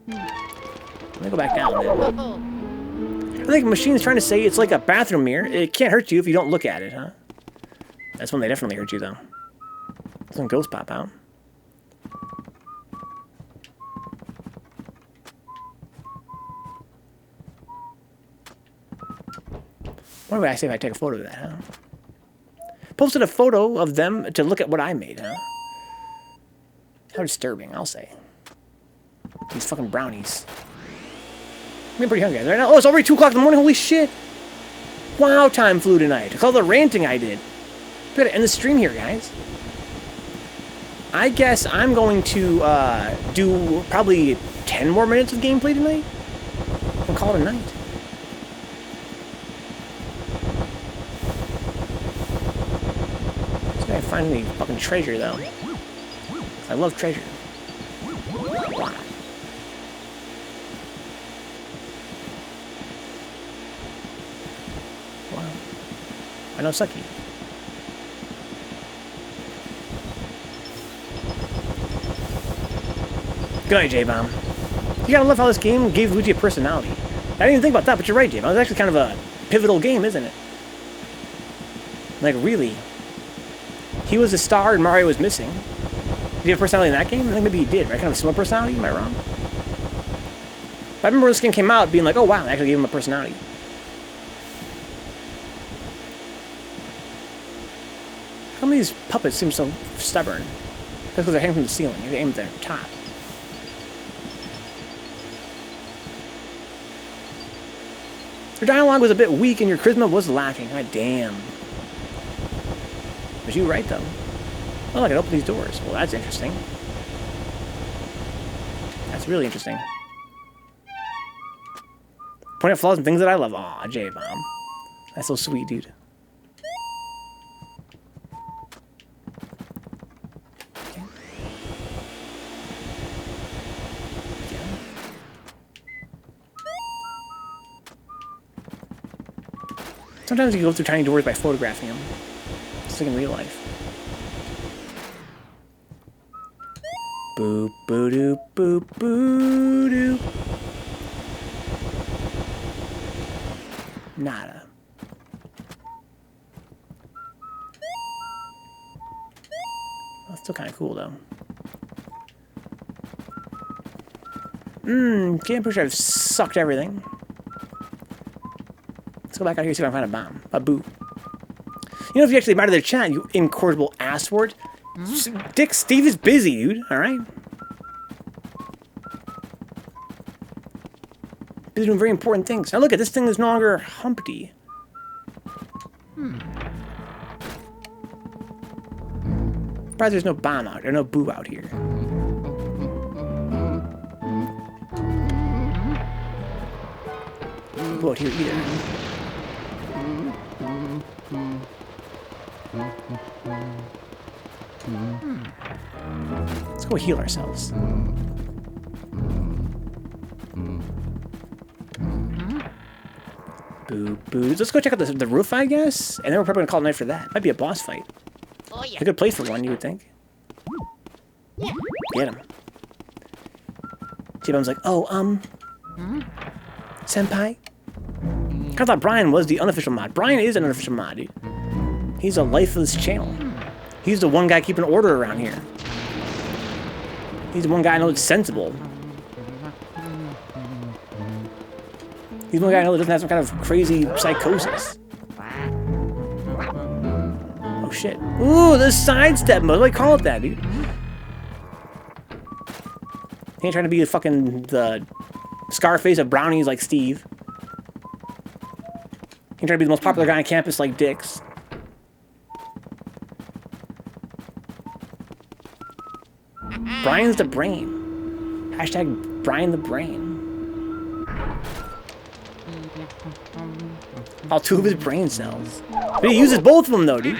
Let me go back down then. I think Machine's trying to say it's like a bathroom mirror. It can't hurt you if you don't look at it, huh? That's when they definitely hurt you, though. Some ghosts pop out. What would I say if I take a photo of that, huh? Posted a photo of them to look at what I made, huh? How disturbing, I'll say. These fucking brownies. I'm getting pretty hungry right now. Oh, it's already 2 o'clock in the morning. Holy shit. Wow, time flew tonight. Look all the ranting I did. We gotta end the stream here, guys. I guess I'm going to do probably 10 more minutes of gameplay tonight. We'll call it a night. Just gotta find me fucking treasure, though. I love treasure. Wow. Wow. I know Sucky. Good night, J-Bomb. You gotta love how this game gave Luigi a personality. I didn't even think about that, but you're right, J-Bomb. It's actually kind of a pivotal game, isn't it? Like, really. He was a star and Mario was missing. Did he have personality in that game? I think maybe he did, right? Kind of a similar personality? Am I wrong? But I remember when this game came out being like, oh wow, they actually gave him a personality. How many of these puppets seem so stubborn? That's because they're hanging from the ceiling. You aim at their top. Your dialogue was a bit weak and your charisma was lacking. God damn. But you were right, though. Oh, I can open these doors. Well, that's interesting. That's really interesting. Point out flaws and things that I love. Aw, J-Bomb. That's so sweet, dude. Sometimes you go through tiny doors by photographing them. Just like in real life. Boop, boo doo, boop, boo doo. Nada. That's still kind of cool, though. Can't push. I've sucked everything. Let's go back out here and see if I can find a bomb. A boo. You know, if you actually matter their chat, you incorrigible assword. Dick, Steve is busy, dude. Alright? Busy doing very important things. Now look at this thing is no longer Humpty. Surprised there's no bomb out, or no boo out here. Boo out here either. Let's go heal ourselves. Boo, boo. Let's go check out the roof, I guess. And then we're probably going to call it night for that. Might be a boss fight. Oh, yeah. A good place for one, you would think. Yeah. Get him. T-Bone's like, oh, Senpai? I thought Brian was the unofficial mod. Brian is an unofficial mod, dude. He's a life of this channel. He's the one guy keeping order around here. He's the one guy I know that's sensible. He's the one guy I know that doesn't have some kind of crazy psychosis. Oh shit. Ooh, the sidestep mode. What do I call it that, dude? He ain't trying to be the Scarface of brownies like Steve. He ain't trying to be the most popular guy on campus like Dix. Brian's the brain. Hashtag Brian the brain. All 2 of his brain cells. But he uses both of them though, dude.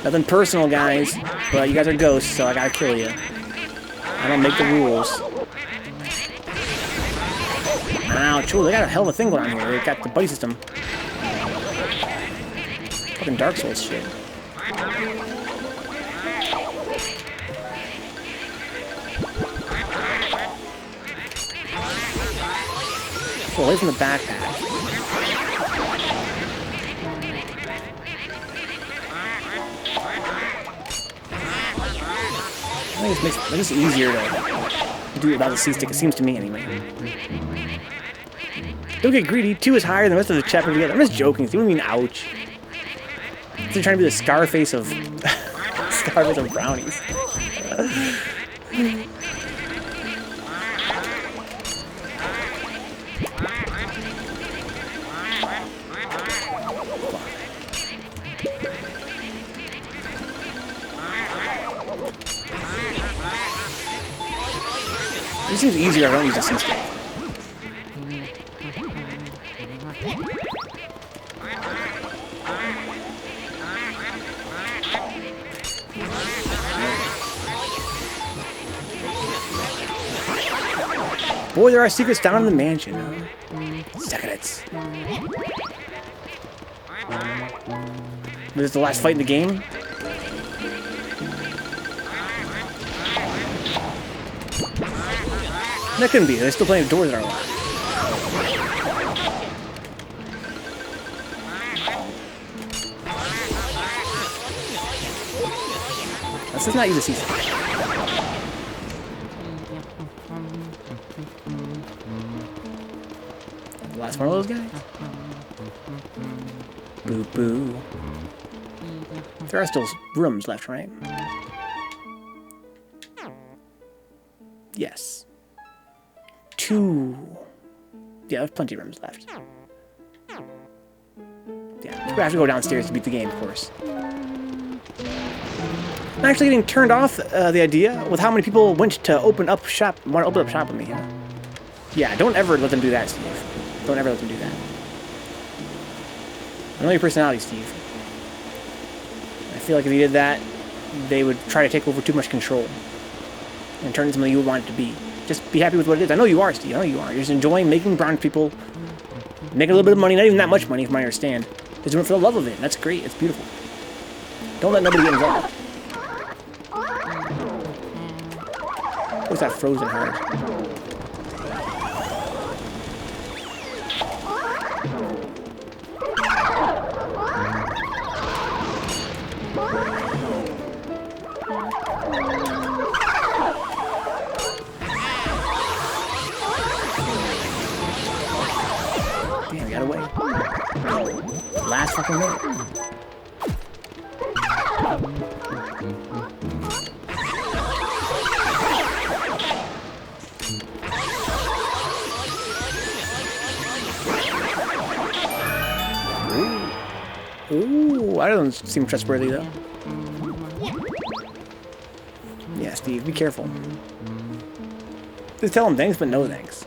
Nothing personal, guys. But you guys are ghosts, so I gotta kill you. I don't make the rules. Ouch. Ooh, they got a hell of a thing going on here. They got the buddy system. Fucking Dark Souls shit. Pull away from the backpack. I think it makes it easier to do it without the C-stick, it seems to me anyway. Don't get greedy, 2 is higher than the rest of the chapter together. I'm just joking, what do you mean ouch? They're trying to be the Scarface of Scarface of brownies. It seems easier if I don't use a C-stick. Boy, there are secrets down in the mansion. Secrets. This is the last fight in the game. That couldn't be. There's still plenty of doors that are locked. Let's just not use a C-stick. The last one of those guys? Boo boo. There are still rooms left, right? Yes. 2. Yeah, there's plenty of rooms left. Yeah, we have to go downstairs to beat the game, of course. I'm actually getting turned off the idea with how many people went to want to open up shop with me. Huh? Yeah, don't ever let them do that, Steve. Don't ever let them do that. I know your personality, Steve. I feel like if you did that, they would try to take over too much control and turn it into something you would want it to be. Just be happy with what it is. I know you are, Steve. I know you are. You're just enjoying making brown people make a little bit of money, not even that much money, from what I understand. Just doing it for the love of it. And that's great. It's beautiful. Don't let nobody get involved. What's that frozen hard? Damn, we got away. Last fucking minute. Ooh, that doesn't seem trustworthy though. Yeah, Steve, be careful. Just tell him thanks, but no thanks.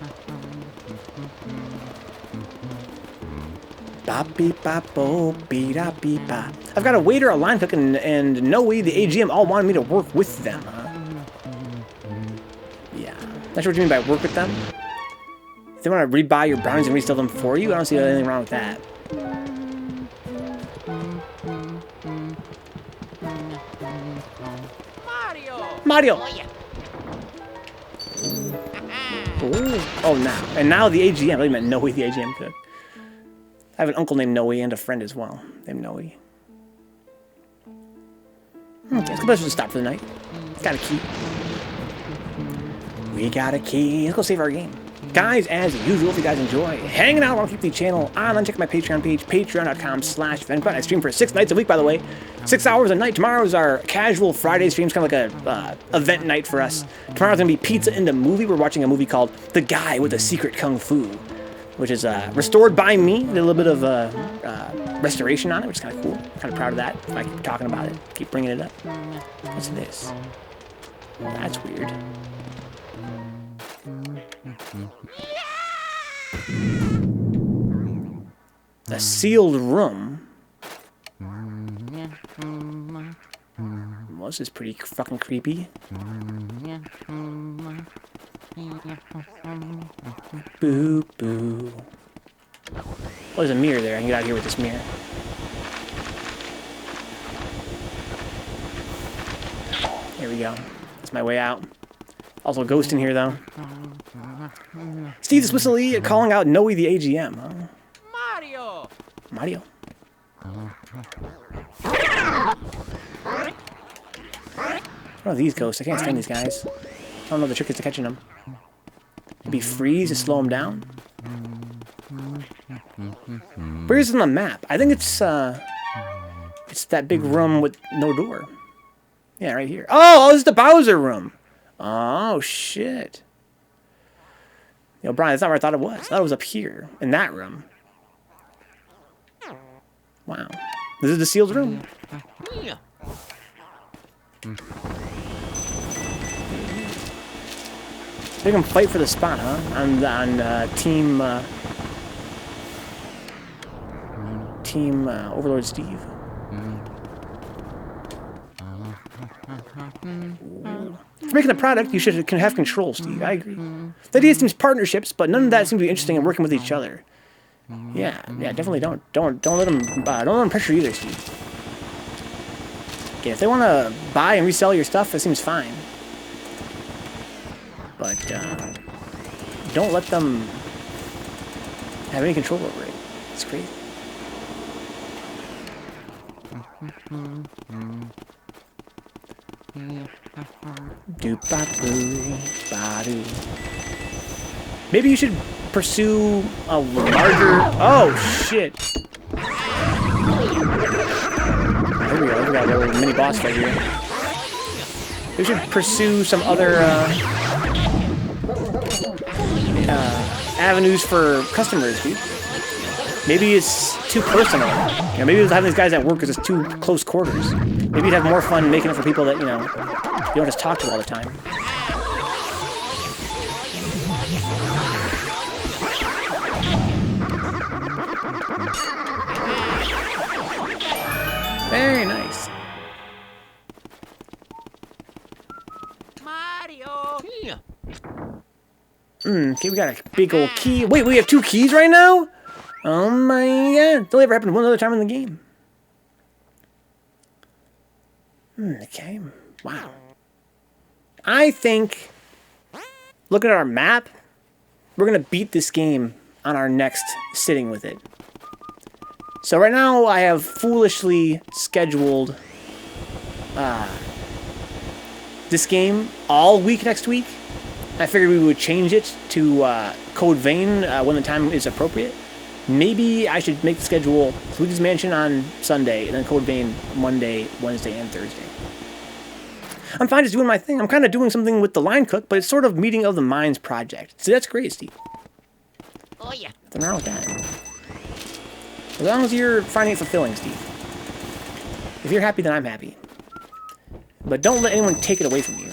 I've got a waiter, a line cook, and no way the AGM all wanted me to work with them, huh? Yeah. Not sure what you mean by work with them. If they want to rebuy your brownies and resell them for you, I don't see anything wrong with that. Mario! Ooh. Oh, now. And now the AGM. I really meant no way the AGM could. have an uncle named Noe and a friend as well named Noe. Okay, let's just stop for the night. Got a key. We got a key. Let's go save our game. Guys, as usual, if you guys enjoy hanging out, I want to keep the channel on, then check my Patreon page, patreon.com/Vencabot. I stream for 6 nights a week, by the way. 6 hours a night. Tomorrow's our casual Friday stream. It's kind of like a event night for us. Tomorrow's going to be Pizza in the Movie. We're watching a movie called The Guy with the Secret Kung Fu, which is restored by me. Did a little bit of restoration on it, which is kind of cool. Kind of proud of that. I keep talking about it. Keep bringing it up. What's this? That's weird. A sealed room. Well, this is pretty fucking creepy. Boo boo. Oh, there's a mirror there. I can get out of here with this mirror. Here we go. That's my way out. Also, a ghost in here, though. Steve the Swiss Elite calling out Noe the AGM. Huh? Mario! Mario? What are these ghosts? I can't stand these guys. I don't know the trick is to catching them. Maybe freeze to slow them down? Where is it on the map? I think it's that big room with no door. Yeah, right here. Oh, this is the Bowser room. Oh, shit. Yo, Brian, that's not where I thought it was. I thought it was up here, in that room. Wow. This is the sealed room. They can fight for the spot, huh? On Team Overlord Steve. For making the product, you can have control, Steve. I agree. The idea seems partnerships, but none of that seems to be interesting in working with each other. Yeah, definitely don't let them pressure you either, Steve. Okay, if they want to buy and resell your stuff, that seems fine. But don't let them have any control over it. It's crazy. Maybe you should pursue a larger... Oh, shit. Here we go. We got a little mini boss right here. We should pursue some other avenues for customers, dude. Maybe it's too personal. You know, maybe having these guys at work is just too close quarters. Maybe you'd have more fun making it for people that, you know, you don't just talk to all the time. Very nice. Mario! Okay, we got a big old key. Wait, we have 2 keys right now? Oh my god. It's only ever happened one other time in the game. Okay. Wow. I think, looking at our map, we're going to beat this game on our next sitting with it. So right now, I have foolishly scheduled this game all week next week. I figured we would change it to Code Vein when the time is appropriate. Maybe I should make the schedule Luigi's Mansion on Sunday, and then Code Vein Monday, Wednesday, and Thursday. I'm fine just doing my thing. I'm kind of doing something with the line cook, but it's sort of Meeting of the Minds project. See, that's great, Steve. Oh, yeah. Nothing wrong with that. As long as you're finding it fulfilling, Steve. If you're happy, then I'm happy. But don't let anyone take it away from you.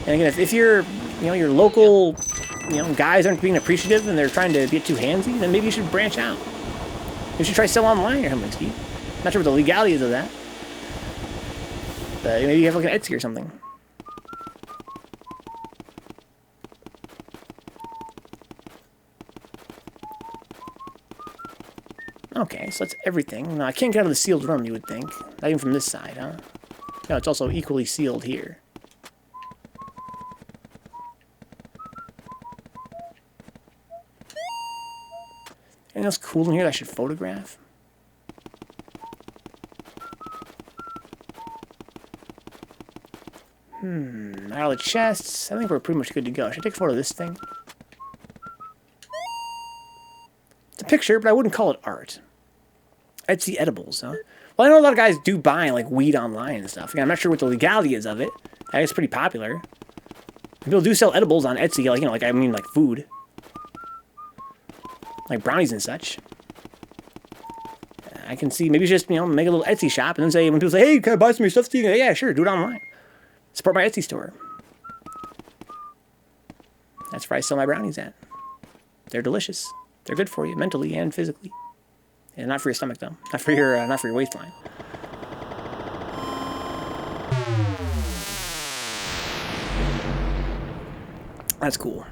And again, if you're, you know, your local, you know, guys aren't being appreciative and they're trying to get too handsy, then maybe you should branch out. You should try sell online or something, Steve. Not sure what the legalities of that. But maybe you have like an Etsy or something. Okay, so that's everything. No, I can't get out of the sealed room, you would think. Not even from this side, huh? No, it's also equally sealed here. Anything else cool in here that I should photograph? All the chests. I think we're pretty much good to go. Should I take a photo of this thing? It's a picture, but I wouldn't call it art. Etsy edibles, huh? Well, I know a lot of guys do buy, like, weed online and stuff. Again, I'm not sure what the legality is of it. I guess it's pretty popular. People do sell edibles on Etsy, like, you know, like food. Like brownies and such. I can see, maybe just, you know, make a little Etsy shop and then say, when people say, hey, can I buy some of your stuff? Yeah, sure, do it online. Support my Etsy store. That's where I sell my brownies at. They're delicious. They're good for you, mentally and physically. And not for your stomach, though. Not for your waistline. That's cool.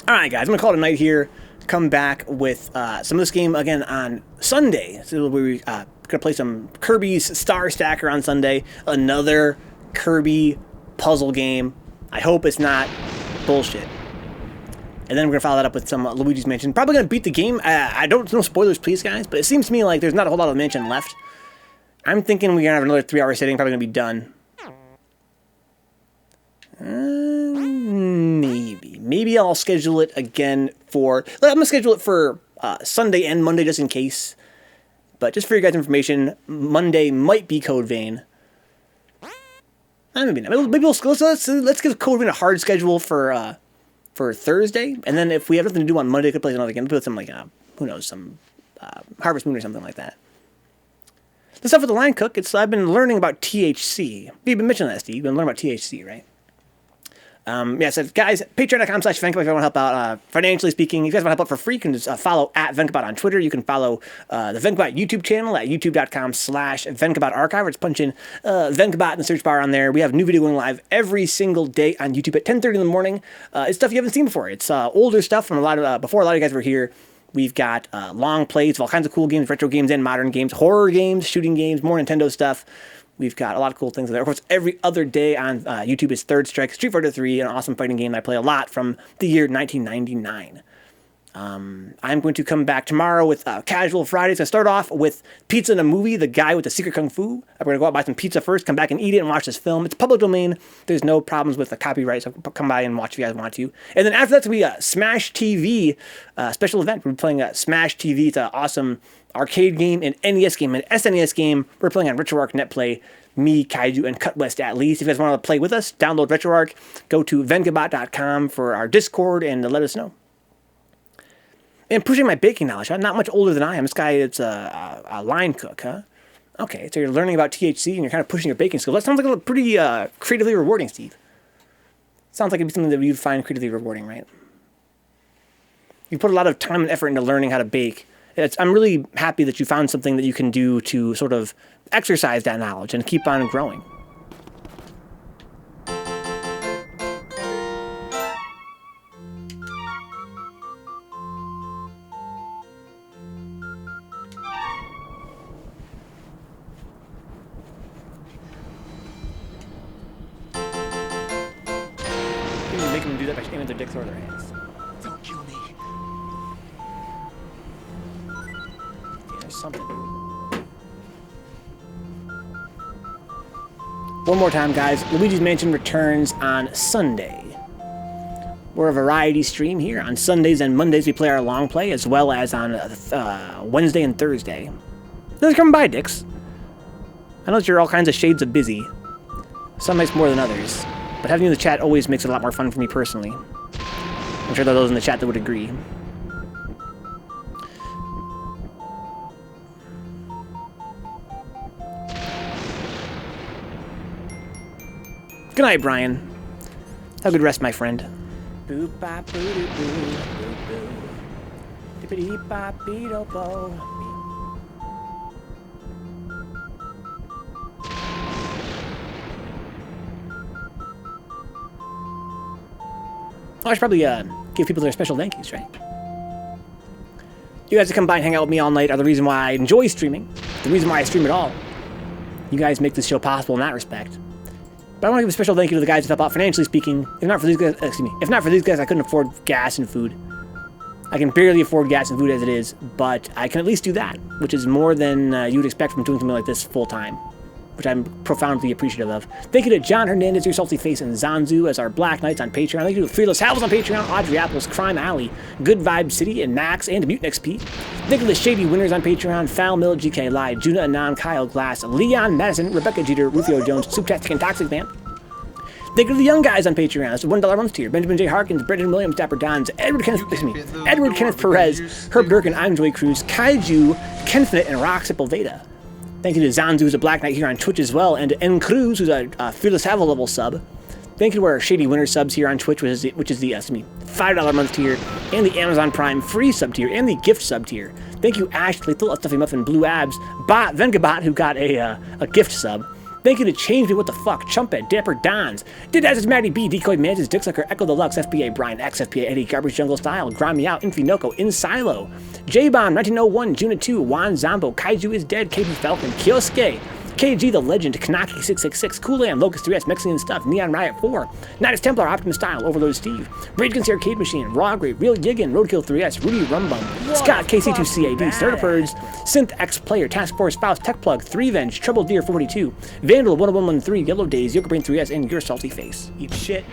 All right, guys, I'm going to call it a night here. Come back with some of this game again on Sunday. So we're going to play some Kirby's Star Stacker on Sunday. Another Kirby puzzle game. I hope it's not bullshit. And then we're going to follow that up with some Luigi's Mansion. Probably going to beat the game. I don't, no spoilers, please, guys. But it seems to me like there's not a whole lot of Mansion left. I'm thinking we're going to have another 3-hour sitting. Probably going to be done. Maybe I'll schedule it again for... I'm going to schedule it for Sunday and Monday just in case. But just for your guys' information, Monday might be Code Vein. Maybe not. Maybe let's give Code Vein a hard schedule for Thursday. And then if we have nothing to do on Monday, we could play another game. We'll put some, like, who knows, some Harvest Moon or something like that. The stuff with the line cook, I've been learning about THC. You've been mentioning that, Steve. You've been learning about THC, right? Yeah, so guys, patreon.com/Vencabot if you want to help out financially speaking. If you guys want to help out for free, you can just follow at Vencabot on Twitter. You can follow the Vencabot YouTube channel at youtube.com/Vencabot archive, or just punch in Vencabot in the search bar on there. We have new video going live every single day on YouTube at 10:30 in the morning. It's stuff you haven't seen before. It's older stuff from before a lot of you guys were here. We've got long plays of all kinds of cool games, retro games and modern games, horror games, shooting games, more Nintendo stuff. We've got a lot of cool things there. Of course, every other day on YouTube is Third Strike, Street Fighter 3, an awesome fighting game that I play a lot from the year 1999. I'm going to come back tomorrow with Casual Fridays. I start off with Pizza in a Movie, The Guy with the Secret Kung Fu. I'm going to go out and buy some pizza first, come back and eat it and watch this film. It's public domain. There's no problems with the copyright, so come by and watch if you guys want to. And then after that's going to be a Smash TV special event. We're playing Smash TV. It's an awesome arcade game, an NES game, an SNES game. We're playing on RetroArch NetPlay. Me, Kaiju, and Cutwest at least. If you guys want to play with us, download RetroArch. Go to Vencabot.com for our Discord and let us know. And pushing my baking knowledge. I'm not much older than I am. This guy is a line cook, huh? Okay, so you're learning about THC and you're kind of pushing your baking skills. That sounds like a pretty creatively rewarding, Steve. Sounds like it'd be something that you'd find creatively rewarding, right? You put a lot of time and effort into learning how to bake. I'm really happy that you found something that you can do to sort of exercise that knowledge and keep on growing. You can make them do that by aiming their dicks or their hands. Don't kill me. Okay, there's something. One more time, guys. Luigi's Mansion returns on Sunday. We're a variety stream here. On Sundays and Mondays, we play our long play, as well as on Wednesday and Thursday. Those come by, dicks. I know that you're all kinds of shades of busy. Some nights more than others. But having you in the chat always makes it a lot more fun for me personally. I'm sure there are those in the chat that would agree. Good night, Brian. Have a good rest, my friend. Boop bop boo doo boo boo boo. Dippity bop beep do bo. I should probably give people their special thank yous, right? You guys that come by and hang out with me all night are the reason why I enjoy streaming. The reason why I stream at all. You guys make this show possible in that respect. But I want to give a special thank you to the guys that help out financially speaking. If not for these guys, I couldn't afford gas and food. I can barely afford gas and food as it is, but I can at least do that, which is more than you would expect from doing something like this full time, which I'm profoundly appreciative of. Thank you to John Hernandez, Your Salty Face, and Zanzu as our Black Knights on Patreon. Thank you to Fearless Havels on Patreon, Audrey Apples, Crime Alley, Good Vibe City, and Max, and Mutant XP. Thank you to the Shady Winners on Patreon, Foul Mill, GK Live, Juna Anon, Kyle Glass, Leon Madison, Rebecca Jeter, Rufio Jones, Souptastic, and Toxic Vamp. Thank you to the young guys on Patreon. That's a $1 a month tier. Benjamin J. Harkins, Brendan Williams, Dapper Dons, Edward Kenneth Perez, Herb Durkin, I'm Joy Cruz, Kaiju, Kenfinite, and Rock Simple Veda. Thank you to Zanzu, who's a Black Knight here on Twitch as well, and to N. Cruz, who's a Fearless Havel level sub. Thank you to our Shady Winner subs here on Twitch, which is the $5 a month tier, and the Amazon Prime free sub tier, and the gift sub tier. Thank you, Ash, Lethal, Stuffy Muffin, Blue Abs, Bot, Vencabot, who got a gift sub. Thank you to Change Me What the Fuck, Chumpet, Dapper Dons, Did As Is Maddie B, Decoy Mantis, Dick Sucker, Echo Deluxe, FBA, Brian X, FBA, Eddie, Garbage Jungle Style, Grind Me Out, Infinoko, In Silo, J-Bomb, 1901, Juna 2, Juan Zombo, Kaiju is Dead, KB Falcon, Kyosuke, KG the Legend, Kanaki 666, Kool-Aid, Locust 3S, Mexican Stuff, Neon Riot 4, Nidus Templar, Optimus Style, Overload Steve, Rage Against the Arcade Machine, Raw Great, Real Yiggin, Roadkill 3S, Rudy Rumbum, Scott KC2CAD, Starter Purge, Synth X Player, Task Force Faust, Tech Plug, 3Venge, Trouble Deer 42, Vandal 10113, Yellow Days, Yoga Brain 3S, and Your Salty Face. Eat shit.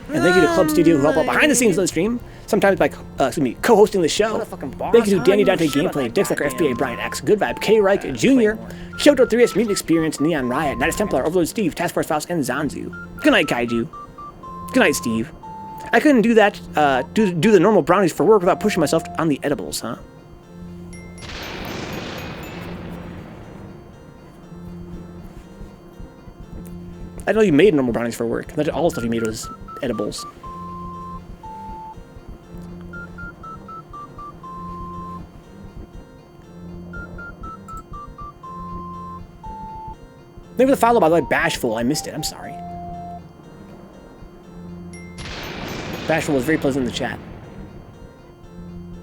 And thank you to Club Studio who help out behind the scenes of the stream, sometimes by co-hosting the show. Thank you to Danny Dante Gameplay, Dixlacker FBA, Brian X, Good Vibe, K Reich Jr., Kyoto 3S Mutant Experience, Neon Riot, Nidus Templar, Overload Steve, Task Force Faust, and Zanzu. Good night, Kaiju. Good night, Steve. I couldn't do that, do the normal brownies for work without pushing myself on the edibles, huh? I know you made normal brownies for work. That all the stuff you made was edibles. Maybe the follow, by the way, Bashful. I missed it. I'm sorry. Bashful was very pleasant in the chat.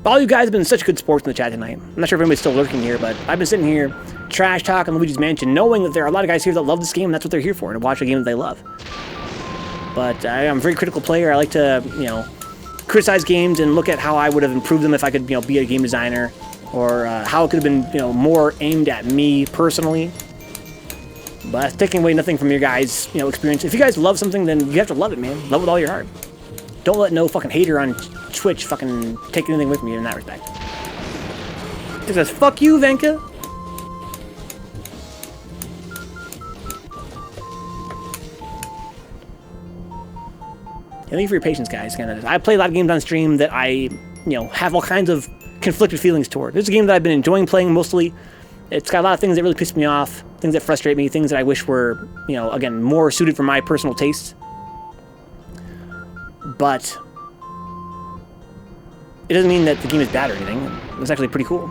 All you guys have been such good sports in the chat tonight. I'm not sure if anybody's still lurking here, but I've been sitting here trash talking Luigi's Mansion, knowing that there are a lot of guys here that love this game, and that's what they're here for, to watch a game that they love. But I'm a very critical player. I like to, criticize games and look at how I would have improved them if I could, be a game designer, or how it could have been, more aimed at me personally. But that's taking away nothing from your guys', experience. If you guys love something, then you have to love it, man. Love it with all your heart. Don't let no fucking hater on Twitch fucking take anything with me in that respect. It says, fuck you, Venka. Thank you for your patience, guys. I play a lot of games on stream that I, have all kinds of conflicted feelings toward. This is a game that I've been enjoying playing mostly. It's got a lot of things that really piss me off, things that frustrate me, things that I wish were, again, more suited for my personal tastes. But it doesn't mean that the game is bad or anything. It's actually pretty cool.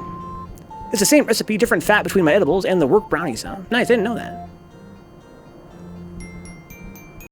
It's the same recipe, different fat between my edibles and the work brownies, huh? Nice, I didn't know that.